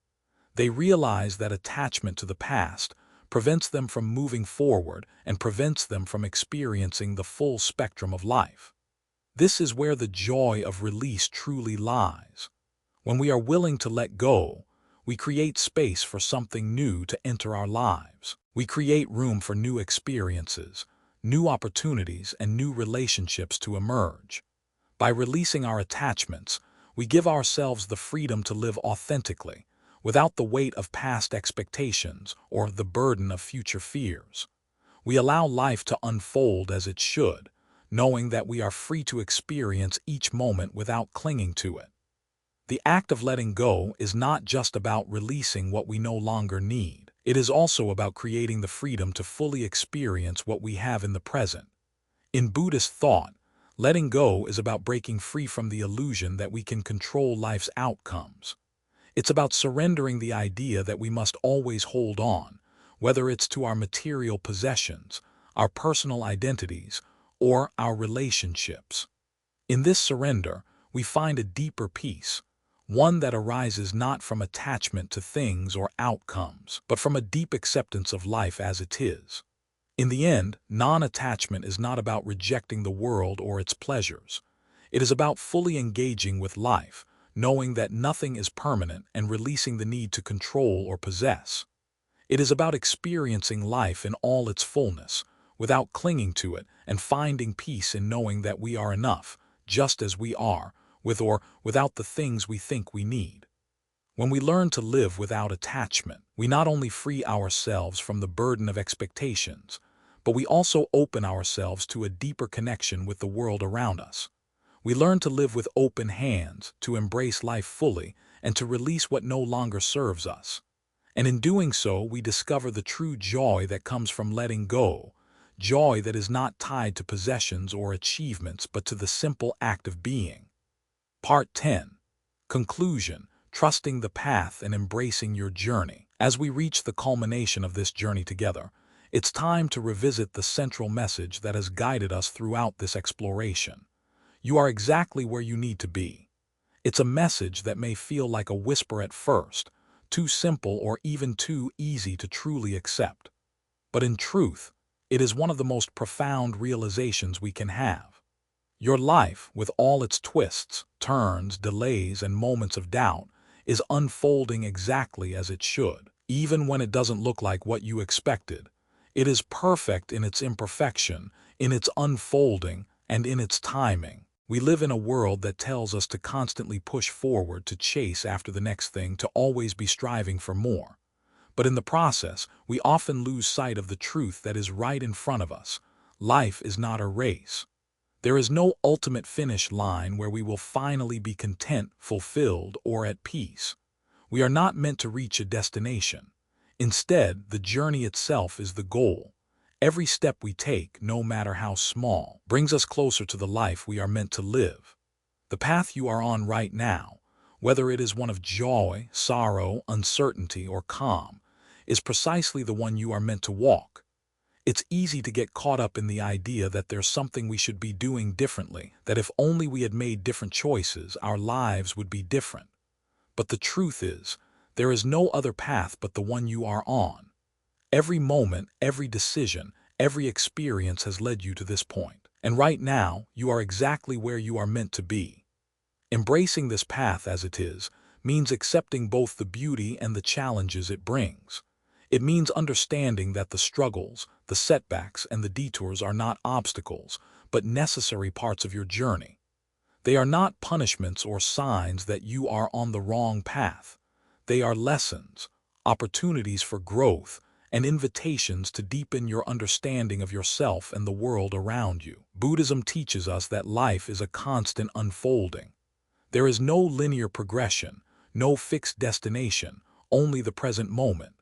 They realize that attachment to the past prevents them from moving forward and prevents them from experiencing the full spectrum of life. This is where the joy of release truly lies. When we are willing to let go, we create space for something new to enter our lives. We create room for new experiences, new opportunities, and new relationships to emerge. By releasing our attachments, we give ourselves the freedom to live authentically, without the weight of past expectations or the burden of future fears. We allow life to unfold as it should, knowing that we are free to experience each moment without clinging to it. The act of letting go is not just about releasing what we no longer need. It is also about creating the freedom to fully experience what we have in the present. In Buddhist thought, letting go is about breaking free from the illusion that we can control life's outcomes. It's about surrendering the idea that we must always hold on, whether it's to our material possessions, our personal identities, or our relationships. In this surrender, we find a deeper peace, one that arises not from attachment to things or outcomes, but from a deep acceptance of life as it is. In the end, non-attachment is not about rejecting the world or its pleasures. It is about fully engaging with life, knowing that nothing is permanent and releasing the need to control or possess. It is about experiencing life in all its fullness, without clinging to it, and finding peace in knowing that we are enough, just as we are, with or without the things we think we need. When we learn to live without attachment, we not only free ourselves from the burden of expectations, but we also open ourselves to a deeper connection with the world around us. We learn to live with open hands, to embrace life fully, and to release what no longer serves us. And in doing so, we discover the true joy that comes from letting go, joy that is not tied to possessions or achievements, but to the simple act of being. Part 10. Conclusion: Trusting the path and embracing your journey. As we reach the culmination of this journey together, it's time to revisit the central message that has guided us throughout this exploration. You are exactly where you need to be. It's a message that may feel like a whisper at first, too simple or even too easy to truly accept. But in truth, it is one of the most profound realizations we can have. Your life, with all its twists, turns, delays, and moments of doubt, is unfolding exactly as it should. Even when it doesn't look like what you expected, it is perfect in its imperfection, in its unfolding, and in its timing. We live in a world that tells us to constantly push forward, to chase after the next thing, to always be striving for more. But in the process, we often lose sight of the truth that is right in front of us. Life is not a race. There is no ultimate finish line where we will finally be content, fulfilled, or at peace. We are not meant to reach a destination. Instead, the journey itself is the goal. Every step we take, no matter how small, brings us closer to the life we are meant to live. The path you are on right now, whether it is one of joy, sorrow, uncertainty, or calm, is precisely the one you are meant to walk. It's easy to get caught up in the idea that there's something we should be doing differently, that if only we had made different choices, our lives would be different. But the truth is, there is no other path but the one you are on. Every moment, every decision, every experience has led you to this point. And right now, you are exactly where you are meant to be. Embracing this path as it is means accepting both the beauty and the challenges it brings. It means understanding that the struggles, the setbacks, and the detours are not obstacles, but necessary parts of your journey. They are not punishments or signs that you are on the wrong path. They are lessons, opportunities for growth, and invitations to deepen your understanding of yourself and the world around you. Buddhism teaches us that life is a constant unfolding. There is no linear progression, no fixed destination, only the present moment.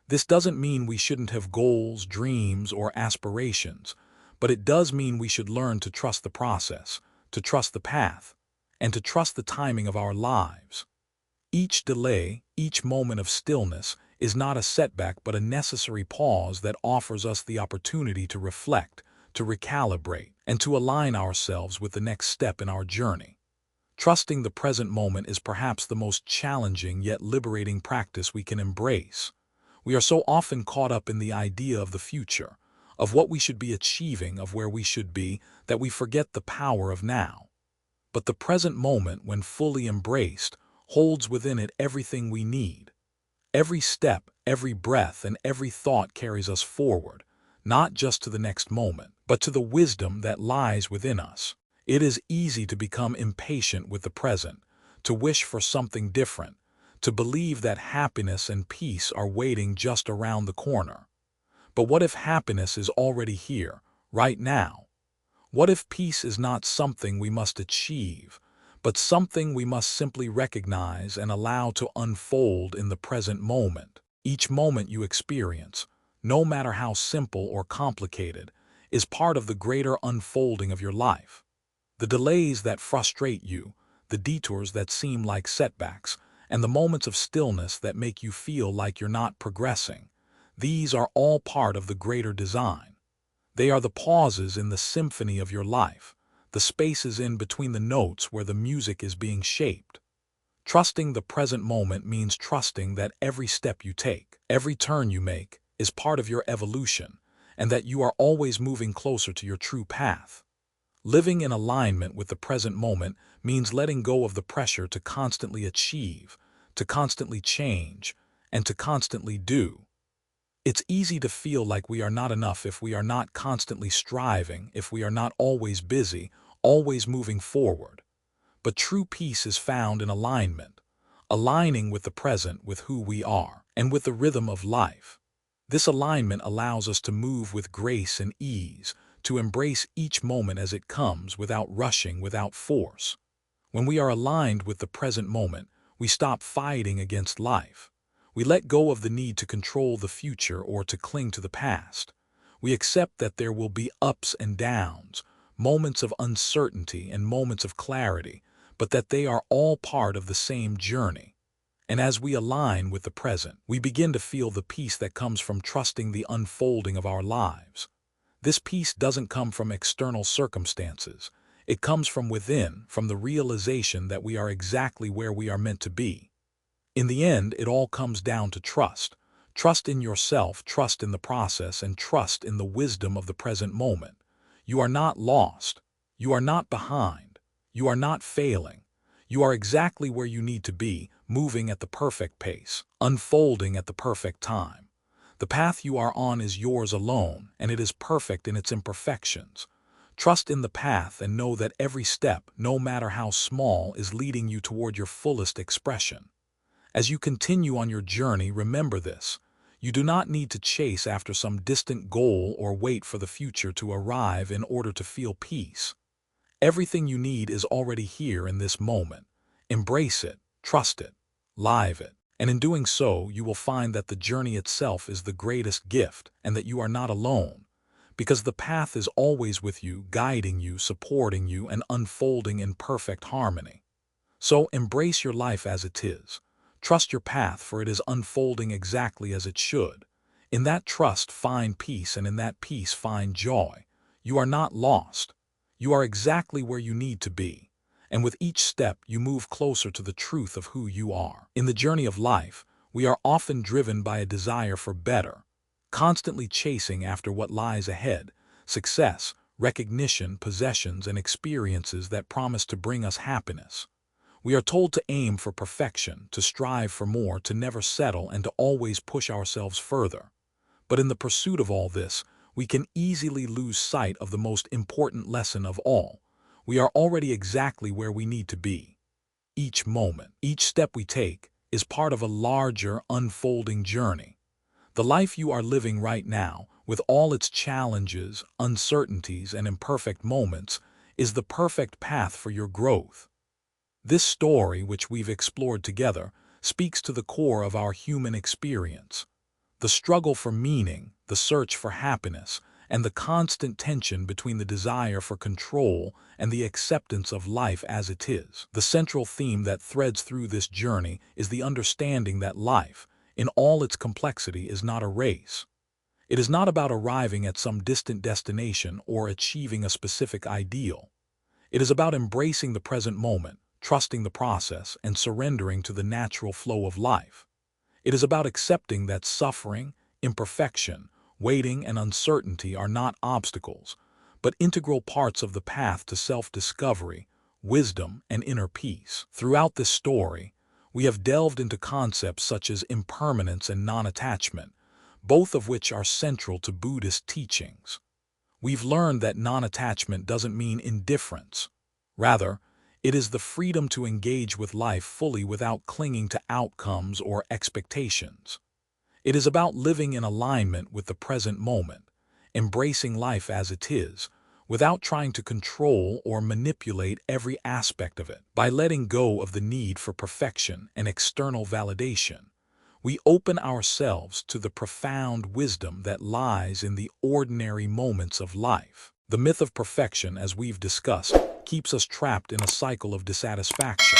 This doesn't mean we shouldn't have goals, dreams, or aspirations, but it does mean we should learn to trust the process, to trust the path, and to trust the timing of our lives. Each delay, each moment of stillness, is not a setback but a necessary pause that offers us the opportunity to reflect, to recalibrate, and to align ourselves with the next step in our journey. Trusting the present moment is perhaps the most challenging yet liberating practice we can embrace. We are so often caught up in the idea of the future, of what we should be achieving, of where we should be, that we forget the power of now. But the present moment, when fully embraced, holds within it everything we need. Every step, every breath, and every thought carries us forward, not just to the next moment, but to the wisdom that lies within us. It is easy to become impatient with the present, to wish for something different, to believe that happiness and peace are waiting just around the corner. But what if happiness is already here, right now? What if peace is not something we must achieve, but something we must simply recognize and allow to unfold in the present moment? Each moment you experience, no matter how simple or complicated, is part of the greater unfolding of your life. The delays that frustrate you, the detours that seem like setbacks, and the moments of stillness that make you feel like you're not progressing, these are all part of the greater design. They are the pauses in the symphony of your life, the spaces in between the notes where the music is being shaped. Trusting the present moment means trusting that every step you take, every turn you make, is part of your evolution, and that you are always moving closer to your true path. Living in alignment with the present moment means letting go of the pressure to constantly achieve, to constantly change, and to constantly do. It's easy to feel like we are not enough if we are not constantly striving, if we are not always busy, always moving forward. But true peace is found in alignment, aligning with the present, with who we are, and with the rhythm of life. This alignment allows us to move with grace and ease, to embrace each moment as it comes without rushing, without force. When we are aligned with the present moment, we stop fighting against life. We let go of the need to control the future or to cling to the past. We accept that there will be ups and downs, moments of uncertainty and moments of clarity, but that they are all part of the same journey. And as we align with the present, we begin to feel the peace that comes from trusting the unfolding of our lives. This peace doesn't come from external circumstances. It comes from within, from the realization that we are exactly where we are meant to be. In the end, it all comes down to trust. Trust in yourself, trust in the process, and trust in the wisdom of the present moment. You are not lost. You are not behind. You are not failing. You are exactly where you need to be, moving at the perfect pace, unfolding at the perfect time. The path you are on is yours alone, and it is perfect in its imperfections. Trust in the path and know that every step, no matter how small, is leading you toward your fullest expression. As you continue on your journey, remember this. You do not need to chase after some distant goal or wait for the future to arrive in order to feel peace. Everything you need is already here in this moment. Embrace it, trust it, live it. And in doing so, you will find that the journey itself is the greatest gift and that you are not alone. Because the path is always with you, guiding you, supporting you, and unfolding in perfect harmony. So embrace your life as it is. Trust your path, for it is unfolding exactly as it should. In that trust, find peace, and in that peace, find joy. You are not lost. You are exactly where you need to be. And with each step, you move closer to the truth of who you are. In the journey of life, we are often driven by a desire for better, constantly chasing after what lies ahead: success, recognition, possessions, and experiences that promise to bring us happiness. We are told to aim for perfection, to strive for more, to never settle, and to always push ourselves further. But in the pursuit of all this, we can easily lose sight of the most important lesson of all. We are already exactly where we need to be. Each moment, each step we take, is part of a larger, unfolding journey. The life you are living right now, with all its challenges, uncertainties, and imperfect moments, is the perfect path for your growth. This story, which we've explored together, speaks to the core of our human experience. The struggle for meaning, the search for happiness, and the constant tension between the desire for control and the acceptance of life as it is. The central theme that threads through this journey is the understanding that life, in all its complexity, is not a race. It is not about arriving at some distant destination or achieving a specific ideal. It is about embracing the present moment, trusting the process, and surrendering to the natural flow of life. It is about accepting that suffering, imperfection, waiting, and uncertainty are not obstacles, but integral parts of the path to self-discovery, wisdom, and inner peace. Throughout this story, we have delved into concepts such as impermanence and non-attachment, both of which are central to Buddhist teachings. We've learned that non-attachment doesn't mean indifference. Rather, it is the freedom to engage with life fully without clinging to outcomes or expectations. It is about living in alignment with the present moment, embracing life as it is, without trying to control or manipulate every aspect of it. By letting go of the need for perfection and external validation, we open ourselves to the profound wisdom that lies in the ordinary moments of life. The myth of perfection, as we've discussed, keeps us trapped in a cycle of dissatisfaction.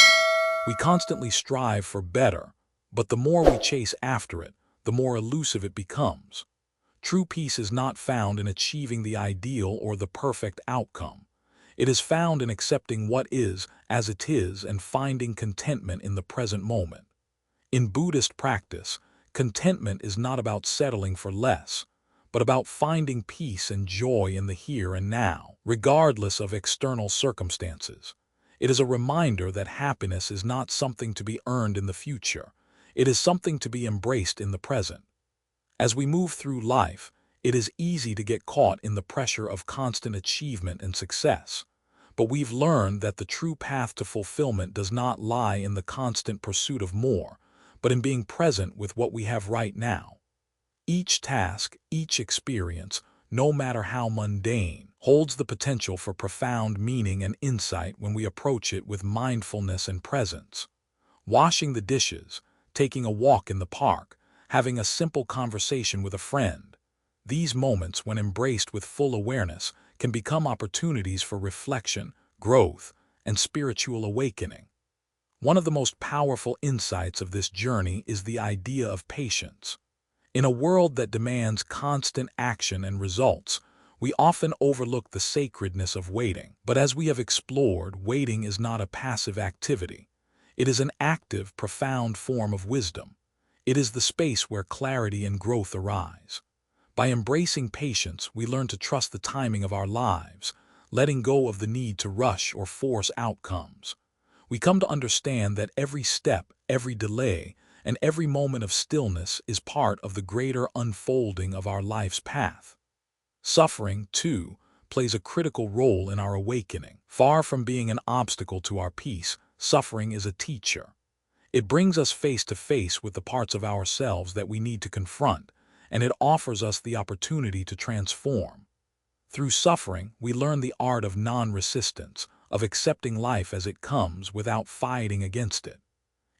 We constantly strive for better, but the more we chase after it, the more elusive it becomes. True peace is not found in achieving the ideal or the perfect outcome. It is found in accepting what is as it is and finding contentment in the present moment. In Buddhist practice, contentment is not about settling for less, but about finding peace and joy in the here and now, regardless of external circumstances. It is a reminder that happiness is not something to be earned in the future. It is something to be embraced in the present. As we move through life, it is easy to get caught in the pressure of constant achievement and success. But we've learned that the true path to fulfillment does not lie in the constant pursuit of more, but in being present with what we have right now. Each task, each experience, no matter how mundane, holds the potential for profound meaning and insight when we approach it with mindfulness and presence. Washing the dishes, taking a walk in the park, having a simple conversation with a friend. These moments, when embraced with full awareness, can become opportunities for reflection, growth, and spiritual awakening. One of the most powerful insights of this journey is the idea of patience. In a world that demands constant action and results, We often overlook the sacredness of waiting, but as we have explored, waiting is not a passive activity. It is an active, profound form of wisdom. It is the space where clarity and growth arise. By embracing patience, we learn to trust the timing of our lives, letting go of the need to rush or force outcomes. We come to understand that every step, every delay, and every moment of stillness is part of the greater unfolding of our life's path. Suffering, too, plays a critical role in our awakening. Far from being an obstacle to our peace, suffering is a teacher. It brings us face to face with the parts of ourselves that we need to confront, and it offers us the opportunity to transform. Through suffering, we learn the art of non-resistance, of accepting life as it comes without fighting against it.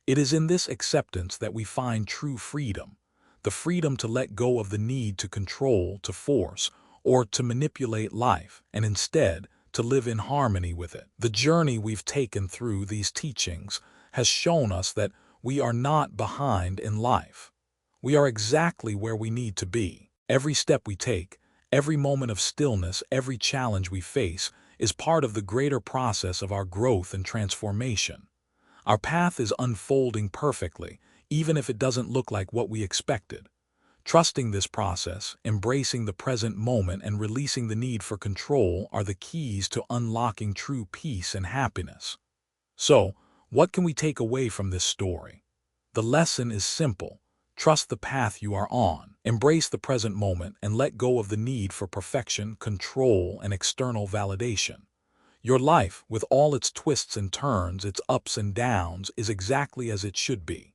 It is in this acceptance that we find true freedom, the freedom to let go of the need to control, to force, or to manipulate life, and instead to live in harmony with it. The journey we've taken through these teachings has shown us that we are not behind in life. We are exactly where we need to be. Every step we take, every moment of stillness, every challenge we face is part of the greater process of our growth and transformation. Our path is unfolding perfectly, even if it doesn't look like what we expected. Trusting this process, embracing the present moment, and releasing the need for control are the keys to unlocking true peace and happiness. So, what can we take away from this story? The lesson is simple. Trust the path you are on, embrace the present moment, and let go of the need for perfection, control, and external validation. Your life, with all its twists and turns, its ups and downs, is exactly as it should be.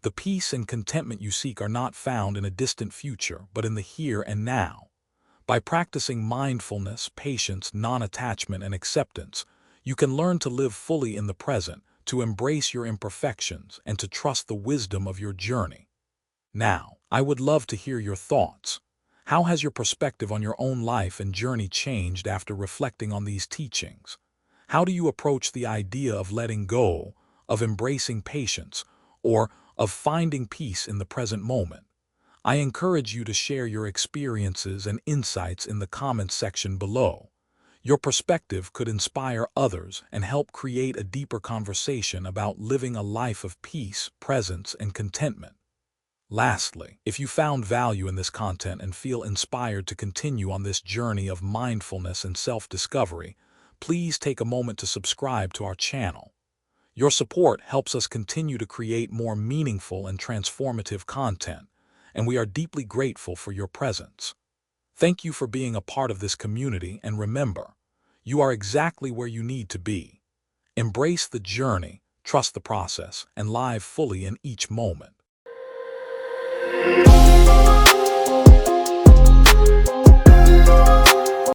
The peace and contentment you seek are not found in a distant future, but in the here and now. By practicing mindfulness, patience, non-attachment, and acceptance, you can learn to live fully in the present, to embrace your imperfections, and to trust the wisdom of your journey. Now, I would love to hear your thoughts. How has your perspective on your own life and journey changed after reflecting on these teachings? How do you approach the idea of letting go, of embracing patience, or of finding peace in the present moment? I encourage you to share your experiences and insights in the comments section below. Your perspective could inspire others and help create a deeper conversation about living a life of peace, presence, and contentment. Lastly, if you found value in this content and feel inspired to continue on this journey of mindfulness and self-discovery, please take a moment to subscribe to our channel. Your support helps us continue to create more meaningful and transformative content, and we are deeply grateful for your presence. Thank you for being a part of this community, and remember, you are exactly where you need to be. Embrace the journey, trust the process, and live fully in each moment.